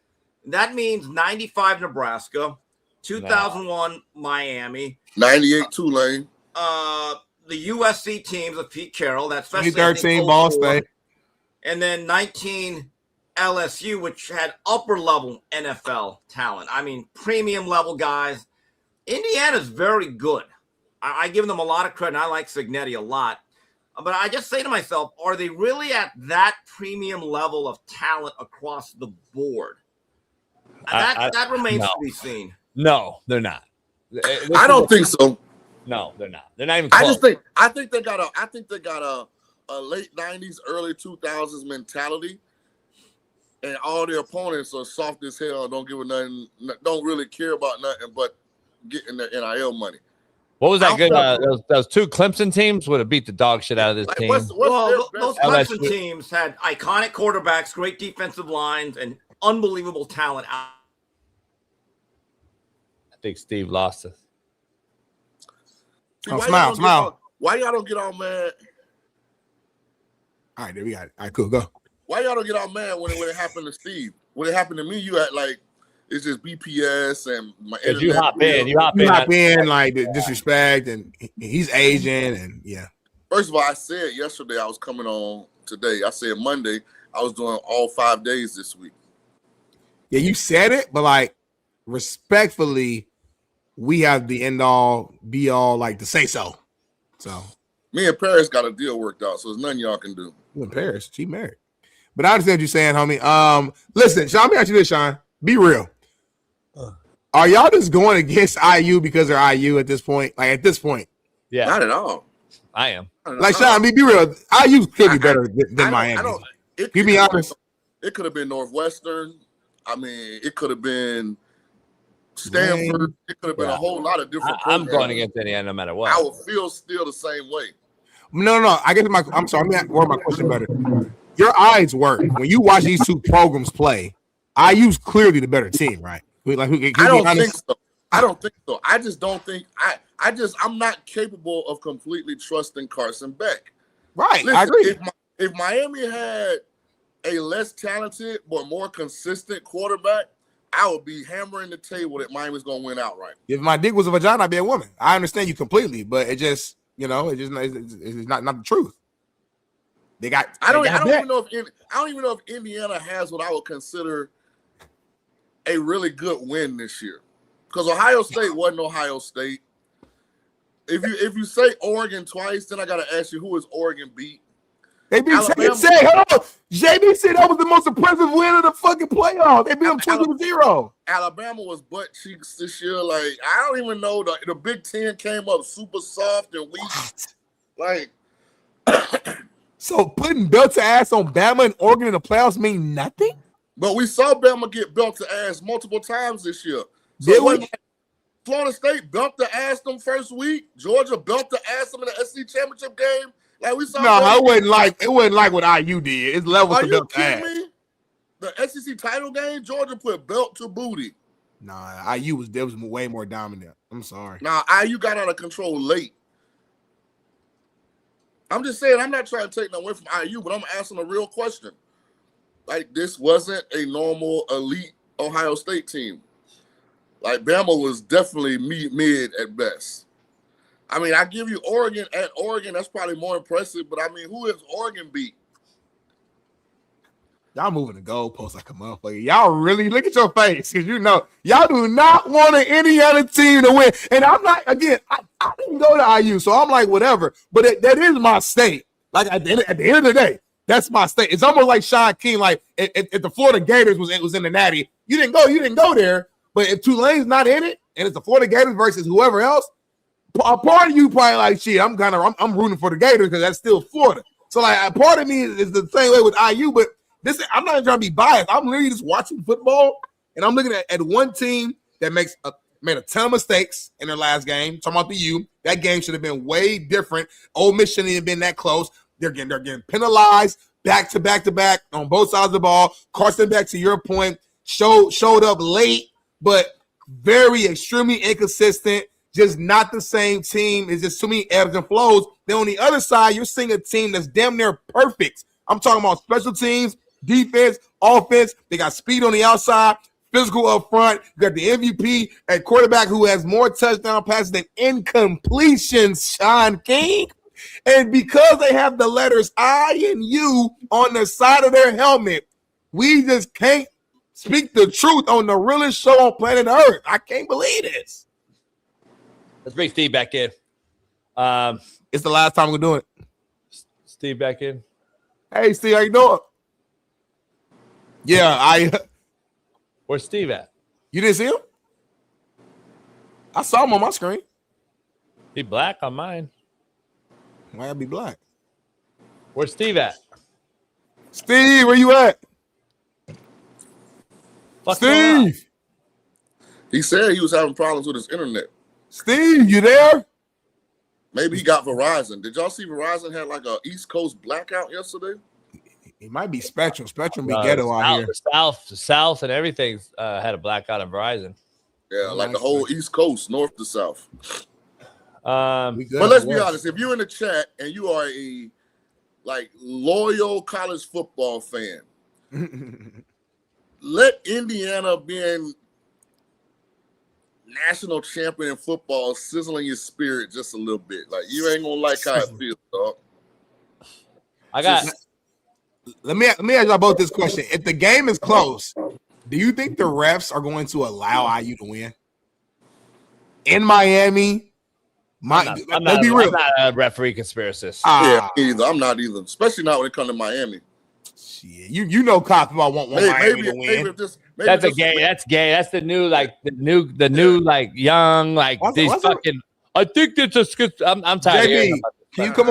that means 95 Nebraska, 2001 Miami, 98 Tulane, the USC teams of Pete Carroll, that's 2013 Ball State, and then 19 LSU, which had upper level NFL talent. I mean, premium level guys. Indiana's very good. I give them a lot of credit. And I like Cignetti a lot. But I just say to myself, are they really at that premium level of talent across the board? That remains to be seen. No, they're not. I don't think so. No, they're not. They're not even close. I think they got a late 90s, early 2000s mentality. And all their opponents are soft as hell, don't give a nothing, don't really care about nothing but getting their NIL money. What was that good? Those two Clemson teams would have beat the dog shit out of this team. Those Clemson teams had iconic quarterbacks, great defensive lines, and unbelievable talent. I think Steve lost us. Smile. Why y'all don't get all mad? All right, there we got it. All right, cool, go. Why y'all don't get all mad when it happened to Steve? When it happened to me, you act like it's just BPS and my internet. You hop in like the disrespect, and he's Asian, and yeah. First of all, I said yesterday I was coming on today. I said Monday I was doing all 5 days this week. Yeah, you said it, but like respectfully, we have the end all, be all, like to say so. So me and Paris got a deal worked out, so there's nothing y'all can do. You and Paris, she married. But I understand what you're saying, homie. Listen, Shaun, let me ask you this, Shaun. Be real. Are y'all just going against IU because they're IU at this point? Like at this point? Yeah. Not at all. I am. Like Shaun, be real. IU could be better than Miami. You be honest. It could have been Northwestern. I mean, it could have been Stanford. It could have been a whole lot of different I'm programs. going against Indiana no matter what. I would feel still the same way. No. I guess I'm sorry. Let me word my question better. Your eyes work when you watch these two programs play. IU's clearly the better team, right? Like, I don't think so. I don't think so. I just don't think I'm not capable of completely trusting Carson Beck. Right. Listen, I agree. If Miami had a less talented but more consistent quarterback, I would be hammering the table that Miami's going to win outright. If my dick was a vagina, I'd be a woman. I understand you completely, but it's not the truth. I don't even know if Indiana has what I would consider a really good win this year, because Ohio State wasn't Ohio State. If you say Oregon twice, then I got to ask you, who is Oregon beat? They beat JB said that was the most impressive win of the fucking playoffs. They beat them 20-0. Alabama was butt cheeks this year. Like, I don't even know. The Big Ten came up super soft and weak. Like, so putting belt to ass on Bama and Oregon in the playoffs mean nothing? But we saw Bama get belt to ass multiple times this year. So Florida State belt to ass them first week. Georgia belt to ass them in the SEC championship game. Like, we saw. No, it wasn't like what IU did. It's levels to belt to ass. Me? The SEC title game, Georgia put belt to booty. Nah, IU was way more dominant. I'm sorry. Nah, IU got out of control late. I'm just saying, I'm not trying to take no away from IU, but I'm asking a real question. Like, this wasn't a normal elite Ohio State team. Like, Bama was definitely mid at best. I mean, I give you Oregon at Oregon. That's probably more impressive. But, I mean, who has Oregon beat? Y'all moving the goalposts like a motherfucker. Y'all really look at your face, because y'all do not want any other team to win. And I'm not, again, I didn't go to IU, so I'm like, whatever. But that is my state. Like, at the end of the day, that's my state. It's almost like Shaun King, like if the Florida Gators was in the Natty. You didn't go there. But if Tulane's not in it, and it's the Florida Gators versus whoever else, a part of you probably like, shit, I'm rooting for the Gators because that's still Florida. So, like, a part of me is the same way with IU, but I'm not even trying to be biased. I'm literally just watching football, and I'm looking at one team that made a ton of mistakes in their last game. Talking about the U. That game should have been way different. Ole Miss shouldn't have been that close. They're getting penalized back to back on both sides of the ball. Carson, back to your point, showed up late, but very extremely inconsistent. Just not the same team. It's just too many ebbs and flows. Then on the other side, you're seeing a team that's damn near perfect. I'm talking about special teams, defense, offense. They got speed on the outside, physical up front. You got the MVP at quarterback who has more touchdown passes than incompletions, Shaun King. And because they have the letters I and U on the side of their helmet, we just can't speak the truth on the realest show on planet Earth. I can't believe this. Let's bring Steve back in. It's the last time we're doing it. Steve back in. Hey, Steve, how you doing? Yeah, Where's Steve at? You didn't see him? I saw him on my screen. He black on mine. Why gotta be black? Where's Steve at? Steve, where you at? Steve. He said he was having problems with his internet. Steve, you there? Maybe he got Verizon. Did y'all see Verizon had like a East Coast blackout yesterday? It might be Spectrum. Spectrum be ghetto out here. The South and everything had a blackout on Verizon. Yeah, like the whole East Coast, north to south. But let's be honest. If you're in the chat and you are a loyal college football fan, let Indiana being national champion in football sizzling your spirit just a little bit. Like, you ain't gonna like how it feels, dog. Let me ask y'all both this question. If the game is close, do you think the refs are going to allow IU to win? In Miami? I'm not a referee conspiracist. I'm not either. Especially not when it comes to Miami. Shit, you know college football want Miami to win. That's gay. That's gay. That's the new young these fucking. I think it's a. I'm tired. JB, can you come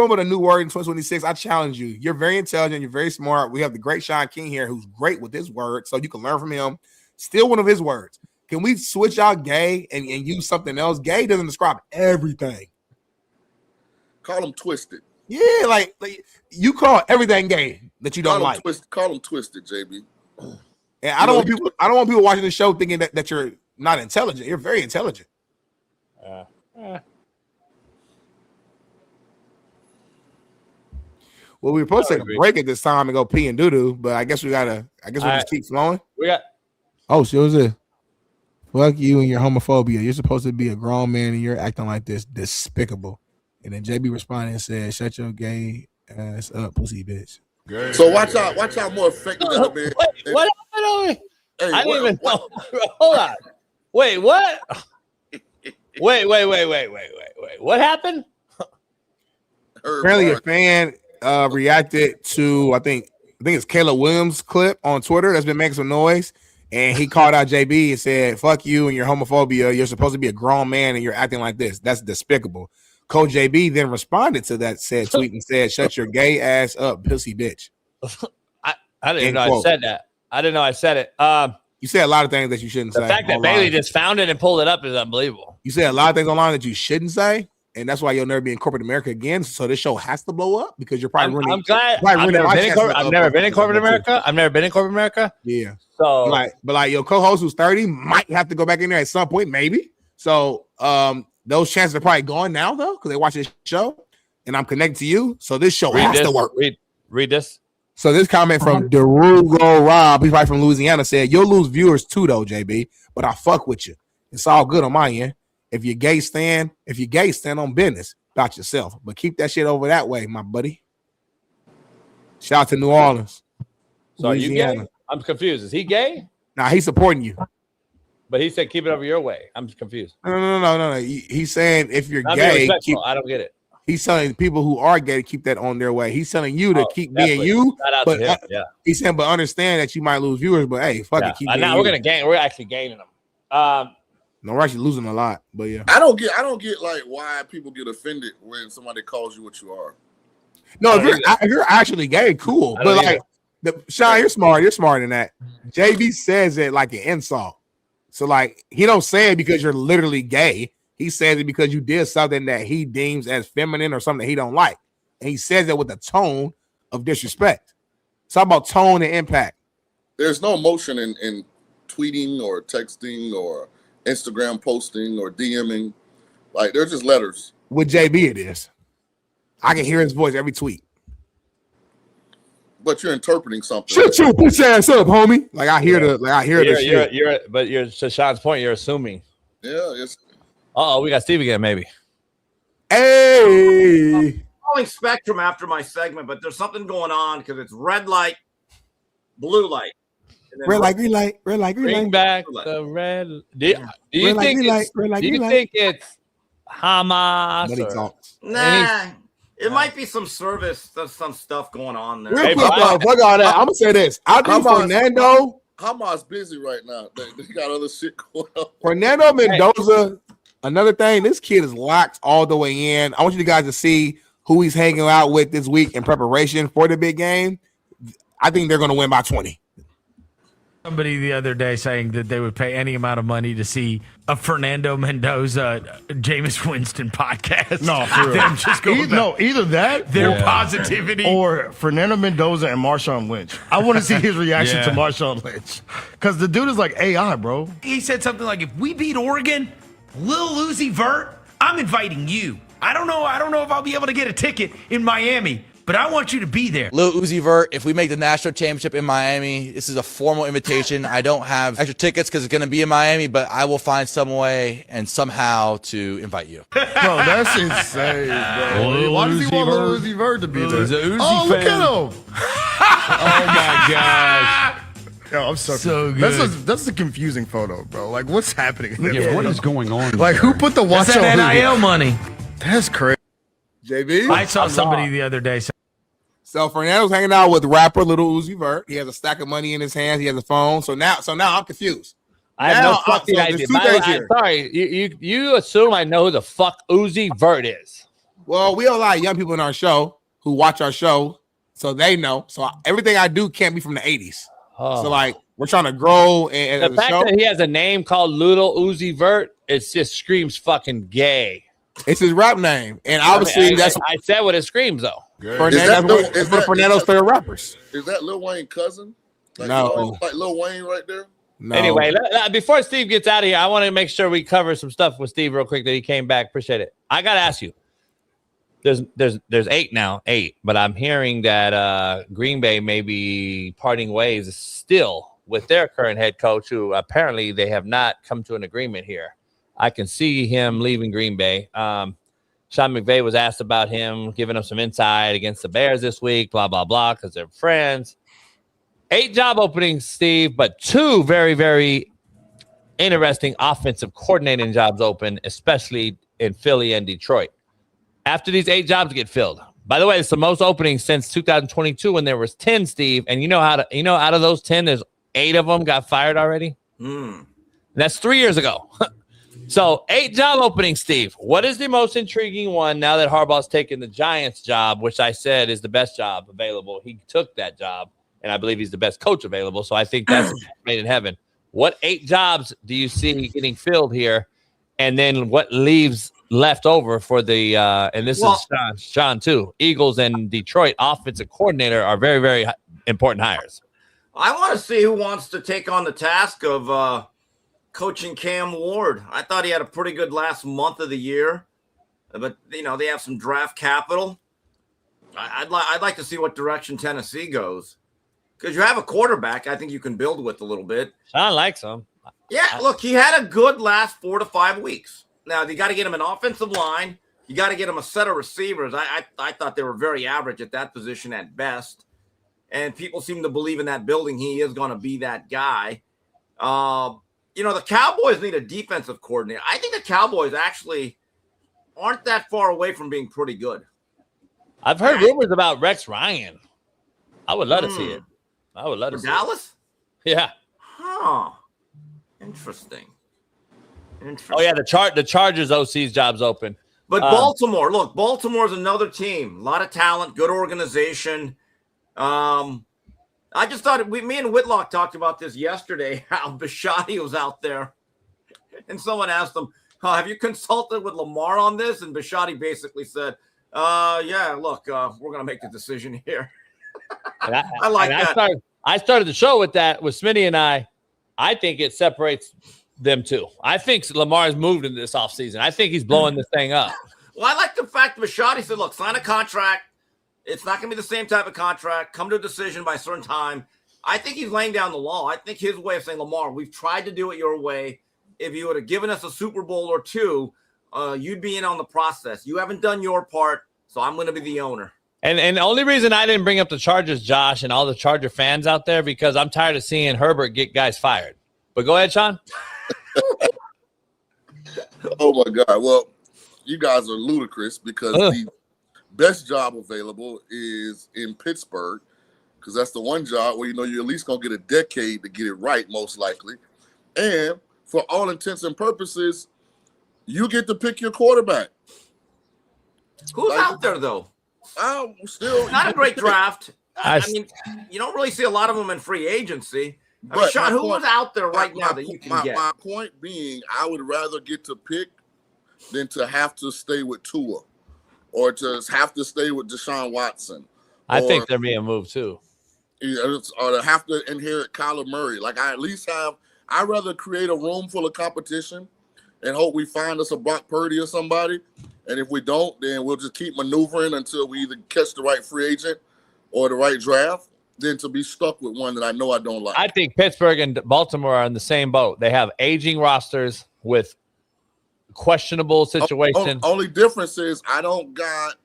up with a new word in 2026? I challenge you. You're very intelligent. You're very smart. We have the great Shaun King here, who's great with his words, so you can learn from him. Steal one of his words. Can we switch out gay and use something else? Gay doesn't describe everything. Call them twisted. Yeah, like you call everything gay that you don't like. Call them twisted, JB. And I don't want people watching the show thinking that you're not intelligent. You're very intelligent. Well, we were supposed to take a break at this time and go pee and doo-doo, but I guess we'll just keep flowing. Oh, so what's it? Fuck you and your homophobia. You're supposed to be a grown man and you're acting like this. Despicable. And then JB responded and said, shut your gay ass up, pussy bitch. So watch out more effective than a man. What happened? I didn't even know. Hold on. Wait, what? Wait. What happened? Apparently a fan reacted to I think it's Caleb Williams' clip on Twitter that's been making some noise, and he called out JB and said, fuck you and your homophobia. You're supposed to be a grown man and you're acting like this. That's despicable. Coach JB then responded to that said tweet and said, shut your gay ass up, pussy bitch. I didn't know I said that. I didn't know I said it. You said a lot of things that you shouldn't say. The fact that Bailey just found it and pulled it up is unbelievable. You said a lot of things online that you shouldn't say, and that's why you'll never be in corporate America again. So this show has to blow up because you're probably running. I'm glad. I've never been in corporate America. Yeah. So, but your co-host who's 30 might have to go back in there at some point, maybe. So, those chances are probably gone now though, because they watch this show, and I'm connected to you. So this show has to work. Read this. So this comment from Derugo Rob, he's right from Louisiana, said, you'll lose viewers too, though, JB, but I fuck with you. It's all good on my end. If you're gay, stand on business about yourself. But keep that shit over that way, my buddy. Shout out to New Orleans. So are you gay? I'm confused. Is he gay? Nah, he's supporting you. But he said keep it over your way. I'm confused. No. He's saying if you're gay, I don't get it. He's telling people who are gay to keep that on their way. He's telling you to keep being you. But he's saying, but understand that you might lose viewers. But hey, fuck it, keep being now you. We're gonna gain. We're actually gaining them. No, we're actually losing a lot. But yeah, I don't get like why people get offended when somebody calls you what you are. No, if you're actually gay, cool. But like, Shaun, you're smart. You're smarter than that. JB says it like an insult. So like, he don't say it because you're literally gay. He says it because you did something that he deems as feminine or something that he don't like. And he says it with a tone of disrespect. It's all about tone and impact. There's no emotion in tweeting or texting or Instagram posting or DMing. Like, they're just letters. With JB, it is. I can hear his voice every tweet. But you're interpreting something. Shut your bitch ass up, homie. Like, I hear the shit. But to Shaun's point, you're assuming. Yeah, it's. We got Steve again, maybe. Hey. I'm calling Spectrum after my segment, but there's something going on because it's red light, blue light. Red light, green light, red light, green light. Bring back the red. Do you think it's Hamas? Nah. It might be some service. There's some stuff going on there. Real quick, fuck all that. I'm gonna say this. I think Fernando. Hamas busy right now. They got other shit going on. Fernando Mendoza. Another thing, this kid is locked all the way in. I want you guys to see who he's hanging out with this week in preparation for the big game. I think they're going to win by 20. Somebody the other day saying that they would pay any amount of money to see a Fernando Mendoza, Jameis Winston podcast. No, for real. Them just go either that, their positivity, or Fernando Mendoza and Marshawn Lynch. I want to see his reaction to Marshawn Lynch because the dude is like AI, bro. He said something like, "If we beat Oregon, Lil Uzi Vert, I'm inviting you. I don't know if I'll be able to get a ticket in Miami, but I want you to be there." Lil Uzi Vert, if we make the national championship in Miami, this is a formal invitation. I don't have extra tickets because it's going to be in Miami, but I will find some way and somehow to invite you. Bro, that's insane, bro. Why does he want Lil Uzi Vert to be there? Look at him. Oh, my gosh. Yo, I'm so good. That's a confusing photo, bro. Like, what's happening? Yeah, what is going on? Like, who put the watch on? That's that NIL money. That's crazy. JB? I saw somebody the other day say, so Fernando's hanging out with rapper Lil Uzi Vert. He has a stack of money in his hands. He has a phone. So now I'm confused. I have no fucking idea. Sorry, you assume I know who the fuck Uzi Vert is. Well, we have a lot of young people in our show who watch our show, so they know. So everything I do can't be from the 80s. So like We're trying to grow. And the fact that he has a name called Little Uzi Vert, it just screams fucking gay. It's his rap name, and obviously I said what it screams though. That's one of Fernando's favorite rappers. Is that Lil Wayne's cousin? No, like Lil Wayne right there. No. Anyway, before Steve gets out of here, I want to make sure we cover some stuff with Steve real quick that he came back. Appreciate it. I got to ask you. There's 8 now, but I'm hearing that Green Bay may be parting ways still with their current head coach, who apparently they have not come to an agreement here. I can see him leaving Green Bay. Sean McVay was asked about him, giving him some insight against the Bears this week, blah, blah, blah, because they're friends. 8 job openings, Steve, but 2 very, very interesting offensive coordinating jobs open, especially in Philly and Detroit. After these 8 jobs get filled, by the way, it's the most openings since 2022 when there was 10, Steve. And out of those 10, there's 8 of them got fired already. That's 3 years ago. So 8 job openings, Steve. What is the most intriguing one now that Harbaugh's taken the Giants job, which I said is the best job available? He took that job, and I believe he's the best coach available. So I think that's made in heaven. What 8 jobs do you see getting filled here? And then what leaves left over for the and this is Shaun too. Eagles and Detroit offensive coordinator are very, very important hires. I want to see who wants to take on the task of coaching Cam Ward. I thought he had a pretty good last month of the year, but they have some draft capital. I'd like to see what direction Tennessee goes, because you have a quarterback I think you can build with a little bit. Shaun likes him. Yeah, look, he had a good last 4 to 5 weeks. Now, you got to get him an offensive line. You got to get him a set of receivers. I thought they were very average at that position at best. And people seem to believe in that building he is going to be that guy. The Cowboys need a defensive coordinator. I think the Cowboys actually aren't that far away from being pretty good. I've heard rumors about Rex Ryan. I would love to see it. I would love to see Dallas? it. Yeah. Huh. Interesting. Oh yeah, the Chargers OC's job's open. But Baltimore, look, Baltimore's another team. A lot of talent, good organization. I just thought me and Whitlock talked about this yesterday, how Bisciotti was out there. And someone asked him, have you consulted with Lamar on this? And Bisciotti basically said, yeah, look, we're going to make the decision here. I like that. I started the show with that, with Smitty and I. I think it separates them too. I think Lamar's moved into this offseason. I think he's blowing this thing up. Well, I like the fact that Bisciotti said, look, sign a contract. It's not going to be the same type of contract. Come to a decision by a certain time. I think he's laying down the law. I think his way of saying, Lamar, we've tried to do it your way. If you would have given us a Super Bowl or 2, you'd be in on the process. You haven't done your part, so I'm going to be the owner. And the only reason I didn't bring up the Chargers, Josh, and all the Charger fans out there, because I'm tired of seeing Herbert get guys fired. But go ahead, Shaun. Oh, my God. Well, you guys are ludicrous because the best job available is in Pittsburgh, because that's the one job where you're at least going to get a decade to get it right, most likely. And for all intents and purposes, you get to pick your quarterback. Who's out there, though? Not a great draft. I mean, you don't really see a lot of them in free agency. Shaun, who's out there right now that you can get? My point being, I would rather get to pick than to have to stay with Tua or to have to stay with Deshaun Watson. I think they're being moved too. Or to have to inherit Kyler Murray. I'd rather create a room full of competition and hope we find us a Brock Purdy or somebody. And if we don't, then we'll just keep maneuvering until we either catch the right free agent or the right draft, than to be stuck with one that I know I don't like. I think Pittsburgh and Baltimore are in the same boat. They have aging rosters with questionable situations. Only difference is I don't got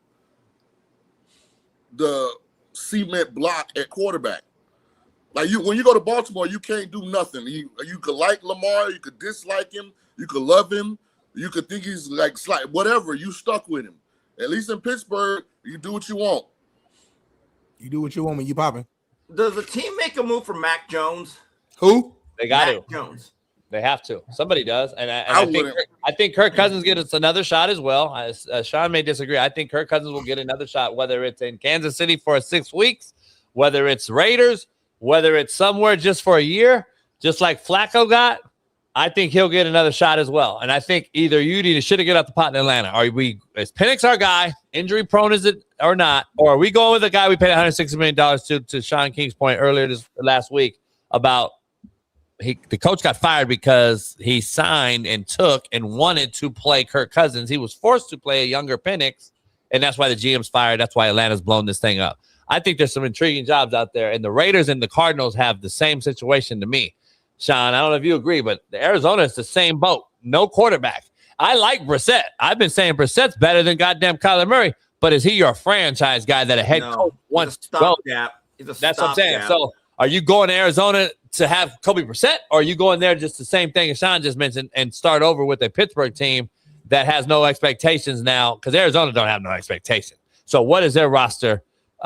the cement block at quarterback. Like when you go to Baltimore, you can't do nothing. You could like Lamar, you could dislike him, you could love him, you could think he's like whatever. You stuck with him. At least in Pittsburgh, you do what you want. You do what you want when you popping. Does the team make a move for Mac Jones? Who? They got Mac Jones. They have to. Somebody does. And I think Kirk Cousins gets another shot as well. Shaun may disagree. I think Kirk Cousins will get another shot, whether it's in Kansas City for 6 weeks, whether it's Raiders. whether it's somewhere just for a year, just like Flacco got, I think he'll get another shot as well. And I think either you should have get out the pot in Atlanta. Is Penix our guy, injury prone is it or not? Or are we going with the guy we paid $160 million to Shaun King's point earlier last week about the coach got fired because he signed and took and wanted to play Kirk Cousins. He was forced to play a younger Penix, and that's why the GM's fired. That's why Atlanta's blown this thing up. I think there's some intriguing jobs out there, and the Raiders and the Cardinals have the same situation to me. Shaun, I don't know if you agree, but Arizona is the same boat. No quarterback. I like Brissett. I've been saying Brissett's better than goddamn Kyler Murray, but is he your franchise guy that a head coach wants to go? That's what I'm saying. So are you going to Arizona to have Kobe Brissett, or are you going there just the same thing as Shaun just mentioned and start over with a Pittsburgh team that has no expectations now? Because Arizona don't have no expectation. So what does their roster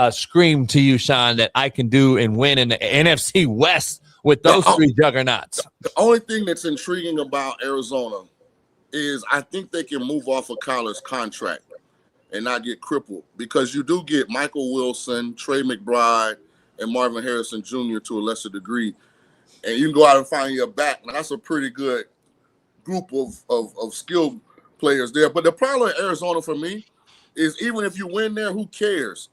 scream to you, Shaun, that I can do and win in the NFC West with those three juggernauts? The only thing that's intriguing about Arizona is I think they can move off of Kyler's contract and not get crippled, because you do get Michael Wilson, Trey McBride, and Marvin Harrison Jr. to a lesser degree. And you can go out and find your back. Now, that's a pretty good group of skilled players there. But the problem in Arizona for me is even if you win there, who cares?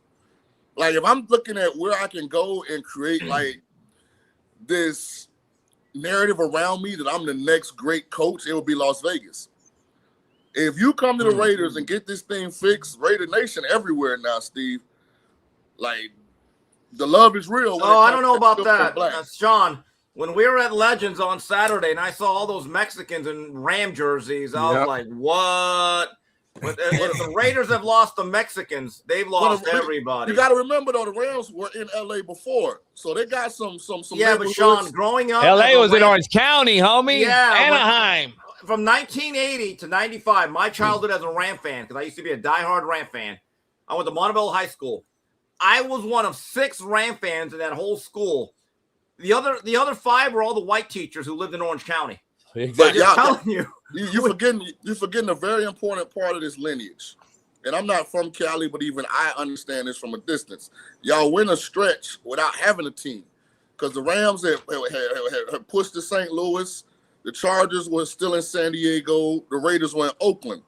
Like, if I'm looking at where I can go and create, like, this narrative around me that I'm the next great coach, it would be Las Vegas. If you come to the Raiders and get this thing fixed, Raider Nation everywhere now, Steve, like, the love is real. Oh, I don't know about that. Shaun, when we were at Legends on Saturday and I saw all those Mexicans in Ram jerseys, I was like, what? If the Raiders have lost the Mexicans, they've lost everybody. You got to remember, though, the Rams were in L.A. before, so they got some. Yeah, but Shaun, growing up, L.A. was in Orange County, homie. Yeah, Anaheim. From 1980 to 95, my childhood as a Ram fan, because I used to be a diehard Ram fan. I went to Montebello High School. I was one of 6 Ram fans in that whole school. The other 5 were all the white teachers who lived in Orange County. But I'm telling you. You're forgetting a very important part of this lineage. And I'm not from Cali, but even I understand this from a distance. Y'all win a stretch without having a team, because the Rams had pushed to St. Louis. The Chargers were still in San Diego. The Raiders were in Oakland.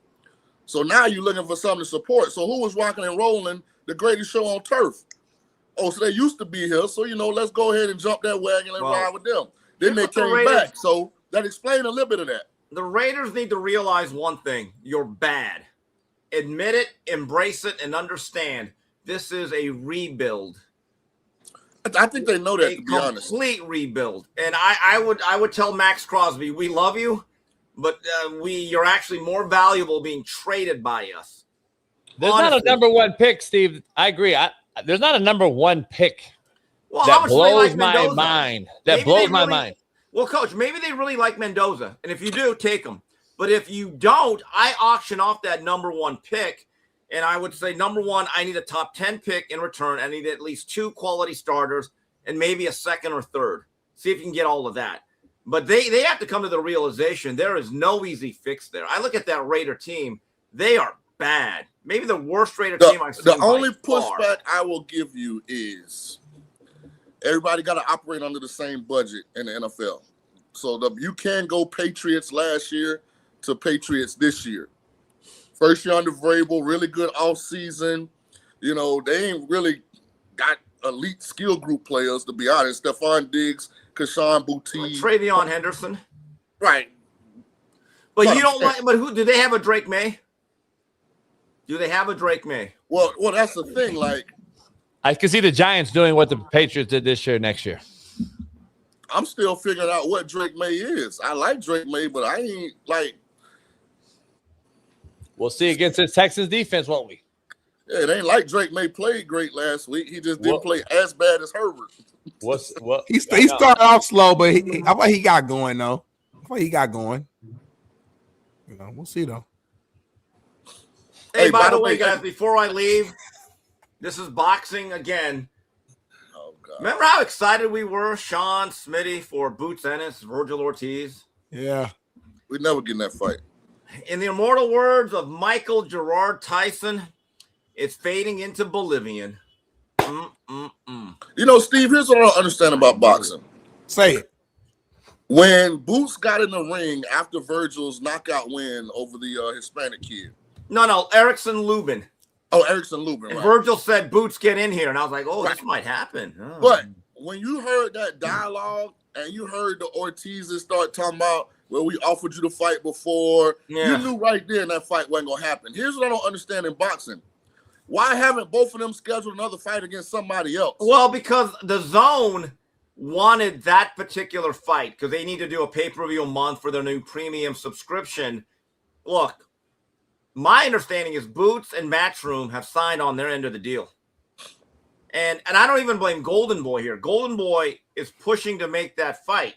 So now you're looking for something to support. So who was rocking and rolling the greatest show on turf? Oh, so they used to be here. So, let's go ahead and jump that wagon and ride with them. Then they came back. So that explained a little bit of that. The Raiders need to realize one thing. You're bad. Admit it, embrace it, and understand this is a rebuild. I think they know that, to be honest. Complete rebuild. And I would tell Max Crosby, we love you, but you're actually more valuable being traded by us. There's not a number 1 pick, Steve. I agree. There's not a number 1 pick that blows my mind. That blows my mind. Well, Coach, maybe they really like Mendoza. And if you do, take him. But if you don't, I auction off that number 1 pick. And I would say, number 1, I need a top 10 pick in return. I need at least 2 quality starters and maybe a second or third. See if you can get all of that. But they have to come to the realization there is no easy fix there. I look at that Raider team. They are bad. Maybe the worst Raider team I've seen. The only pushback I will give you is everybody got to operate under the same budget in the NFL. So you can go Patriots last year to Patriots this year. First year under Vrabel, really good offseason. They ain't really got elite skill group players, to be honest. Stephon Diggs, Kashawn Boutte. Travion Henderson. Right. But you don't like, but who do they have a Drake May? Do they have a Drake May? Well, that's the thing. Like, I can see the Giants doing what the Patriots did this year, next year. I'm still figuring out what Drake May is. I like Drake May, but I ain't like. We'll see against this Texans defense, won't we? Yeah, it ain't like Drake May played great last week. He just didn't play as bad as Herbert. He started off slow, but I thought he got going though. We'll see though. Hey, by the way, guys, before I leave, this is boxing again. Oh God! Remember how excited we were, Shaun, Smitty, for Boots Ennis, Virgil Ortiz? Yeah, we'd never get in that fight. In the immortal words of Michael Gerard Tyson, it's fading into Bolivian. You know, Steve, here's what I don't understand about boxing. Say it. When Boots got in the ring after Virgil's knockout win over the Hispanic kid. No, Erickson Lubin. Oh, Erickson Lubin. And right. Virgil said, Boots, get in here. And I was like, oh, this might happen. Oh. But when you heard that dialogue and you heard the Ortizes start talking about, well, we offered you the fight before, you knew right there that fight wasn't going to happen. Here's what I don't understand in boxing. Why haven't both of them scheduled another fight against somebody else? Well, because the Zone wanted that particular fight because they need to do a pay-per-view a month for their new premium subscription. Look, my understanding is Boots and Matchroom have signed on their end of the deal. And I don't even blame Golden Boy here. Golden Boy is pushing to make that fight.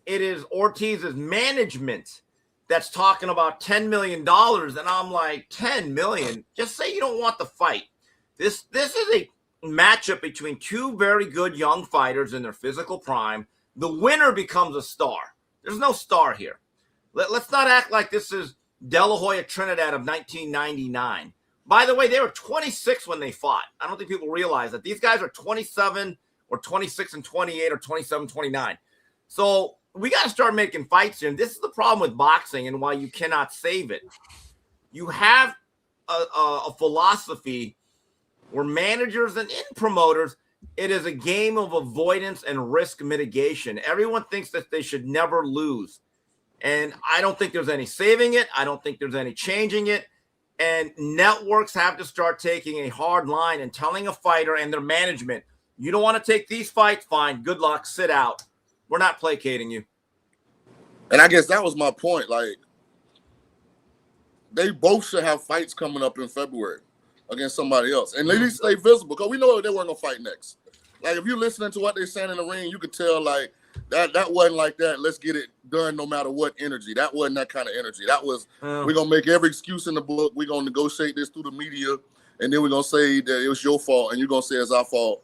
It is Ortiz's management that's talking about $10 million. And I'm like, $10 million? Just say you don't want the fight. This is a matchup between two very good young fighters in their physical prime. The winner becomes a star. There's no star here. Let's not act like this is De La Hoya Trinidad of 1999. By the way, they were 26 when they fought. I don't think people realize that. These guys are 27 or 26 and 28 or 27, 29. So we got to start making fights here. And this is the problem with boxing and why you cannot save it. You have a philosophy where managers and promoters, it is a game of avoidance and risk mitigation. Everyone thinks that they should never lose. And I don't think there's any saving it. I don't think there's any changing it. And networks have to start taking a hard line and telling a fighter and their management, you don't want to take these fights? Fine. Good luck. Sit out. We're not placating you. And I guess that was my point. Like, they both should have fights coming up in February against somebody else. And they need to stay visible because we know they weren't going to fight next. Like, if you're listening to what they're saying in the ring, you could tell, like, that wasn't like that. Let's get it done no matter what energy. That wasn't that kind of energy. That was, we're going to make every excuse in the book. We're going to negotiate this through the media. And then we're going to say that it was your fault. And you're going to say it's our fault.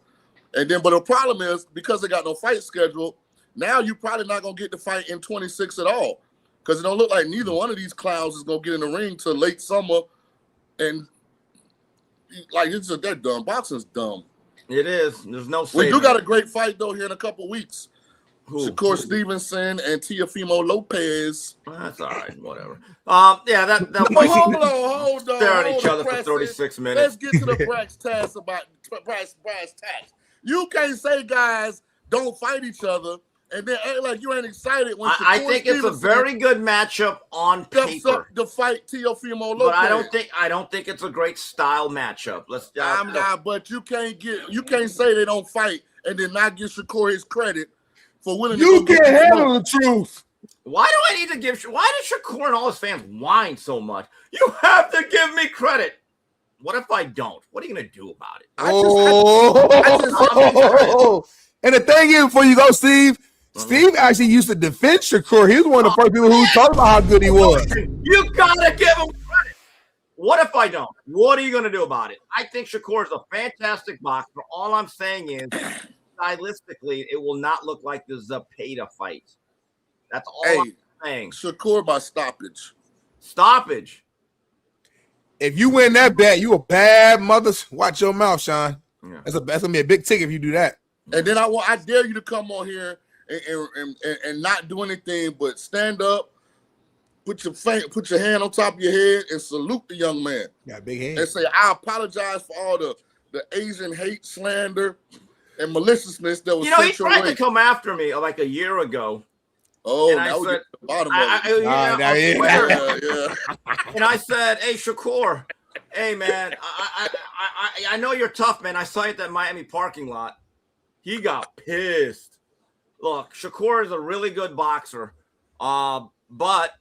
And then, but the problem is, because they got no fight schedule, now you're probably not going to get the fight in 26 at all. Because it don't look like neither one of these clowns is going to get in the ring till late summer. And, like, it's just, they're dumb. Boxing's dumb. It is. There's no We do got a great fight, though, here in a couple weeks. Shakur Stevenson and Teofimo Lopez. That's all right. Whatever. Yeah, that hold on. Stare at each other for 36 minutes. Let's get to the brass tacks about brass tacks. You can't say guys don't fight each other and then act like you ain't excited when I think it's a very good matchup on paper to fight Teofimo Lopez. But I don't think it's a great style matchup. I'm not, but you can't say they don't fight and then not give Shakur his credit for willing to You can't handle the truth. Why do I need to give? Why does Shakur and all his fans whine so much? You have to give me credit. What if I don't? What are you gonna do about it? And the thing is, before you go, Steve actually used to defend Shakur. He was one of the first people who talked about how good he was. You gotta give him credit. What if I don't? What are you gonna do about it? I think Shakur is a fantastic boxer. All I'm saying is, stylistically, it will not look like the Zepeda fight. That's all I'm saying. Shakur by stoppage. Stoppage. If you win that bet, you a bad mother. Watch your mouth, Shaun. Yeah. That's gonna be a big ticket if you do that. And then I dare you to come on here and not do anything but stand up, put your hand on top of your head, and salute the young man. Got big hands. And say, I apologize for all the Asian hate, slander, and maliciousness that was. He tried to come after me like a year ago. Oh, and that was at the bottom of it. And I said, hey, Shakur, hey, man, I know you're tough, man. I saw you at that Miami parking lot. He got pissed. Look, Shakur is a really good boxer, but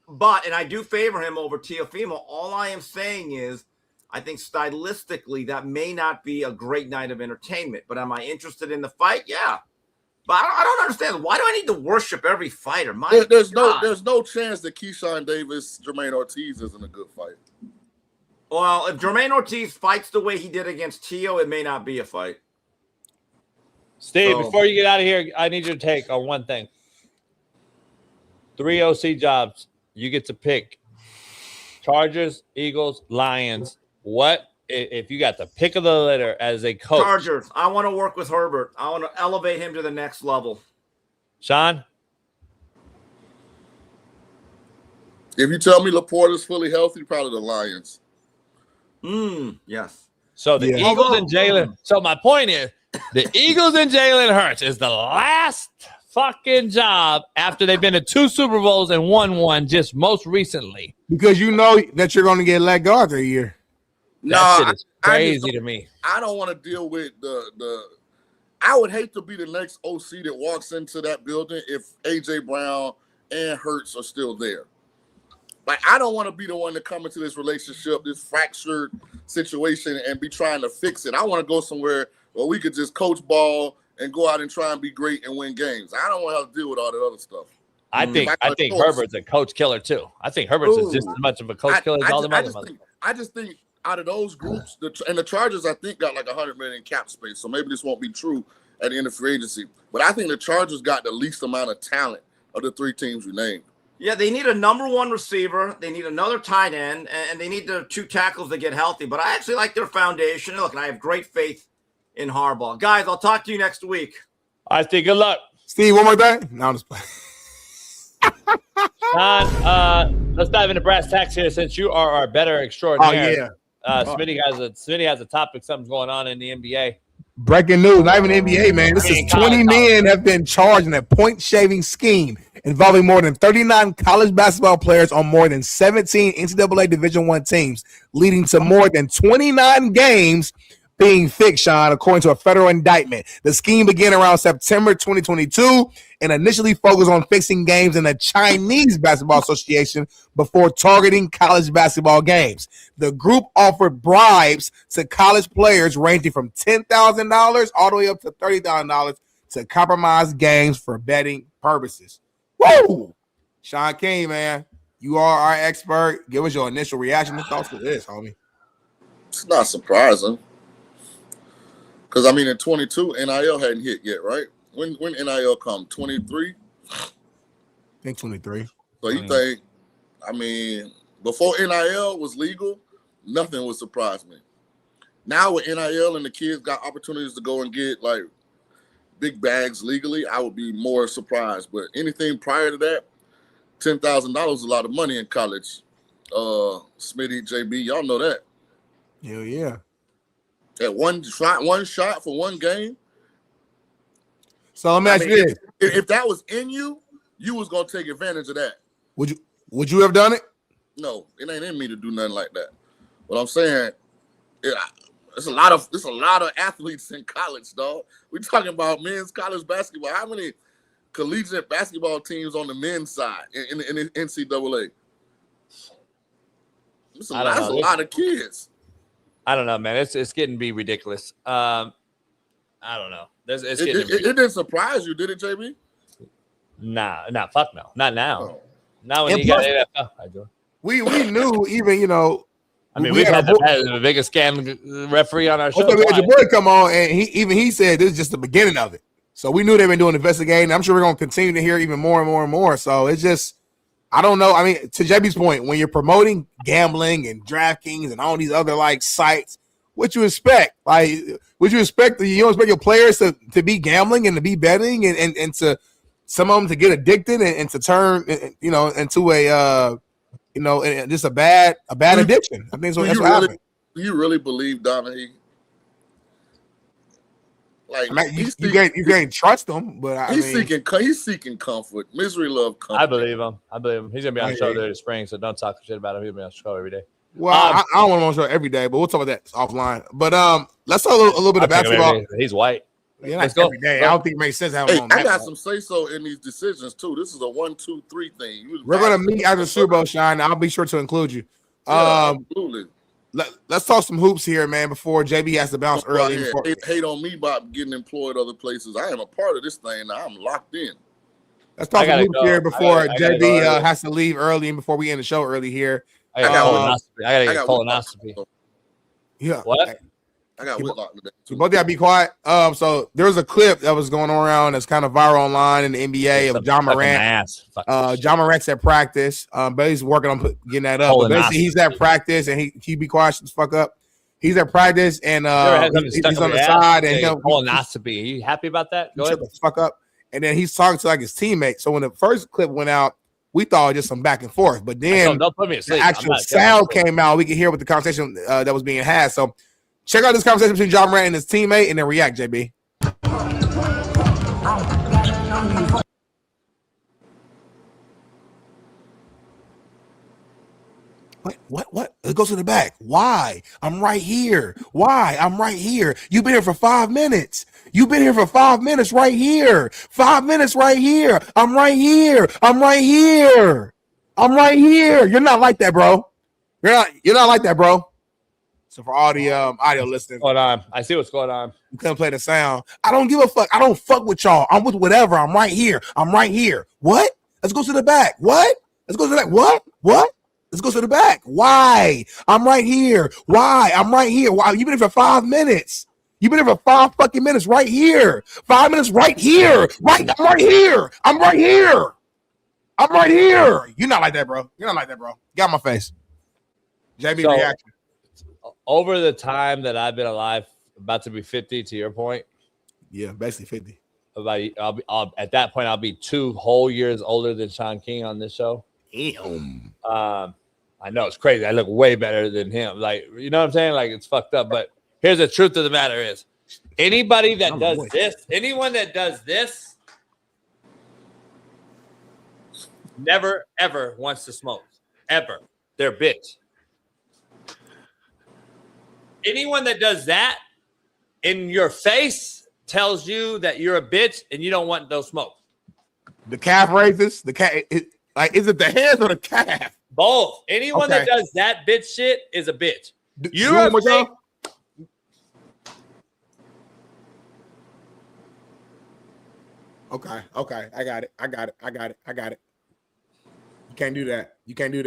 and I do favor him over Teofimo. All I am saying is, I think stylistically that may not be a great night of entertainment. But am I interested in the fight? Yeah. But I don't understand. Why do I need to worship every fighter? There's no chance that Keyshawn Davis, Jermaine Ortiz isn't a good fight. Well, if Jermaine Ortiz fights the way he did against Teo, it may not be a fight. Steve, before you get out of here, I need your take on one thing. 3 OC jobs. You get to pick Chargers, Eagles, Lions. What if you got the pick of the litter as a coach. Chargers. I want to work with Herbert. I want to elevate him to the next level. Shaun? If you tell me Laporta's fully healthy, probably the Lions. Yes. So the Eagles and Jalen. So my point is, the Eagles and Jalen Hurts is the last fucking job after they've been to 2 Super Bowls and won one just most recently. Because you know that you're going to get let go after a year. That shit is crazy to me. I don't want to deal with the. I would hate to be the next OC that walks into that building if AJ Brown and Hurts are still there. Like, I don't want to be the one to come into this relationship, this fractured situation, and be trying to fix it. I want to go somewhere where we could just coach ball and go out and try and be great and win games. I don't want to have to deal with all that other stuff. I think Herbert's a coach killer too. I think Herbert's is just as much of a coach killer as all the other ones. I just think out of those groups, and the Chargers, I think, got like $100 million cap space, so maybe this won't be true at the end of free agency. But I think the Chargers got the least amount of talent of the 3 teams we named. Yeah, they need a number 1 receiver. They need another tight end, and they need the 2 tackles to get healthy. But I actually like their foundation. Look, and I have great faith in Harbaugh. Guys, I'll talk to you next week. I think good luck. Steve, one more thing? No, I'm just playing. Shaun, let's dive into brass tacks here since you are our better extraordinaire. Oh, yeah. Smitty has a topic, something's going on in the NBA. Breaking news, not even NBA, man. This is 20 men have been charged in a point-shaving scheme involving more than 39 college basketball players on more than 17 NCAA Division I teams, leading to more than 29 games being fixed, Shaun, according to a federal indictment. The scheme began around September 2022 and initially focused on fixing games in the Chinese Basketball Association before targeting college basketball games. The group offered bribes to college players ranging from $10,000 all the way up to $30,000 to compromise games for betting purposes. Woo! Shaun King, man, you are our expert. Give us your initial reaction and thoughts to this, homie. It's not surprising. Because, I mean, in 22, NIL hadn't hit yet, right? When NIL come? 23? I think 23. So you think, I mean, before NIL was legal, nothing would surprise me. Now with NIL and the kids got opportunities to go and get, like, big bags legally, I would be more surprised. But anything prior to that, $10,000 is a lot of money in college. Smitty, JB, y'all know that. Hell yeah. At one shot for one game. So let me ask you this: if that was in you, you was gonna take advantage of that. Would you have done it? No, it ain't in me to do nothing like that. What I'm saying, there's a lot of athletes in college, dog. We're talking about men's college basketball. How many collegiate basketball teams on the men's side in the NCAA? That's a lot of kids. I don't know, man. It's getting to be ridiculous. I don't know. It didn't surprise you, did it, JB? Nah, fuck no. Not now. Oh. Now when you got NFL, I do. We knew even, you know. I mean, we've had the biggest scam referee on our show. Okay, we had your boy come on, and he said this is just the beginning of it. So we knew they've been doing investigating. I'm sure we're going to continue to hear even more and more and more. So it's just, I don't know. I mean, to JB's point, when you're promoting gambling and DraftKings and all these other like sites, what you expect? Like, would you expect your players to be gambling and to be betting and to some of them to get addicted and to turn into a just a bad addiction? I think that's what happened. Do you really believe Donahue? Like, you can't trust him, but he's seeking comfort. Misery love comfort. I believe him. He's gonna be on the show there this spring, so don't talk shit about him. He'll be on the show every day. Well, I don't want him on the show every day, but we'll talk about that offline. But let's talk a little bit of basketball. He's white. Yeah, let's go every day. I don't think it makes sense to have him on. I got some say so in these decisions too. This is a 1, 2, 3 thing. We're gonna meet after the Super Bowl, Shaun. I'll be sure to include you. Absolutely. Let's talk some hoops here, man, before JB has to bounce early. Hate on me about getting employed other places. I am a part of this thing now. I'm locked in. Let's talk some hoops here before JB has to leave early and before we end the show early here. I gotta get colonoscopy. Yeah. What? I got Whitlock today. So both gotta be quiet. So there was a clip that was going around that's kind of viral online in the NBA of John Morant. John Morant's at practice, but he's working on getting that up. But basically, he's at practice and he be quiet, shut the fuck up. he's at practice and he's on the side and colonoscopy. Are you happy about that? Go ahead. Shut the fuck up. And then he's talking to like his teammate. So when the first clip went out, we thought just some back and forth. But then don't put me asleep. The actual sound came out. We could hear what the conversation that was being had. So check out this conversation between Ja Morant and his teammate, and then react, JB. What? It goes to the back. Why? I'm right here. Why? I'm right here. You've been here for 5 minutes. You've been here for 5 minutes right here. 5 minutes right here. I'm right here. I'm right here. I'm right here. You're not like that, bro. You're not like that, bro. So for all the audio listeners, hold on. I see what's going on. You couldn't play the sound. I don't give a fuck. I don't fuck with y'all. I'm with whatever. I'm right here. I'm right here. What? Let's go to the back. What? Let's go to the back. What? Let's go to the back. Why? I'm right here. Why? I'm right here. Why? You've been here for 5 minutes. You've been here for 5 fucking minutes right here. 5 minutes right here. Right. I'm right here. I'm right here. I'm right here. You're not like that, bro. You're not like that, bro. Get out my face. JB reaction. Over the time that I've been alive, about to be 50, to your point. Yeah, basically 50. At that point, I'll be 2 whole years older than Shaun King on this show. Damn. I know it's crazy. I look way better than him. Like, you know what I'm saying? Like, it's fucked up. But here's the truth of the matter is, anybody that does this, anyone that does this, never, ever wants to smoke. Ever. They're a bitch. Anyone that does that in your face tells you that you're a bitch and you don't want no smoke. The calf raises? The calf, is it the hands or the calf? Both. Anyone that does that bitch shit is a bitch. You're a fake. Okay. I got it. You can't do that. You can't do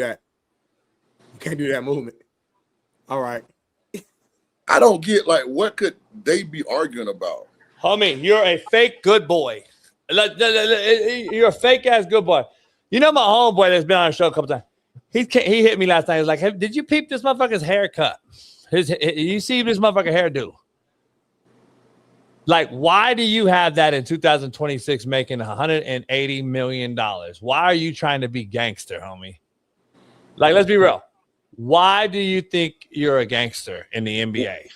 that movement. All right. I don't get, like, what could they be arguing about? Homie, you're a fake good boy. You're a fake ass good boy. You know my homeboy that's been on the show a couple times. He hit me last night. He was like, hey, did you peep this motherfucker's haircut? You see this motherfucker hairdo? Like, why do you have that in 2026 making $180 million? Why are you trying to be gangster, homie? Like, let's be real. Why do you think you're a gangster in the NBA?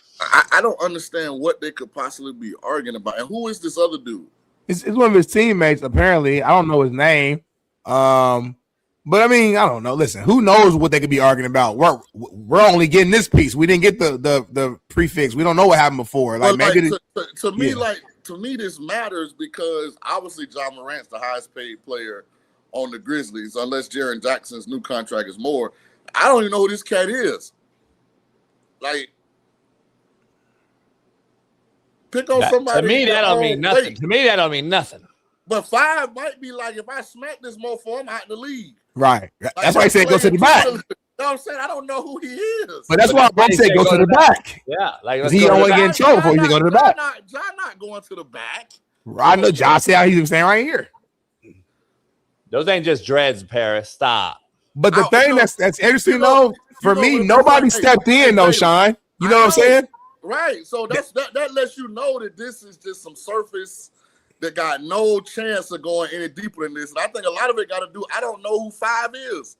I don't understand what they could possibly be arguing about. And who is this other dude? It's one of his teammates, apparently. I don't know his name. But I mean, I don't know. Listen, who knows what they could be arguing about? We're only getting this piece. We didn't get the prefix. We don't know what happened before. Like, maybe to me, this matters because obviously Ja Morant's the highest paid player on the Grizzlies, unless Jaren Jackson's new contract is more. I don't even know who this cat is. Like, pick on somebody. To me, that don't mean nothing. Weight. To me, that don't mean nothing. But 5 might be like, if I smack this motherfucker, I'm out in the league. Right. That's why I said go to the back. You know what I'm saying? I don't know who he is. But that's why I said go to the back. Yeah. Like, he don't want to get in trouble before you go to the back. John not going to the back. I know John see how he's saying right here. Those ain't just dreads, Paris. Stop. But the thing that's interesting, though, for me, nobody stepped in, though, Shaun. You know what I'm saying? Right. So that lets you know that this is just some surface that got no chance of going any deeper than this. And I think a lot of it got to do, I don't know who 5 is.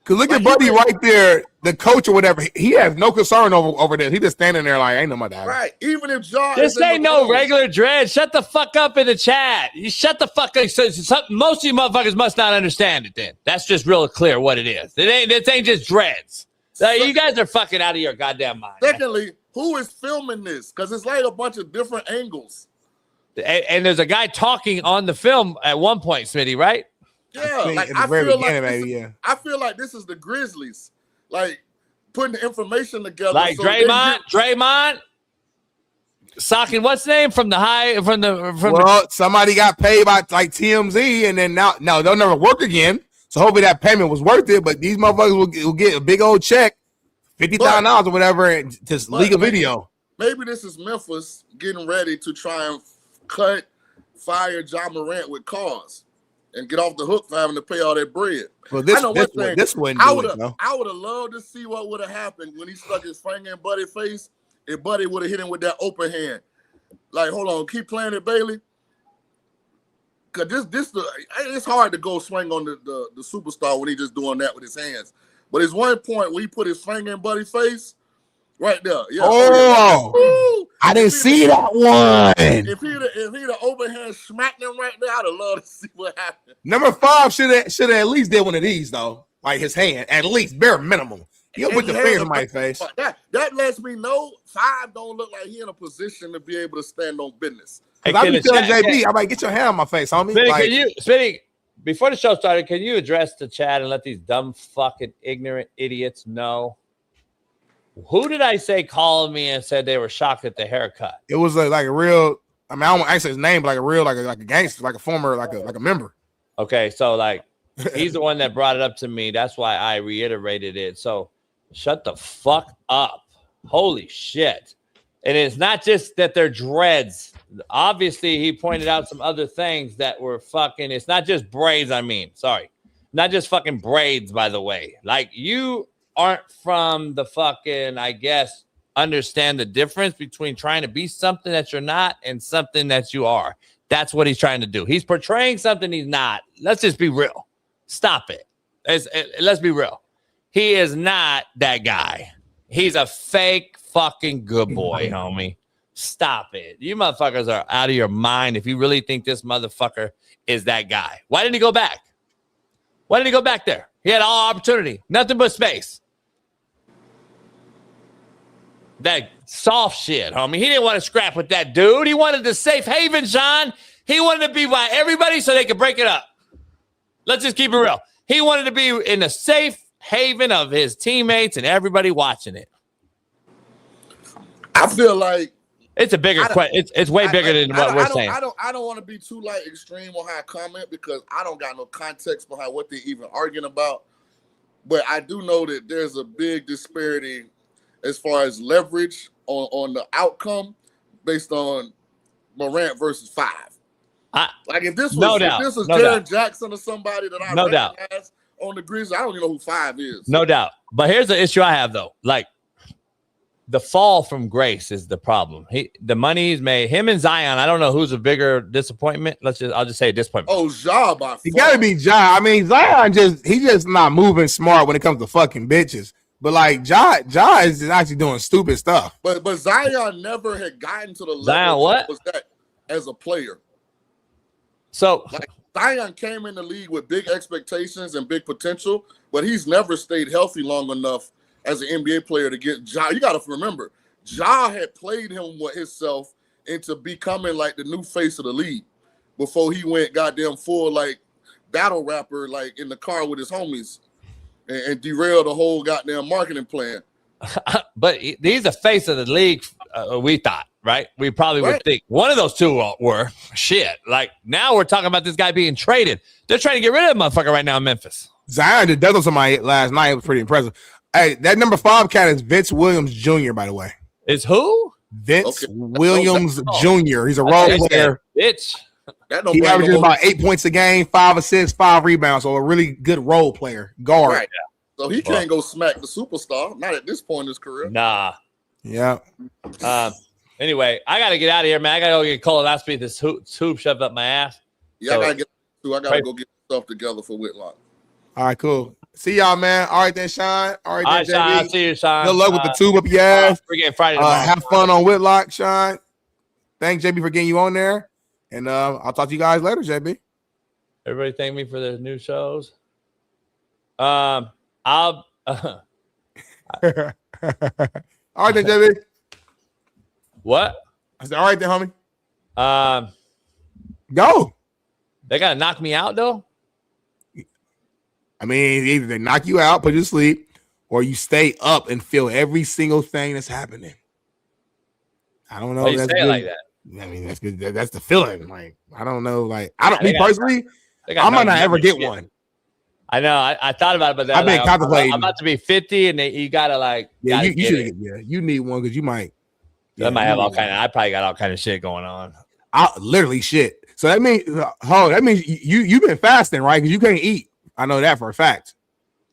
Because look at Buddy right there, the coach or whatever. He has no concern over this. He just standing there like, ain't no my dad. Right. Even if John. This ain't no regular dread. Shut the fuck up in the chat. You shut the fuck up. Most of you motherfuckers must not understand it then. That's just real clear what it is. This ain't just dreads. You guys are fucking out of your goddamn mind. Secondly, who is filming this? Because it's like a bunch of different angles. And there's a guy talking on the film at one point, Smitty, right? Yeah, I feel like this is the Grizzlies, like putting the information together. Like so Draymond, socking what's the name from Well, somebody got paid by like TMZ, and then now they'll never work again. So hopefully that payment was worth it. But these motherfuckers will get a big old check, $50,000 or whatever, and just leak a video. Maybe this is Memphis getting ready to try and fire Ja Morant with cause. and get off the hook for having to pay all that bread. Well, this I know one thing. this wouldn't I do would it, though. have loved to see what would have happened when he stuck his finger in Buddy's face, and Buddy would have hit him with that open hand. Like, hold on, keep playing it, Bailey. Cause it's hard to go swing on the superstar when he just doing that with his hands. But it's one point where he put his finger in Buddy's face, right there. Yeah. Oh, I didn't see that one. If he'd have open hand smacked him right there, I'd have loved to see what happened. Number 5 should have at least did one of these though, like his hand, at least bare minimum. He'll put the finger in my face. That lets me know 5 don't look like he in a position to be able to stand on business. Because I be telling JB, I'm like, get your hand on my face, homie. Smitty, before the show started, can you address the chat and let these dumb fucking ignorant idiots know? Who did I say called me and said they were shocked at the haircut? It was like a real. I mean, I don't want to say his name, but like a real, like a gangster, like a former, like a member. Okay, so like he's the one that brought it up to me. That's why I reiterated it. So shut the fuck up. Holy shit. And it's not just that they're dreads. Obviously, he pointed out some other things that were fucking. It's not just braids. Not just fucking braids, by the way. Like, you aren't from the fucking, I guess, understand the difference between trying to be something that you're not and something that you are. That's what he's trying to do. He's portraying something he's not. Let's just be real. Stop it. Let's be real. He is not that guy. He's a fake fucking good boy, homie. Stop it. You motherfuckers are out of your mind if you really think this motherfucker is that guy. Why didn't he go back? Why didn't he go back there? He had all opportunity. Nothing but space. That soft shit, homie. He didn't want to scrap with that dude. He wanted the safe haven, Shaun. He wanted to be by everybody so they could break it up. Let's just keep it real. He wanted to be in the safe haven of his teammates and everybody watching it. I feel like it's a bigger question. It's way bigger than what we're saying. I don't want to be too like extreme on how I comment because I don't got no context behind what they're even arguing about. But I do know that there's a big disparity as far as leverage on the outcome based on Morant versus 5. Like if this was Darren Jackson or somebody that I recognize on the Grizzlies, I don't even know who 5 is. No doubt. But here's the issue I have though. Like, the fall from grace is the problem. The money he's made, him and Zion, I don't know who's a bigger disappointment. I'll just say disappointment. Oh, Ja by far. He gotta be Ja. I mean, Zion he's just not moving smart when it comes to fucking bitches. But like Ja is actually doing stupid stuff. But Zion never had gotten to the level Zion what? Was that as a player. So like Zion came in the league with big expectations and big potential, but he's never stayed healthy long enough as an NBA player to get Ja. You got to remember, Ja had played him with himself into becoming like the new face of the league before he went goddamn full like battle rapper like in the car with his homies and derailed the whole goddamn marketing plan. But he's the face of the league, we thought, right? We probably would think one of those two were. Shit. Like, now we're talking about this guy being traded. They're trying to get rid of that motherfucker right now in Memphis. Zion did that on somebody last night. It was pretty impressive. Hey, that number 5 cat is Vince Williams Jr., by the way. Is who? Vince Williams Jr. He's a role player. Bitch. He averages about 8 points a game, 5 assists, 5 rebounds. So a really good role player, guard. Right. So he can't go smack the superstar. Not at this point in his career. Nah. Yeah. Anyway, I got to get out of here, man. I got to go get colonoscopy. This hoop shoved up my ass. Yeah, so, I got to go get stuff together for Whitlock. All right, cool. See y'all, man. All right, then, Shaun. All right, then, Shaun. I'll see you, Shaun. Good luck with the tube up your ass. We're getting Friday tomorrow. Have fun on Whitlock, Shaun. Thanks, JB, for getting you on there. And I'll talk to you guys later, JB. Everybody thank me for the new shows. I'll all right, then, JB. What? I said, all right, then, homie. Go. They got to knock me out, though? I mean, either they knock you out, put you to sleep, or you stay up and feel every single thing that's happening. I don't know. Why you say it like that? I mean, that's good. That's the feeling. Like, I don't know. Like, me personally, I might not ever get one. I know. I thought about it, but I've been contemplating. I'm about to be 50, and you gotta like. Yeah, you should. Yeah, you need one because you might. I might have all kind of. I probably got all kind of shit going on. Literally shit. So that means you've been fasting, right? Because you can't eat. I know that for a fact.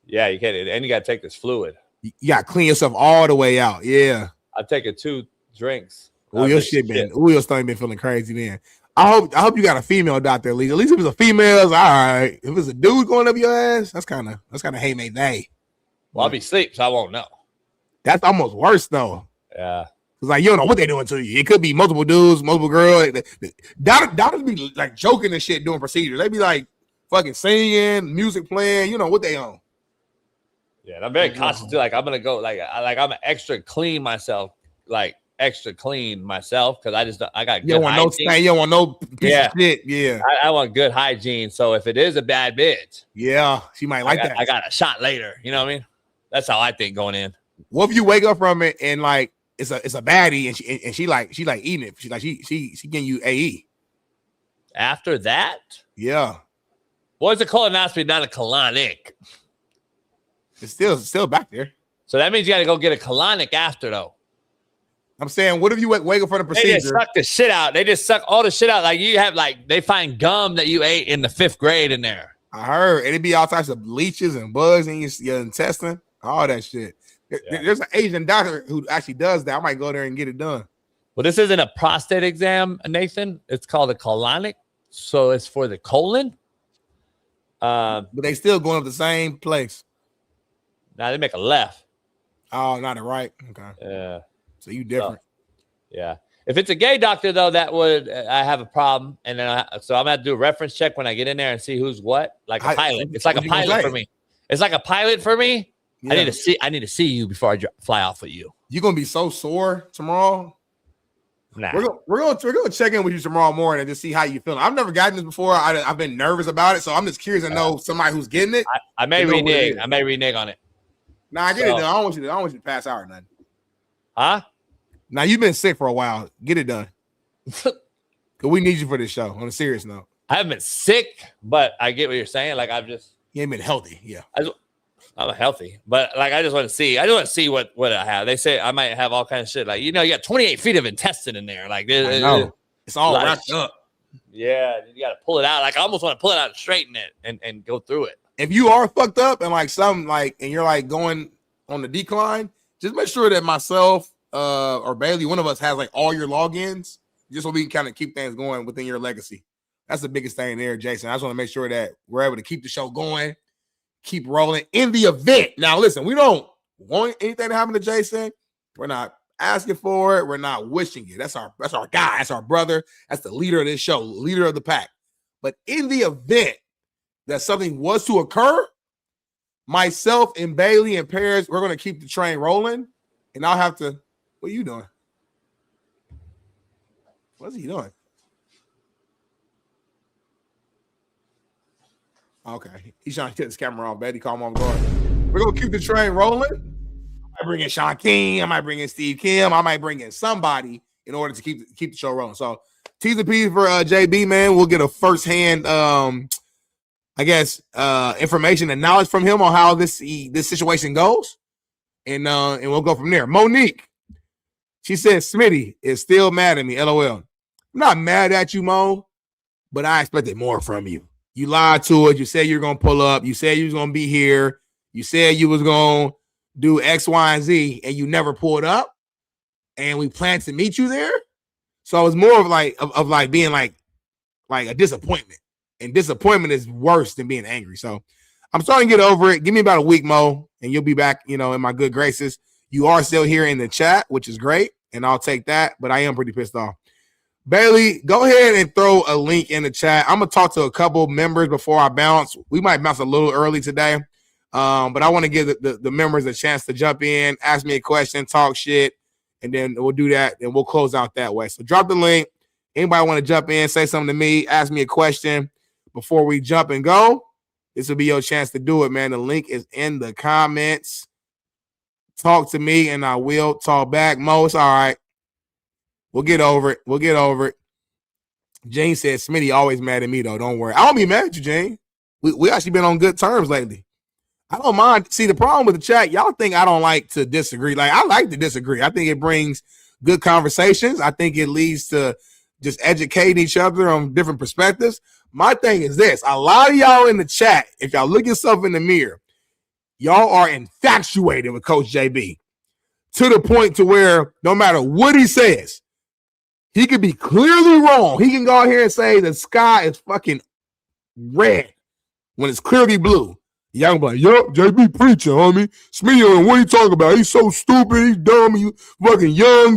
Yeah, you can't, and you got to take this fluid. You got to clean yourself all the way out. Yeah. I've taken 2 drinks. Your stomach been feeling crazy, man. I hope you got a female doctor at least. At least if it's a female, it's all right. If it's a dude going up your ass, that's kind of hey mate day. Well, I'll be asleep, so I won't know. That's almost worse though. Yeah. It's like you don't know what they're doing to you. It could be multiple dudes, multiple girls. Doctors be like joking and shit doing procedures. They be like fucking singing, music playing. You know what they on. Yeah, and I'm very conscious too. Like I'm gonna go like I'm extra clean myself, because I got good hygiene. You don't want no piece of shit. Yeah, I want good hygiene. So if it is a bad bitch, she might like that. I got a shot later. You know what I mean? That's how I think going in. What if you wake up from it and like it's a baddie and she like eating it? She getting you AE. After that, yeah. Well, it's a colonoscopy, not a colonic. It's still back there. So that means you got to go get a colonic after, though. I'm saying, what if you wake up for the procedure? They just suck the shit out. They just suck all the shit out. Like you have, they find gum that you ate in the 5th grade in there. I heard it'd be all types of leeches and bugs in your intestine, all that shit. There's an Asian doctor who actually does that. I might go there and get it done. Well, this isn't a prostate exam, Nathan. It's called a colonic, so it's for the colon. But they still going up the same place. Now they make a left. Oh, not a right. Okay. Yeah. So you different. Yeah. If it's a gay doctor, though, I have a problem. And then so I'm going to have to do a reference check when I get in there and see who's what. Like a pilot. It's like a pilot for me. It's like a pilot for me. Yeah. I need to see you before I fly off with you. You're going to be so sore tomorrow. Nah. We're gonna check in with you tomorrow morning and just see how you feeling. I've never gotten this before. I've been nervous about it, so I'm just curious to know somebody who's getting it. I may renege. I may renege on it. Nah, I get it done. I don't want you to pass out or nothing. Huh? Now you've been sick for a while. Get it done. Cause we need you for this show. On a serious note, I haven't been sick, but I get what you're saying. Like you ain't been healthy. Yeah, I'm healthy, but like I just want to see. I just want to see what I have. They say I might have all kinds of shit. Like you got 28 feet of intestine in there. Like I know. It's all wrapped up. Yeah, you got to pull it out. Like I almost want to pull it out and straighten it and go through it. If you are fucked up and and you're like going on the decline, just make sure that myself or Bailey, one of us, has like all your logins, just so we can kind of keep things going within your legacy. That's the biggest thing there, Jason. I just want to make sure that we're able to keep the show going. Keep rolling in the event. Now, listen, we don't want anything to happen to Jason. We're not asking for it. We're not wishing it. That's our guy. That's our brother. That's the leader of this show, leader of the pack. But in the event that something was to occur, myself and Bailey and Paris, we're going to keep the train rolling. And I'll have to, what are you doing? What's he doing? Okay, he's trying to get his camera off. Betty, calm on guard. We're gonna keep the train rolling. I might bring in Shaun King. I might bring in Steve Kim. I might bring in somebody in order to keep the show rolling. So T's and P's for JB, man. We'll get a firsthand, information and knowledge from him on how this situation goes, and we'll go from there. Monique, she said Smitty is still mad at me. LOL. I'm not mad at you, Mo, but I expected more from you. You lied to it. You said you're going to pull up. You said you was going to be here. You said you was going to do X, Y, and Z, and you never pulled up. And we planned to meet you there. So it's more of being like a disappointment. And disappointment is worse than being angry. So I'm starting to get over it. Give me about a week, Mo, and you'll be back, in my good graces. You are still here in the chat, which is great, and I'll take that. But I am pretty pissed off. Bailey, go ahead and throw a link in the chat. I'm going to talk to a couple members before I bounce. We might bounce a little early today, but I want to give the members a chance to jump in, ask me a question, talk shit, and then we'll do that, and we'll close out that way. So drop the link. Anybody want to jump in, say something to me, ask me a question before we jump and go, this will be your chance to do it, man. The link is in the comments. Talk to me, and I will talk back. Mo, it's all right. We'll get over it. Jane said, Smitty always mad at me, though. Don't worry. I don't be mad at you, Jane. We actually been on good terms lately. I don't mind. See, the problem with the chat, y'all think I don't like to disagree. Like, I like to disagree. I think it brings good conversations. I think it leads to just educating each other on different perspectives. My thing is this. A lot of y'all in the chat, if y'all look yourself in the mirror, y'all are infatuated with Coach JB to the point to where no matter what he says, he could be clearly wrong. He can go out here and say the sky is fucking red when it's clearly blue. Y'all gonna be like, yup, JB preaching, homie. Smitty, what are you talking about? He's so stupid. He's dumb. You fucking young.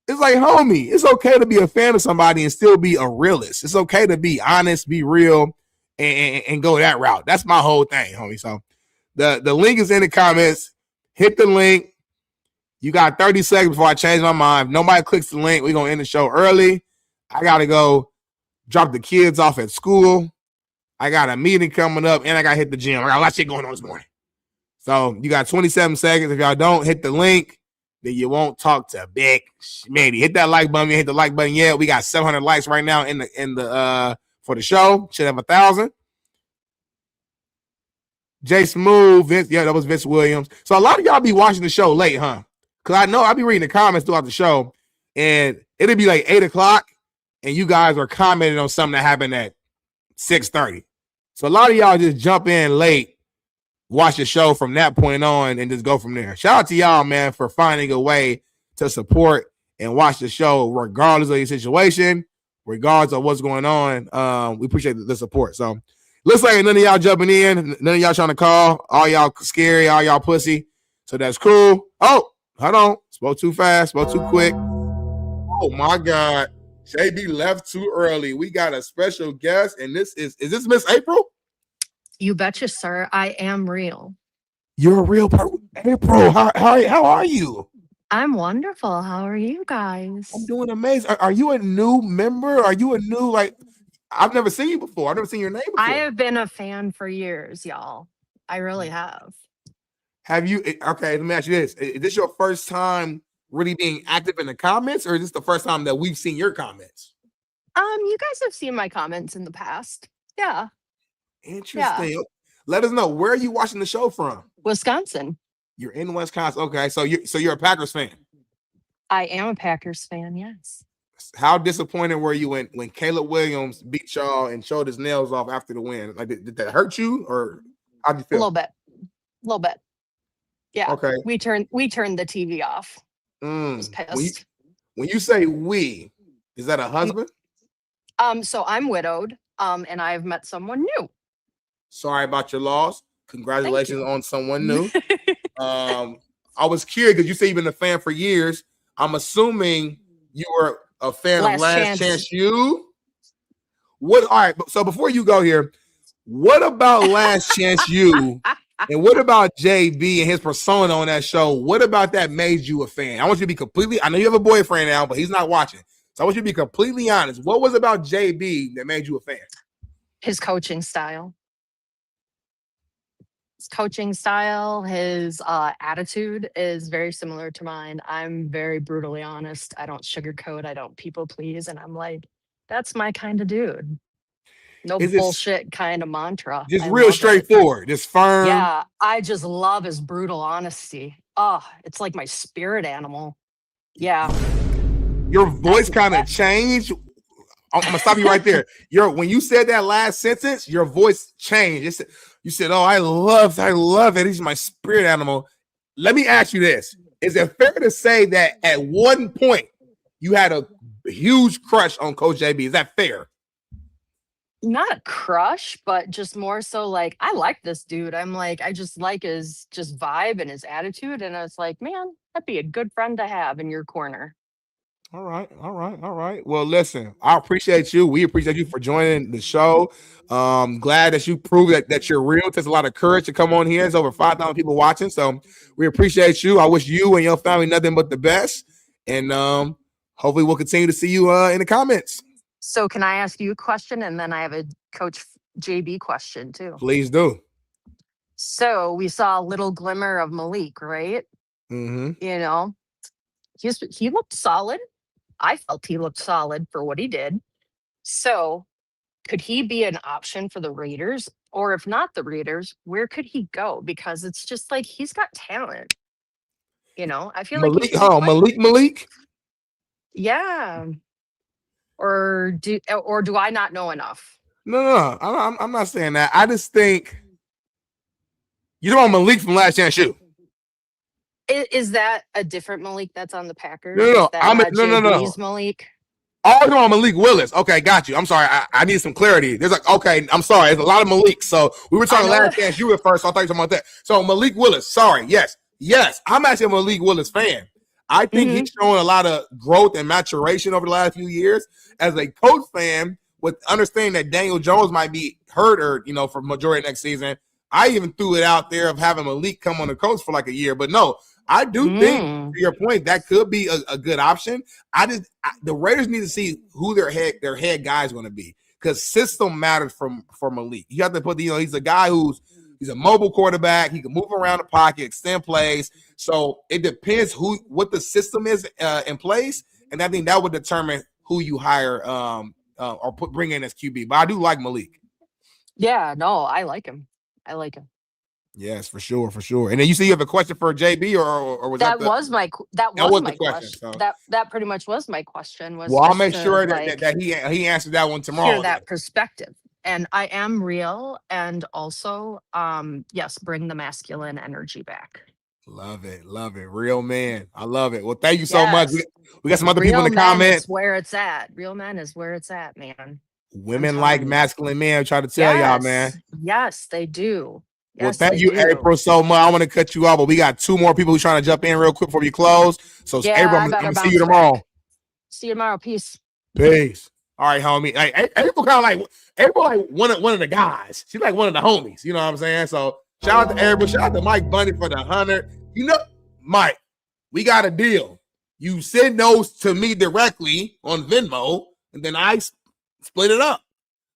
It's like, homie, it's okay to be a fan of somebody and still be a realist. It's okay to be honest, be real, and go that route. That's my whole thing, homie. So the link is in the comments. Hit the link. You got 30 seconds before I change my mind. If nobody clicks the link, we're going to end the show early. I got to go drop the kids off at school. I got a meeting coming up, and I got to hit the gym. I got a lot of shit going on this morning. So you got 27 seconds. If y'all don't hit the link, then you won't talk to Big Smitty. Hit that like button. You hit the like button yet. We got 700 likes right now in the for the show. Should have 1,000. Jay Smooth, Vince, yeah, that was Vince Williams. So a lot of y'all be watching the show late, huh? Because I know I'll be reading the comments throughout the show, and it'll be like 8 o'clock, and you guys are commenting on something that happened at 6:30. So a lot of y'all just jump in late, watch the show from that point on, and just go from there. Shout out to y'all, man, for finding a way to support and watch the show regardless of your situation, regardless of what's going on. We appreciate the support. So looks like none of y'all jumping in, none of y'all trying to call, all y'all scary, all y'all pussy. So that's cool. Oh, hold on. Spoke too fast, spoke too quick. Oh my God. JB left too early. We got a special guest, and this is this Miss April? You betcha, sir. I am real. You're a real person. April, how are you? I'm wonderful. How are you guys? I'm doing amazing. Are you a new member? Are you a new, like, I've never seen you before. I've never seen your name before. I have been a fan for years, y'all. I really have. Have you? Okay, let me ask you this. Is this your first time really being active in the comments, or is this the first time that we've seen your comments? You guys have seen my comments in the past. Yeah. Interesting. Yeah. Let us know, where are you watching the show from? Wisconsin. You're in Wisconsin. Okay, so you're a Packers fan. I am a Packers fan, yes. How disappointed were you when Caleb Williams beat y'all and showed his nails off after the win? Like, did that hurt you, or how did you feel? A little bit. Yeah. Okay. We turned the TV off. I was pissed. When you say we, is that a husband? So I'm widowed, and I've met someone new. Sorry about your loss. Congratulations on someone new. I was curious because you say you've been a fan for years. I'm assuming you were a fan of Last Chance U. What? All right. So before you go here, what about Last Chance U? And what about JB and his persona on that show? What about that made you a fan? I want you to be completely, I know you have a boyfriend now, but he's not watching. So I want you to be completely honest. What was about JB that made you a fan? His coaching style. His attitude is very similar to mine. I'm very brutally honest. I don't sugarcoat. I don't people please. And I'm like, that's my kind of dude. No bullshit kind of mantra. Just real straightforward, just firm. Yeah, I just love his brutal honesty. Oh, it's like my spirit animal. Yeah. Your voice kind of changed. I'm gonna stop you right there. When you said that last sentence, your voice changed. You said, "Oh, I love it. He's my spirit animal." Let me ask you this: is it fair to say that at one point you had a huge crush on Coach JB? Is that fair? Not a crush, but just more so like, I like this dude. I'm like, I just like his just vibe and his attitude. And I was like, man, that'd be a good friend to have in your corner. All right. Well, listen, I appreciate you. We appreciate you for joining the show. Glad that you proved that you're real. It takes a lot of courage to come on here. There's over 5,000 people watching. So we appreciate you. I wish you and your family nothing but the best. And hopefully we'll continue to see you in the comments. So can I ask you a question? And then I have a Coach JB question too. Please do. So we saw a little glimmer of Malik, right? Mm-hmm. You know, he looked solid. I felt he looked solid for what he did. So could he be an option for the Raiders? Or if not the Raiders, where could he go? Because it's just like, he's got talent. You know, I feel Malik, like Malik. Malik. Yeah. or do I not know enough? No. I'm not saying that. I just think you don't want Malik from Last Chance U. Is that a different Malik that's on the Packers? No. Is that not JB's Malik? Oh, you're on Malik Willis. Okay, got you. I'm sorry. I need some clarity. There's like, okay, I'm sorry. There's a lot of Maliks. So we were talking Last Chance U at first. So I thought you were talking about that. So Malik Willis. Sorry. Yes. I'm actually a Malik Willis fan. I think he's showing a lot of growth and maturation over the last few years. As a coach fan, with understanding that Daniel Jones might be hurt or, for majority of next season, I even threw it out there of having Malik come on the coach for like a year. But no, I do think, to your point, that could be a good option. The Raiders need to see who their head guy is going to be, because system matters for Malik. You have to put he's a guy he's a mobile quarterback. He can move around the pocket, extend plays. So it depends what the system is in place, and I think that would determine who you hire or bring in as QB. But I do like Malik. Yeah, no, I like him. Yes, for sure. And then you you have a question for JB, or was that was my question. So. That pretty much was my question. I'll make sure that he answered that one tomorrow. Hear that perspective. And I am real, and also, yes, bring the masculine energy back. Love it, real man. I love it. Well, thank you so much. We got some other people in the comments. Where it's at, real men is where it's at, man. Women like masculine men. I'm trying to tell y'all, man. Yes, they do. Well, thank you, April, so much. I want to cut you off, but we got 2 more people who's trying to jump in real quick before we close. So, April, I'm going to see you tomorrow. See you tomorrow. Peace. All right, homie. Hey, April kind of like one of the guys. She's like one of the homies. You know what I'm saying? So, shout out to April. Shout out to Mike Bunny for the 100. Mike, we got a deal. You send those to me directly on Venmo, and then I split it up.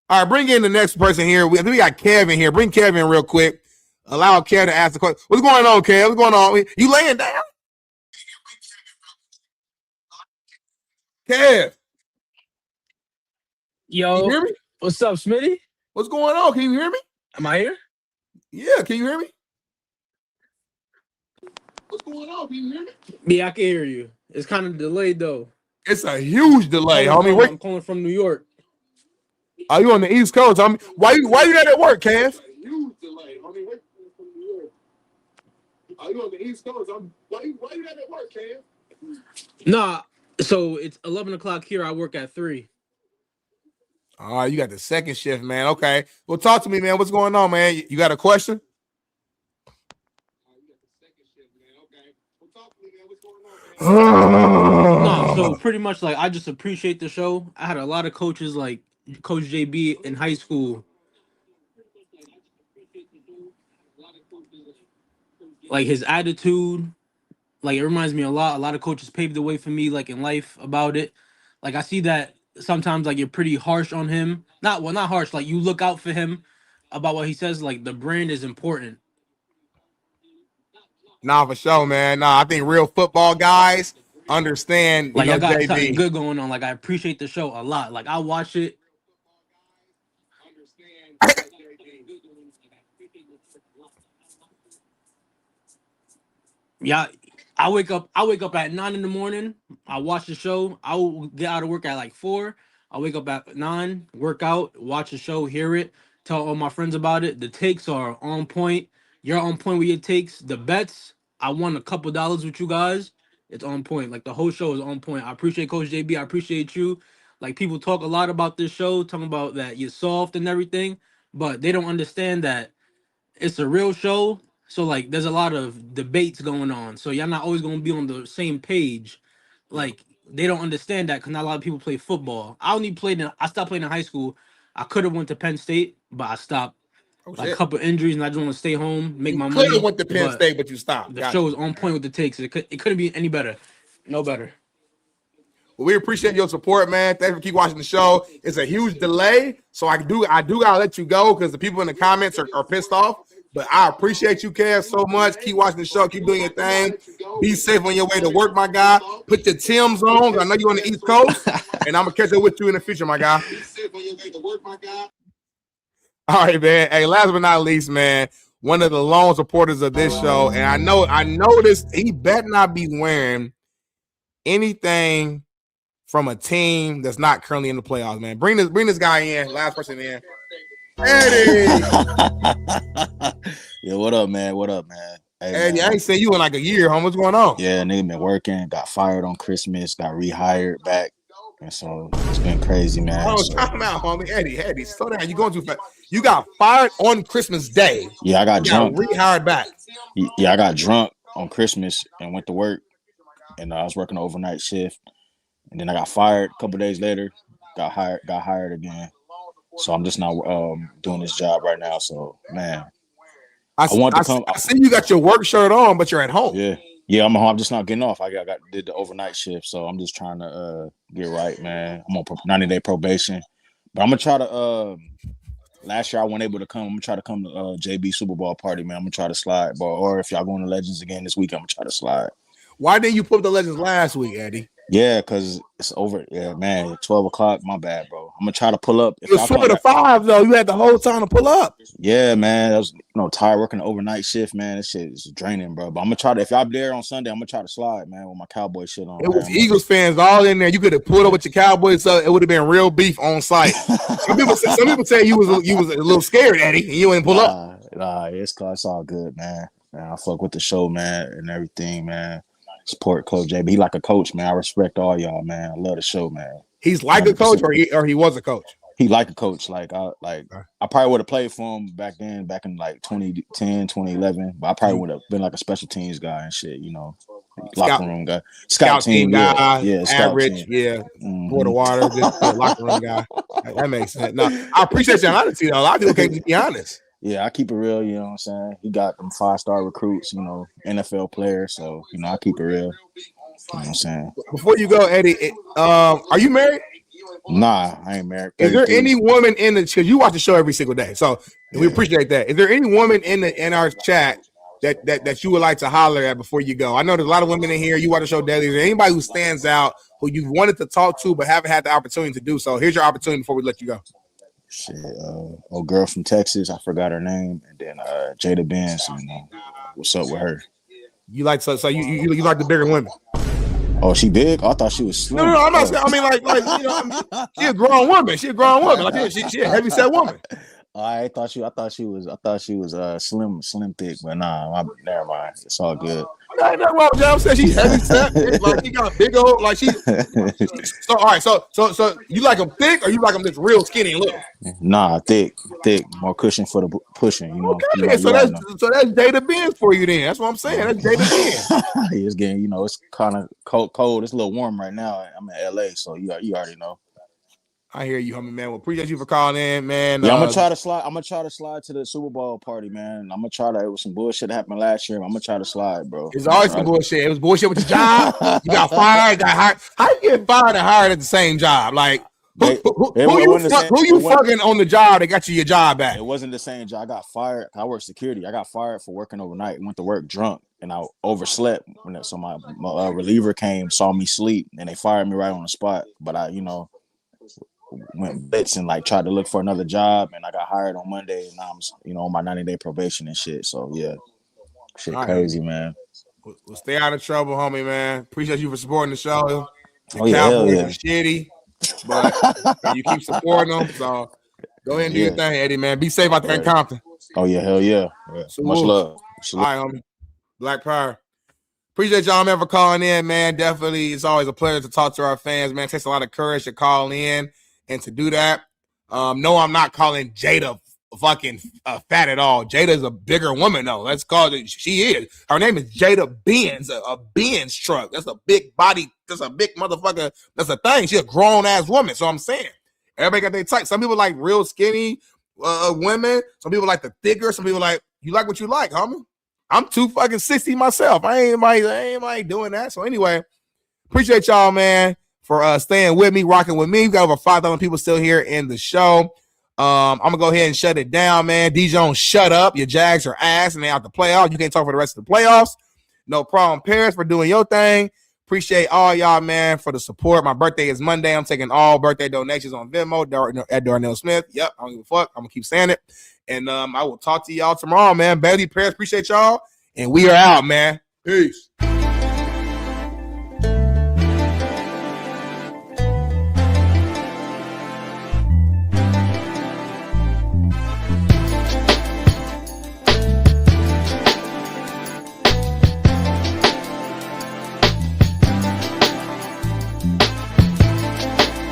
All right, bring in the next person here. We got Kevin here. Bring Kevin real quick. Allow Kev to ask the question. What's going on, Kev? What's going on? You laying down? Kev. Yo. Can you hear me? What's up, Smitty? What's going on? Can you hear me? Am I here? Yeah, can you hear me? What's going on? Can you hear me? Yeah, I can hear you. It's kind of delayed, though. It's a huge delay, homie. I'm calling from New York. Are you on the East Coast, homie? Why you not at work, Kev? Huge delay, homie. Are you on the East Coast? Why you not at work, Kev? Nah, so it's 11 o'clock here. I work at 3. All right, you got the second shift, man. Okay. Well, talk to me, man. What's going on, man? You got a question? No, so pretty much like I just appreciate the show. I had a lot of coaches like Coach JB in high school. Like his attitude, like it reminds me a lot. A lot of coaches paved the way for me, like in life about it. Like I see that sometimes like you're pretty harsh on him. Not harsh, like you look out for him about what he says. Like the brand is important. Nah, for sure, man. Nah, I think real football guys understand. Like I got something good going on. Like I appreciate the show a lot. Like I watch it. Yeah, I wake up at 9 in the morning. I watch the show. I will get out of work at like 4. I wake up at 9, work out, watch the show, hear it, tell all my friends about it. The takes are on point. You're on point with your takes. The bets, I won a couple dollars with you guys. It's on point. Like the whole show is on point. I appreciate Coach JB. I appreciate you. Like people talk a lot about this show, talking about that you're soft and everything, but they don't understand that it's a real show. So like there's a lot of debates going on. So y'all not always gonna be on the same page. Like they don't understand that because not a lot of people play football. I stopped playing in high school. I could have went to Penn State, but I stopped. A couple injuries, and I just want to stay home, make my money. Could have went to Penn State, but you stopped. The show is on point with the takes. It couldn't be any better. No better. Well, we appreciate your support, man. Thanks for keep watching the show. It's a huge delay, so I do gotta let you go because the people in the comments are pissed off. But I appreciate you, Kev, so much. Keep watching the show. Keep doing your thing. Be safe on your way to work, my guy. Put your Timbs on. I know you're on the East Coast, and I'm gonna catch up with you in the future, my guy. Be safe on your way to work, my guy. All right, man. Hey, last but not least, man, one of the lone supporters of this show, and I know this. He better not be wearing anything from a team that's not currently in the playoffs, man. Bring this guy in. Last person in. Eddie. Yo, what up, man? What up, man? Hey, Eddie, man. I ain't seen you in like a year, homie. What's going on? Yeah, nigga been working. Got fired on Christmas. Got rehired back. And so it's been crazy, man. Oh, time out, homie. Eddie, slow down. You going too fast. You got fired on Christmas Day. Yeah, I got drunk. Rehired back. Yeah, I got drunk on Christmas and went to work. And I was working an overnight shift. And then I got fired a couple days later. Got hired again. So I'm just not doing this job right now. So, man. I see you got your work shirt on, but you're at home. Yeah, I'm home. I'm just not getting off. I did the overnight shift, so I'm just trying to get right, man. I'm on 90-day probation, but I'm gonna try to. Last year I wasn't able to come. I'm gonna try to come to JB Super Bowl party, man. I'm gonna try to slide, bro. Or if y'all going to Legends again this week, I'm gonna try to slide. Why didn't you put up the Legends last week, Eddie? Yeah, because it's over. Yeah, man. 12 o'clock. My bad, bro. I'm gonna try to pull up. It was 4 to 5 though. You had the whole time to pull up. Yeah, man. I was tired working the overnight shift, man. This shit is draining, bro. But I'm gonna try to. If y'all there on Sunday, I'm gonna try to slide, man, with my Cowboy shit on. It was Eagles fans all in there. You could have pulled up with your Cowboys, so it would have been real beef on site. Some people say you was a little scared, Eddie, and you didn't pull up. Nah, it's all good, man. I fuck with the show, man, and everything, man. Support Coach JB. He like a coach, man. I respect all y'all, man. I love the show, man. He's like 100%. A coach, or he was a coach. He like a coach. I probably would have played for him back in like 2010, 2011. But I probably would have been like a special teams guy and shit, locker room guy, scout team guy, average, pour the water, just locker room guy. That makes sense. No, I appreciate your honesty though. A lot of people can't just be honest. Yeah, I keep it real, you know what I'm saying? He got them 5-star recruits, NFL players. So, I keep it real. You know what I'm saying? Before you go, Eddie, are you married? Nah, I ain't married. Is there any woman because you watch the show every single day, so we appreciate that. Is there any woman in our chat that you would like to holler at before you go? I know there's a lot of women in here. You watch the show daily. Is there anybody who stands out who you've wanted to talk to but haven't had the opportunity to do so? Here's your opportunity before we let you go. Shit, old girl from Texas, I forgot her name, and then Jada Benz. What's up with her? You like you like the bigger women? Oh, she big? I thought she was slim. No, I'm not saying. I mean, she a grown woman. She a grown woman. Like she a heavy set woman. I thought she was slim thick, but nah, never mind. It's all good. Nothing wrong with that. I'm saying she's heavy set. Like she got big old. Like she. So all right. So you like them thick or you like them just real skinny and little? Nah, thick, more cushion for the pushing. Okay, so that's Jada Benz for you then. That's what I'm saying. That's Jada Benz. It's getting, it's kind of cold. It's a little warm right now. I'm in LA, so you already know. I hear you, homie, man. Well, appreciate you for calling in, man. Yeah, I'm gonna try to slide to the Super Bowl party, man. I'm gonna try to. It was some bullshit that happened last year. I'm gonna try to slide, bro. It's always some bullshit. It was bullshit with your job. You got fired, got hired. How you get fired and hired at the same job? Like who you fucking on the job that got you your job back? It wasn't the same job. I got fired. I worked security. I got fired for working overnight. Went to work drunk and I overslept. So my reliever came, saw me sleep, and they fired me right on the spot. But I, went blitz and tried to look for another job, and I got hired on Monday, and now I'm on my 90-day probation and shit. So yeah, shit crazy, man. We'll stay out of trouble, homie, man. Appreciate you for supporting the show. The Cowboys are shitty, but you keep supporting them. So go ahead and do your thing, Eddie, man. Be safe out there in Compton. Oh yeah, hell yeah. Much love. All right, homie. Black Power. Appreciate y'all, man, for calling in, man. Definitely, it's always a pleasure to talk to our fans, man. It takes a lot of courage to call in and to do that. No, I'm not calling Jada fucking fat at all. Jada's a bigger woman, though. Let's call it. She is. Her name is Jada Benz, a Benz truck. That's a big body. That's a big motherfucker. That's a thing. She's a grown-ass woman. So I'm saying, everybody got their type. Some people like real skinny women. Some people like the thicker. Some people like, you like what you like, homie. I'm 260 myself. I ain't doing that. So anyway, appreciate y'all, man, for staying with me, rocking with me. We got over 5,000 people still here in the show. I'm gonna go ahead and shut it down, man. D Jones, shut up. Your Jags are ass and they out the playoffs. You can't talk for the rest of the playoffs. No problem, Paris, for doing your thing. Appreciate all y'all, man, for the support. My birthday is Monday. I'm taking all birthday donations on Venmo at Darnell Smith. Yep, I don't give a fuck. I'm gonna keep saying it. And I will talk to y'all tomorrow, man. Bailey, Paris, appreciate y'all. And we are out, man. Peace.